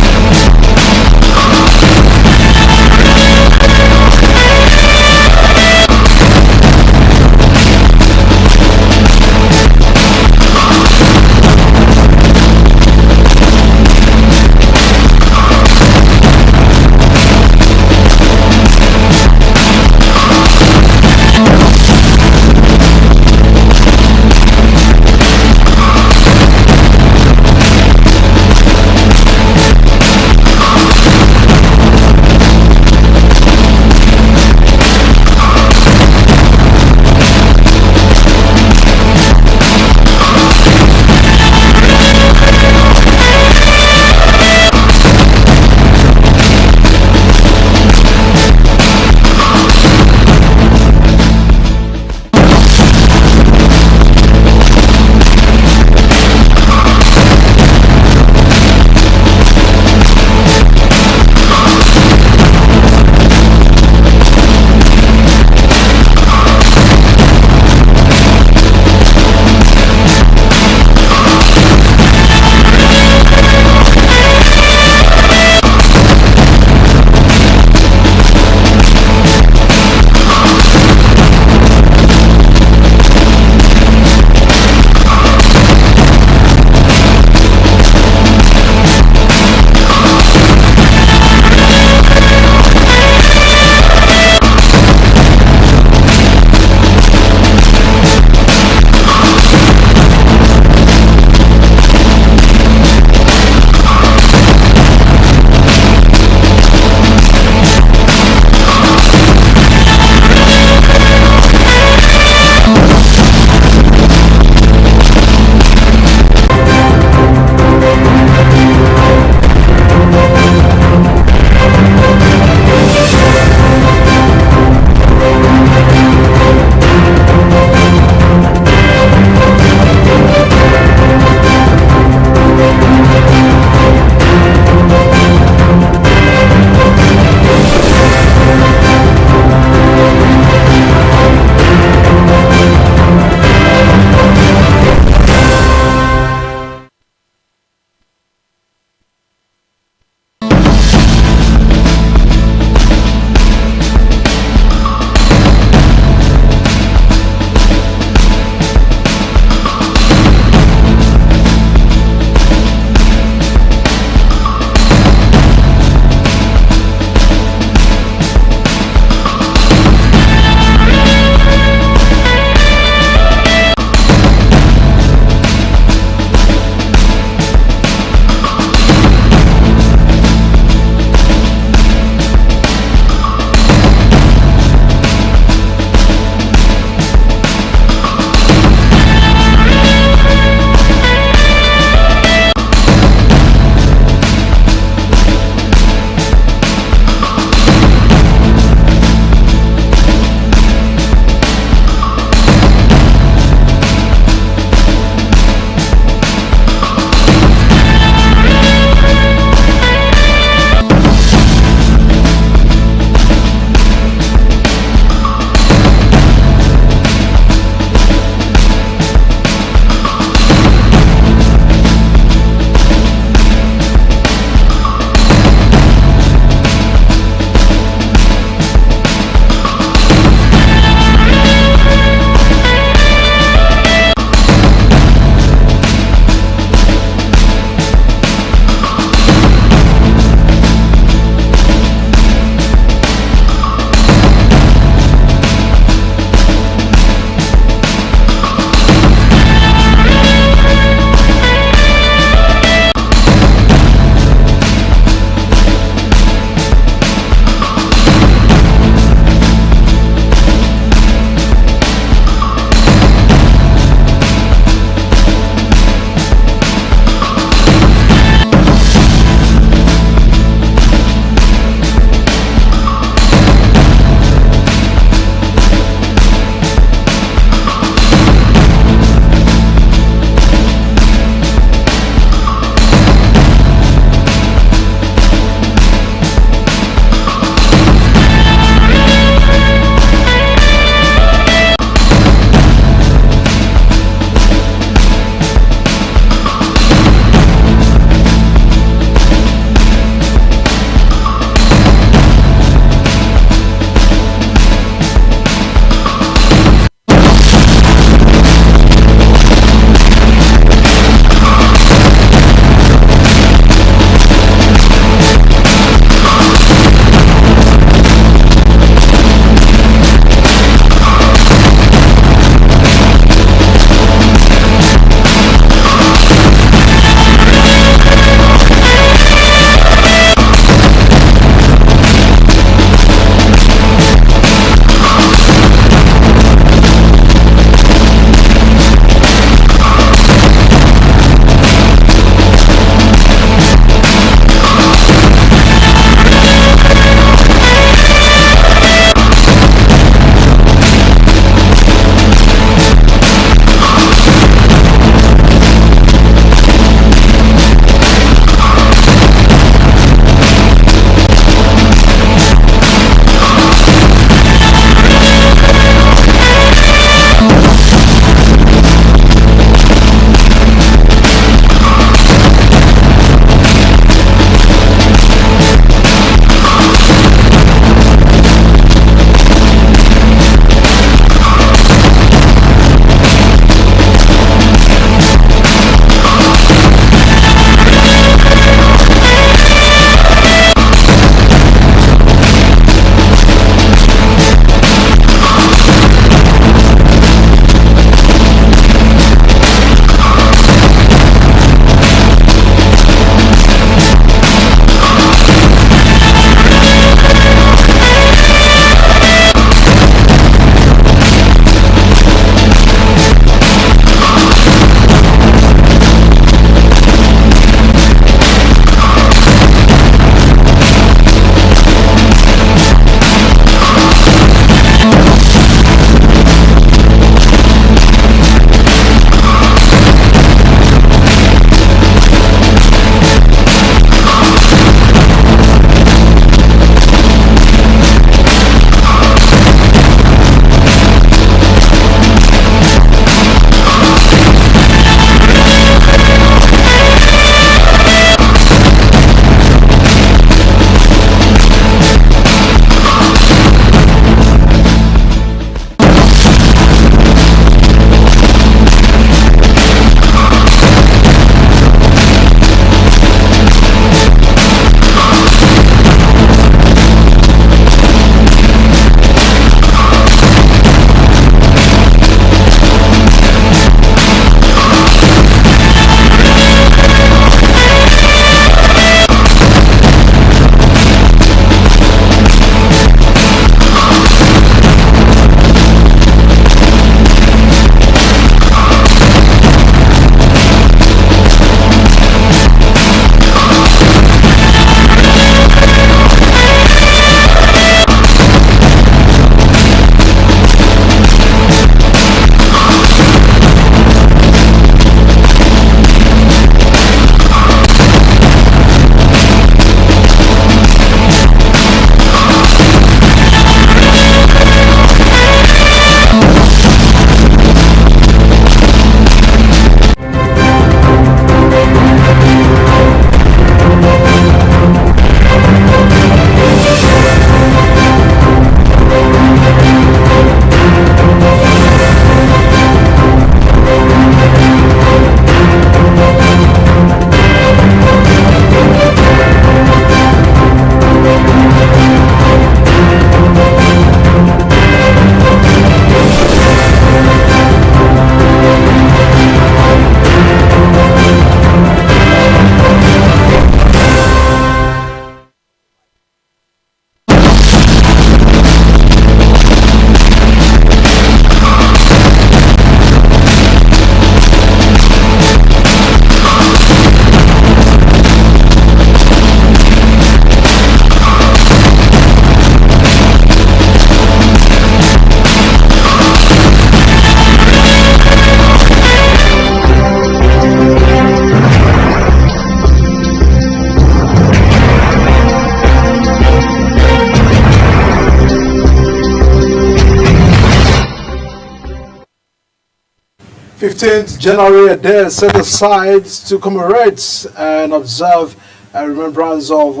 15th January, a day set aside to commemorate and observe a remembrance of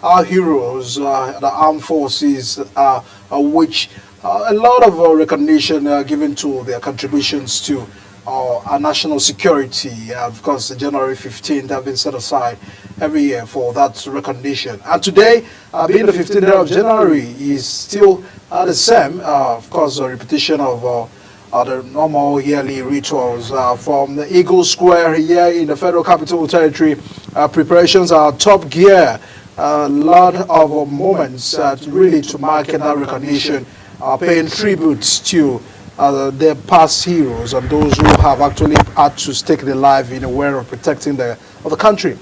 our heroes, the armed forces, which a lot of recognition given to their contributions to our national security. Of course, January 15th have been set aside every year for that recognition. And today, being the 15th day of January, is still the same. Of course, a repetition of the normal yearly rituals from the Eagle Square here in the Federal Capital Territory. Preparations are top gear. A lot of moments really to mark that recognition, paying tributes to their past heroes and those who have actually had to stake their life in a way of protecting the country.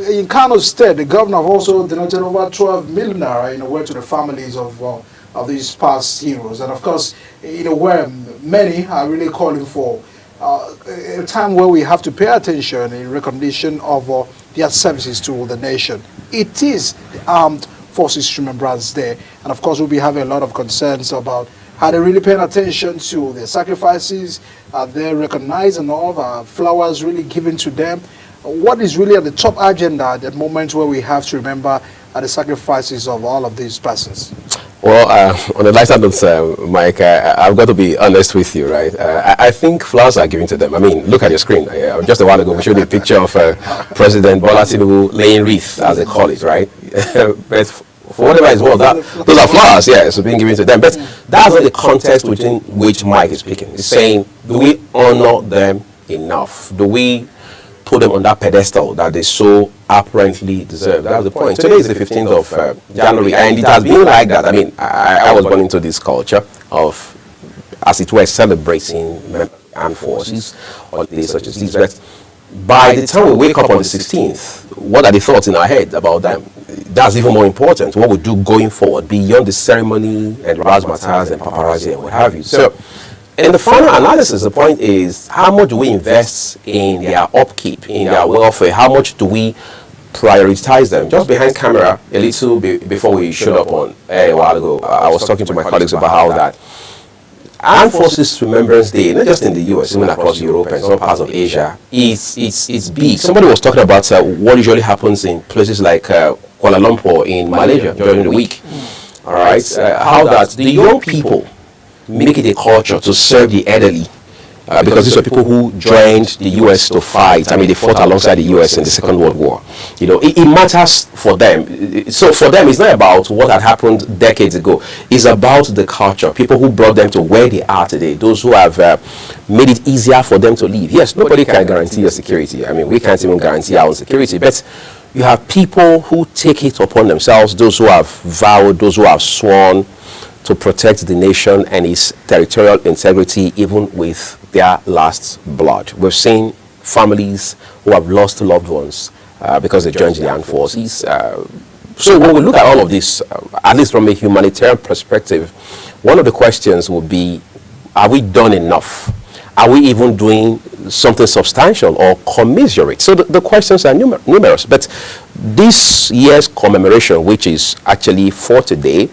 In Kano State, the governor have also donated over 12 million naira in a way to the families of these past heroes. And of course, in a way, many are really calling for a time where we have to pay attention in recognition of their services to the nation. It is the Armed Forces Remembrance Day, and of course we'll be having a lot of concerns about how they're really paying attention to their sacrifices, they're recognized and all the flowers really given to them. What is really at the top agenda at the moment where we have to remember the sacrifices of all of these persons? Well, on the lighter note, Mike, I've got to be honest with you, right? I think flowers are given to them. I mean, look at your screen. Just a while ago, we showed you a picture of President Bola Tinubu laying wreath, as they call it, right? But for whatever it's worth, those are flowers, yeah, so being given to them. But that's not the context within which Mike is speaking. He's saying, do we honor them enough? Do we put them on that pedestal that they so apparently deserve? That's the point. Today is the 15th of January, and it has been like that. I mean, I was born into this culture of, as it were, celebrating armed forces on days such as these. But by the time we wake up on the 16th, what are the thoughts in our head about them? That's even more important. What we do going forward, beyond the ceremony and razzmatazz and paparazzi and what have you. So, in the final analysis, the point is, how much do we invest in their upkeep, in their welfare? How much do we prioritize them? Just behind camera, a little bit before we showed up on a while ago, I was talking to my colleagues about how that Armed Forces Remembrance Day, not just in the US, even across Europe and some parts of Asia, it's big. Somebody was talking about what usually happens in places like Kuala Lumpur in Malaysia during the week. All right, how that the young people make it a culture to serve the elderly, because these were people who joined the U.S. to fight. I mean, they fought alongside the U.S. in the Second World War. You know, it matters for them. So for them, it's not about what had happened decades ago. It's about the culture, people who brought them to where they are today, those who have made it easier for them to live. Yes, nobody can guarantee your security. I mean, we can't even guarantee our own security, but you have people who take it upon themselves, those who have vowed, those who have sworn to protect the nation and its territorial integrity, even with their last blood. We've seen families who have lost loved ones because they joined the armed forces. So when we look at all of this, at least from a humanitarian perspective, one of the questions would be, are we done enough? Are we even doing something substantial or commiserate? So the questions are numerous. But this year's commemoration, which is actually for today,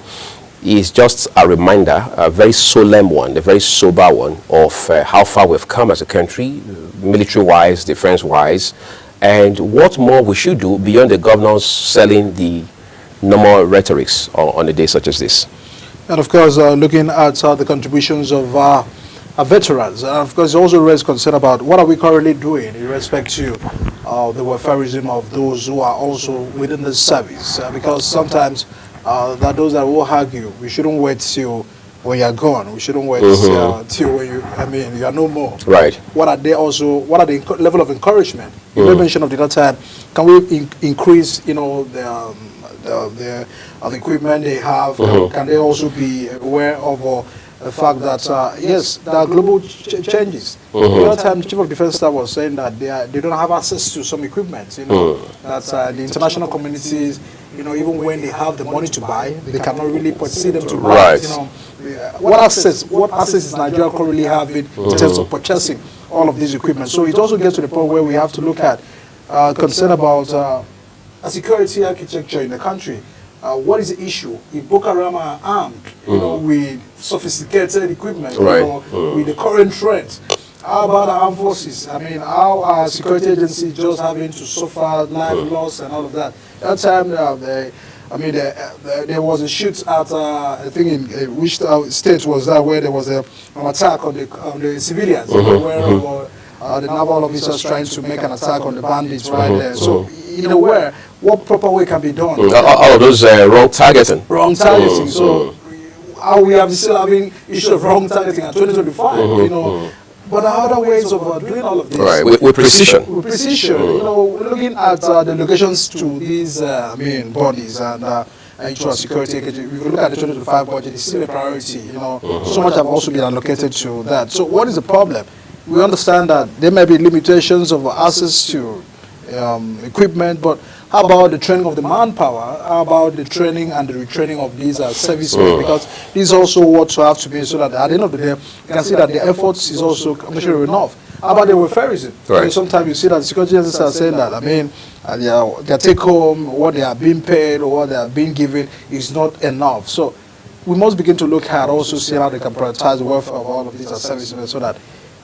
is just a reminder, a very solemn one, a very sober one, of how far we've come as a country, military-wise, defense-wise, and what more we should do beyond the governors selling the normal rhetorics on a day such as this. And of course, looking at the contributions of our veterans, and of course, also raised concern about what are we currently doing in respect to the welfareism of those who are also within the service, because sometimes that those that will argue, we shouldn't wait till when you're gone. We shouldn't wait till when you are no more. Right. What are the level of encouragement? You mentioned of the other time, can we increase, you know, the equipment they have? Can they also be aware of the fact that yes, there are global changes. The other time, the Chief of Defense Staff was saying that they don't have access to some equipment. You know, that the international communities, you know, even when they have the money to buy, they cannot really persuade them to buy. You know, what access is Nigeria currently having in terms of purchasing all of these equipment? So it also gets to the point where we have to look at concern about a security architecture in the country. What is the issue? If Boko Haram are armed, you know, with sophisticated equipment, you know, with the current threat, How about our armed forces? I mean, how our security agencies just having to suffer life loss and all of that. That time, there was a shoot at, I think in which state was that, where there was an attack on the civilians, where the naval officers trying to make an attack on the bandits right there. So, in a way, what proper way can be done? All of those wrong targeting. Wrong targeting. So, how we have still having issue of wrong targeting at 2025, you know. But there are other ways of doing all of this. Right, with precision. With precision, you know, looking at the locations to these, bodies and actual security. If you look at the 2025 budget, it's still a priority, you know. So much have also been allocated to that. So what is the problem? We understand that there may be limitations of access to equipment, but how about the training of the manpower? How about the training and the retraining of these servicemen? Because this is also what to have to be, so that at the end of the day, you can see that the efforts is also commercially enough. How about the welfareism? Right. I mean, sometimes you see that the security agencies are saying that, I mean, their take home, what they are being paid or what they are being given is not enough. So we must begin to look at also see how they can prioritize the welfare of all of these servicemen, so that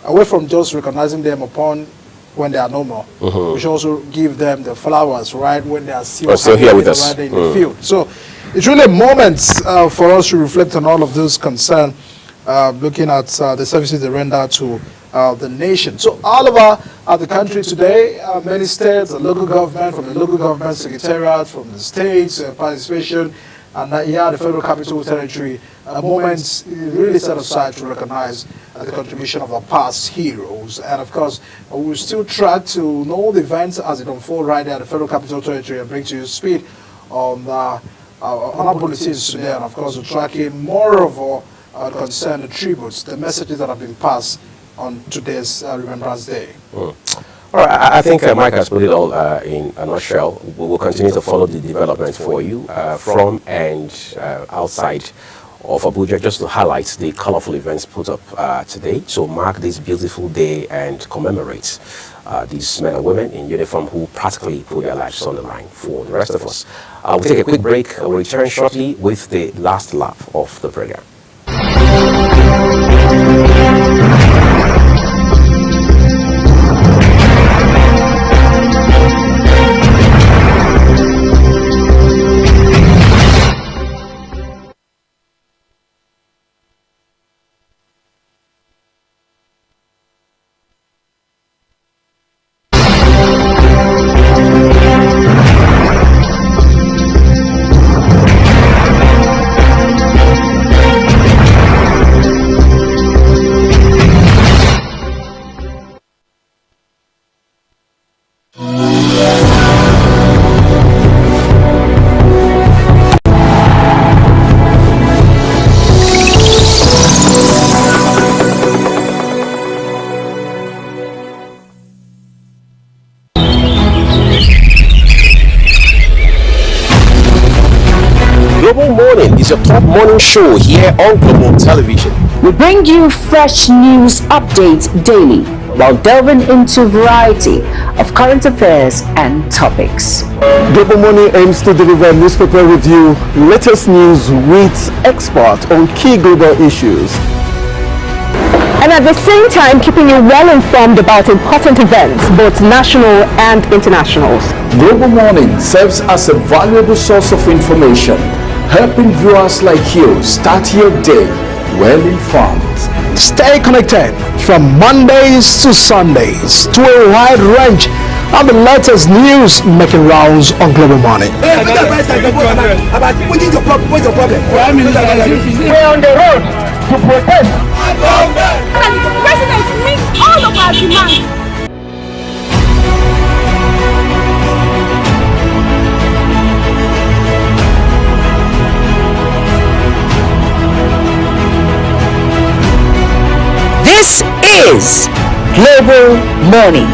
away from just recognizing them upon when they are no more, we should also give them the flowers right when they are still here with us right in the field. So it's really a moment for us to reflect on all of those concerns, looking at the services they render to the nation. So all over the country today, many states, the local government, from the local government secretariat, from the states, participation, and the Federal Capital Territory, moments really set aside to recognize the contribution of our past heroes. And of course, we'll still try to know the events as it unfolds right there at the Federal Capital Territory and bring to you speed on our bulletins today. And of course, we're tracking more of our concern, the tributes, the messages that have been passed on today's Remembrance Day. All right, I think Mike has put it all in a nutshell. We will continue to follow the development for you from and outside of Abuja, just to highlight the colorful events put up today to mark this beautiful day and commemorate these men and women in uniform who practically put their lives on the line for the rest of us. We'll take a quick break. We'll return shortly with the last lap of the program. Global Morning is your top morning show here on Global Television. We bring you fresh news updates daily while delving into a variety of current affairs and topics. Global Morning aims to deliver newspaper review, latest news with experts on key global issues. And at the same time, keeping you well informed about important events, both national and international. Global Morning serves as a valuable source of information, helping viewers like you start your day well informed. Stay connected from Mondays to Sundays to a wide range of the latest news making rounds on Global Morning. We're on the road to protest. The president meets all of our demands. This is Global Morning.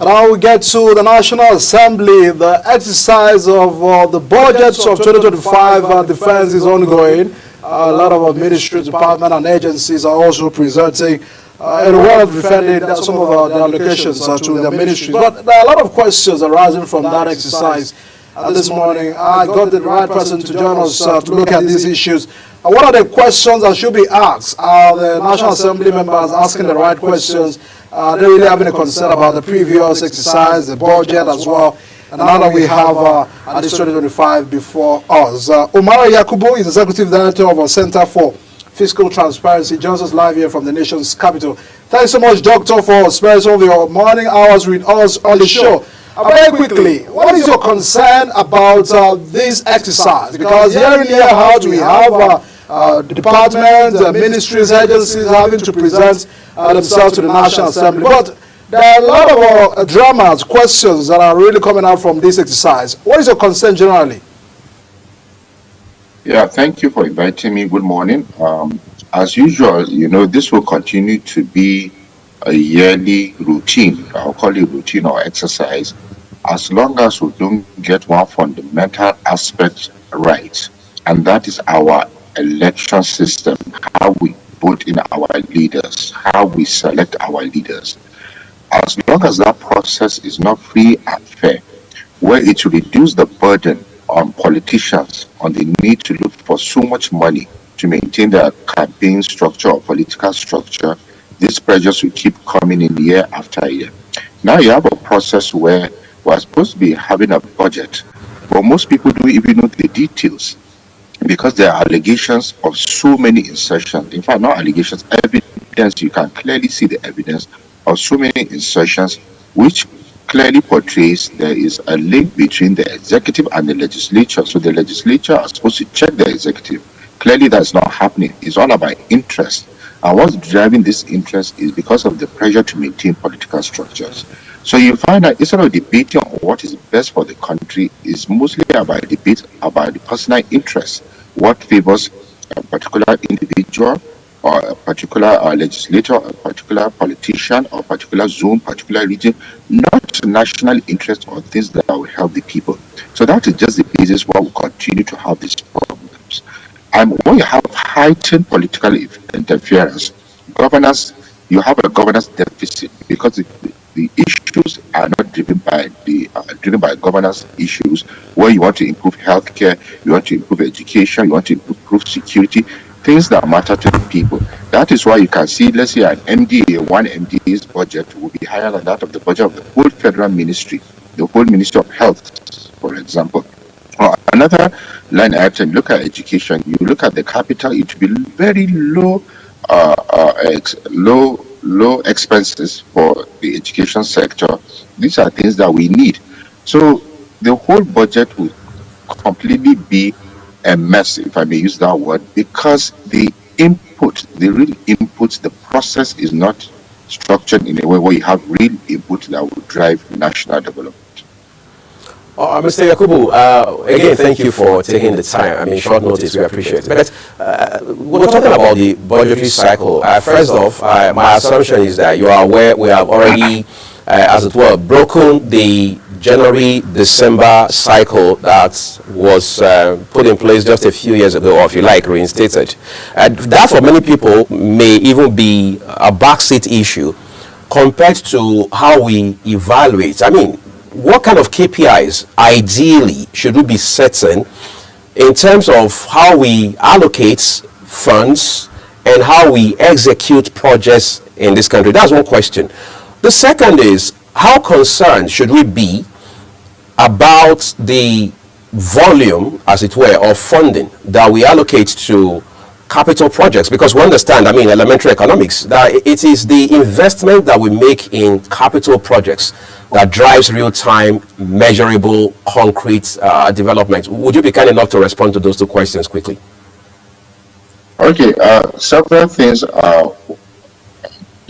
And now we get to the National Assembly. The exercise of the budgets of 2025 defense is ongoing. A lot of ministries, departments, and agencies are also presenting and well defending some of the allocations to their ministries. But there are a lot of questions arising from that exercise. This morning, I got the right person to join us to look at these issues. What are the questions that should be asked? Are the National Assembly members asking the right questions? They really having a concern about the previous exercise, the budget as well. And now that we have this 2025 before us. Omar Yakubu is Executive Director of our Center for Fiscal Transparency. Joins us live here from the nation's capital. Thanks so much, Doctor, for sparing some of your morning hours with us on the show. Very quickly, what is your concern about this exercise? Because here in Year Out, we have departments, ministries, agencies having to present themselves to the National Assembly. But there are a lot of dramas, questions that are really coming out from this exercise. What is your concern generally? Yeah, thank you for inviting me. Good morning. As usual, this will continue to be a yearly routine. I'll call it routine or exercise, as long as we don't get one fundamental aspect right, and that is our election system, how we vote in our leaders, how we select our leaders. As long as that process is not free and fair, where it will reduce the burden on politicians on the need to look for so much money to maintain their campaign structure or political structure, these pressures will keep coming in year after year. Now you have a process where we're supposed to be having a budget, but most people don't even know the details because there are allegations of so many insertions. In fact, not allegations, evidence. You can clearly see the evidence of so many insertions, which clearly portrays there is a link between the executive and the legislature. So the legislature are supposed to check the executive. Clearly that's not happening. It's all about interest. And what's driving this interest is because of the pressure to maintain political structures. So you find that instead of debating on what is best for the country, it's mostly about debate about the personal interest. What favors a particular individual or a particular legislator, a particular politician, or a particular zone, particular region, not national interest or things that will help the people. So that is just the basis why we continue to have these problems. And when you have heightened political interference, governance, you have a governance deficit because the issues are not driven by governance issues where you want to improve healthcare, you want to improve education, you want to improve security, things that matter to the people. That is why you can see, let's say, one MDA's budget will be higher than that of the budget of the whole federal ministry, the whole Ministry of Health, for example. Or another line item, look at education, you look at the capital, it will be very low expenses for the education sector. These are things that we need. So the whole budget will completely be a mess, if I may use that word, because the real input, the process is not structured in a way where you have real input that will drive national development. Mr. Yakubu, again, thank you for taking the time. I mean, short notice, we appreciate it. But we're talking about the budgetary cycle. First off, my assumption is that you are aware we have already, as it were, broken the January-December cycle that was put in place just a few years ago, or if you like, reinstated. That for many people may even be a backseat issue compared to how we evaluate. I mean, what kind of KPIs ideally should we be setting in terms of how we allocate funds and how we execute projects in this country? That's one question. The second is, how concerned should we be about the volume, as it were, of funding that we allocate to capital projects? Because we understand, I mean, elementary economics, that it is the investment that we make in capital projects that drives real-time, measurable, concrete development. Would you be kind enough to respond to those two questions quickly? Okay, several things.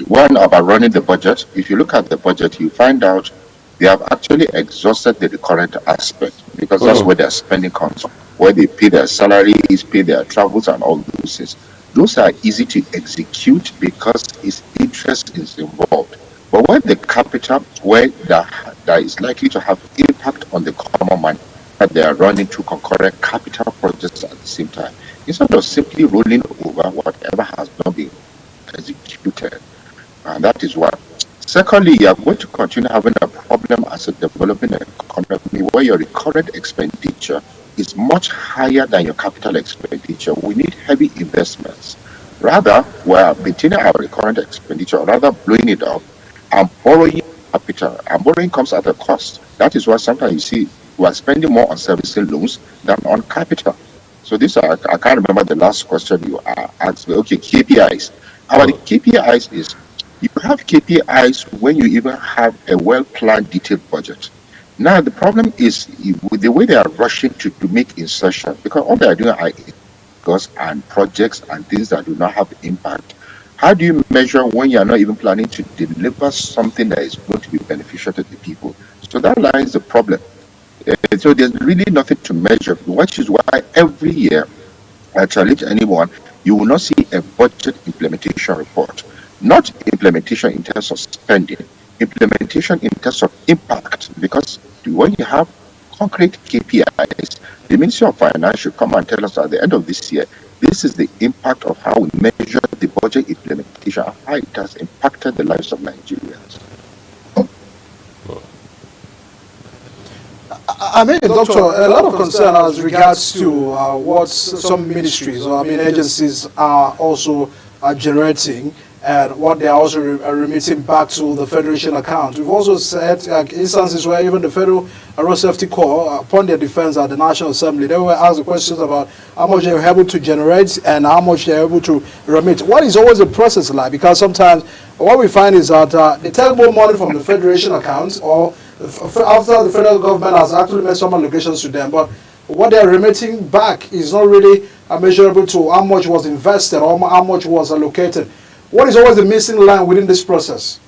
One, about running the budget. If you look at the budget, you find out they have actually exhausted the current aspect, because that's where their spending comes from, where they pay their salaries, pay their travels, and all those things. Those are easy to execute because its interest is involved. But when the capital, where that is likely to have impact on the common man, that they are running two concurrent capital projects at the same time, instead of simply rolling over whatever has not been executed. And that is what. Secondly, you are going to continue having a problem as a developing economy where your recurrent expenditure is much higher than your capital expenditure. We need heavy investments. Rather, we are maintaining our recurrent expenditure, rather blowing it up and borrowing capital. And borrowing comes at a cost. That is why sometimes you see we are spending more on servicing loans than on capital. So this, I can't remember the last question you asked me. Okay, KPIs. Our KPIs is, you have KPIs when you even have a well-planned, detailed budget. Now, the problem is with the way they are rushing to make insertion, because all they are doing are goals and projects and things that do not have impact. How do you measure when you are not even planning to deliver something that is going to be beneficial to the people? So that lies the problem. So there's really nothing to measure, which is why every year, I challenge anyone, you will not see a budget implementation report. Not implementation in terms of spending, implementation in terms of impact, because when you have concrete KPIs, the Ministry of Finance should come and tell us at the end of this year, this is the impact of how we measure the budget implementation, how it has impacted the lives of Nigerians. I mean, Doctor, a lot of concern as regards to what some ministries or agencies are also generating, and what they are also remitting back to the Federation account. We've also said instances where even the Federal Road Safety Corps, upon their defense at the National Assembly, they were asked questions about how much they were able to generate and how much they are able to remit. What is always the process like? Because sometimes what we find is that they take more money from the Federation account, or after the federal government has actually made some allocations to them, but what they are remitting back is not really measurable to how much was invested or how much was allocated. What is always the missing line within this process?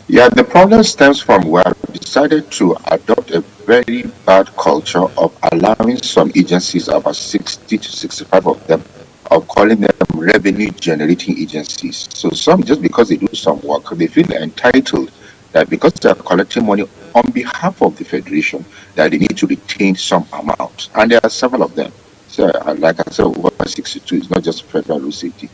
Yeah, the problem stems from where we decided to adopt a very bad culture of allowing some agencies, about 60 to 65 of them, of calling them revenue generating agencies. So some, just because they do some work, they feel entitled that because they are collecting money on behalf of the Federation, that they need to retain some amount. And there are several of them. So, like I said, over 62 is not just federal road safety.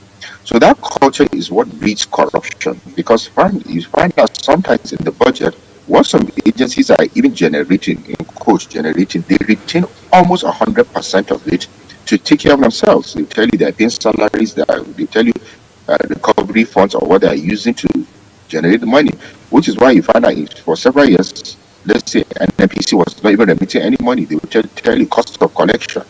So that culture is what breeds corruption, because you find that sometimes in the budget, what some agencies are even generating, in quotes, generating, they retain almost 100% of it to take care of themselves. They tell you they're paying salaries, they tell you recovery funds or what they are using to generate the money, which is why you find that for several years, let's say NNPC was not even remitting any money. They would tell you cost of collection.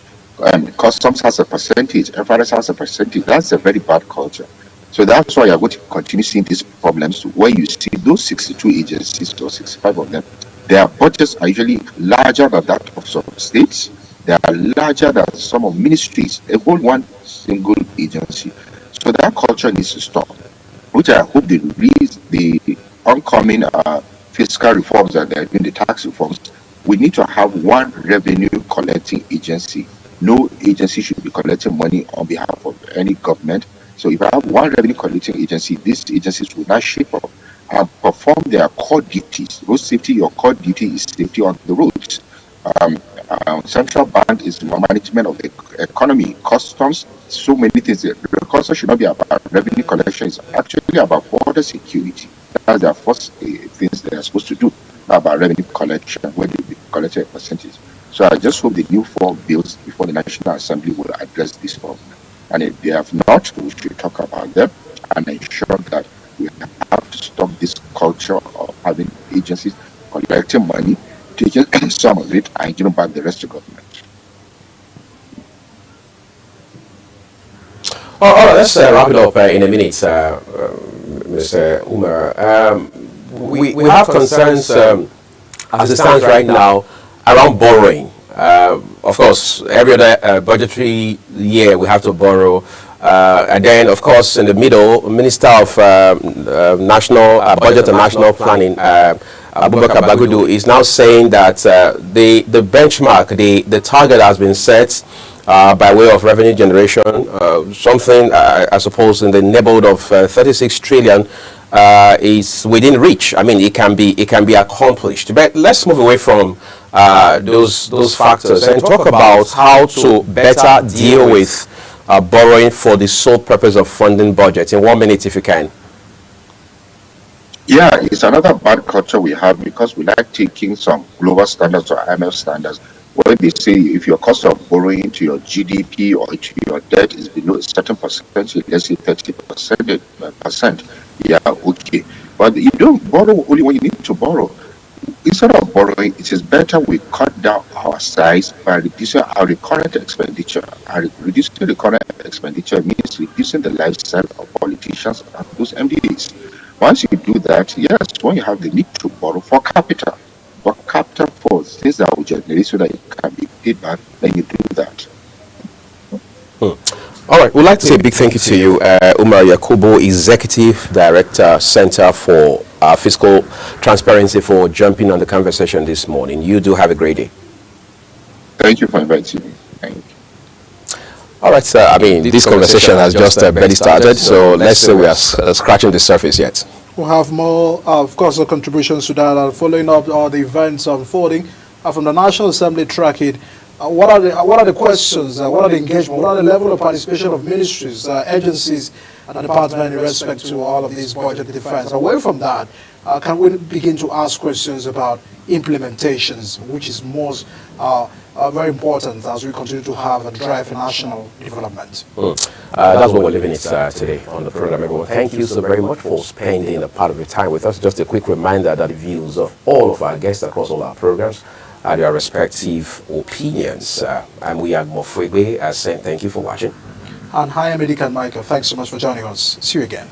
Customs has a percentage, FRS has a percentage. That's a very bad culture. So that's why you're going to continue seeing these problems where you see those 62 agencies or 65 of them, their budgets are usually larger than that of some states. They are larger than some of ministries, a whole one single agency. So that culture needs to stop, which I hope the oncoming fiscal reforms and the tax reforms, we need to have one revenue collecting agency. No agency should be collecting money on behalf of any government. So if I have one revenue collecting agency, these agencies will not shape up and perform their core duties. Road safety, your core duty is safety on the roads. Central bank is management of the economy, customs, so many things. The customs should not be about revenue collection. It's actually about border security. That's their first things they are supposed to do, about revenue collection, where they collect a percentage. So I just hope the new 4 bills before the National Assembly will address this problem. And if they have not, we should talk about them and ensure that we have to stop this culture of having agencies collecting money, taking some of it and giving back the rest to government. All right, let's wrap it up in a minute, Mr. Umar. We have concerns as it stands right now around borrowing. Of course, every other budgetary year we have to borrow. And then, of course, in the middle, Minister of National Budget and National Planning, Abubakar Bagudu, is now saying that the benchmark, the target has been set by way of revenue generation, something, I suppose, in the neighborhood of 36 trillion is within reach. I mean, it can be accomplished. But let's move away from those factors and talk about how to better deal with borrowing for the sole purpose of funding budgets. In 1 minute, if you can. Yeah, it's another bad culture we have because we like taking some global standards or IMF standards where they say if your cost of borrowing to your GDP or to your debt is below a certain percentage, let's say 30%, yeah, okay. But you don't borrow only when you need to borrow. Instead of borrowing, it is better we cut down our size by reducing our recurrent expenditure. And reducing the current expenditure means reducing the lifestyle of politicians and those MDAs. Once you do that, yes, when you have the need to borrow for capital for things that will generate so that it can be paid back, then you do that. All right, we'd like to say a big thank you to you, Umar Yakubu, Executive Director, Center for Fiscal Transparency, for jumping on the conversation this morning. You do have a great day. Thank you for inviting me. Thank you. All right, sir. I mean, this conversation has just barely started, so let's say we are scratching the surface yet. We'll have more, of course, the contributions to that, following up all the events unfolding from the National Assembly tracking. What are the questions? What are the engagement? What are the level of participation of ministries, agencies, and departments in respect to all of these budget defense? Away from that, can we begin to ask questions about implementations, which is most very important as we continue to have and drive national development? That's what we're living it today on the program, everyone. Thank you so very much for spending a part of your time with us. Just a quick reminder that the views of all of our guests across all our programs are their respective opinions. And we are Mofwegwe saying thank you for watching. And hi, I'm Eddie Michael. Thanks so much for joining us. See you again.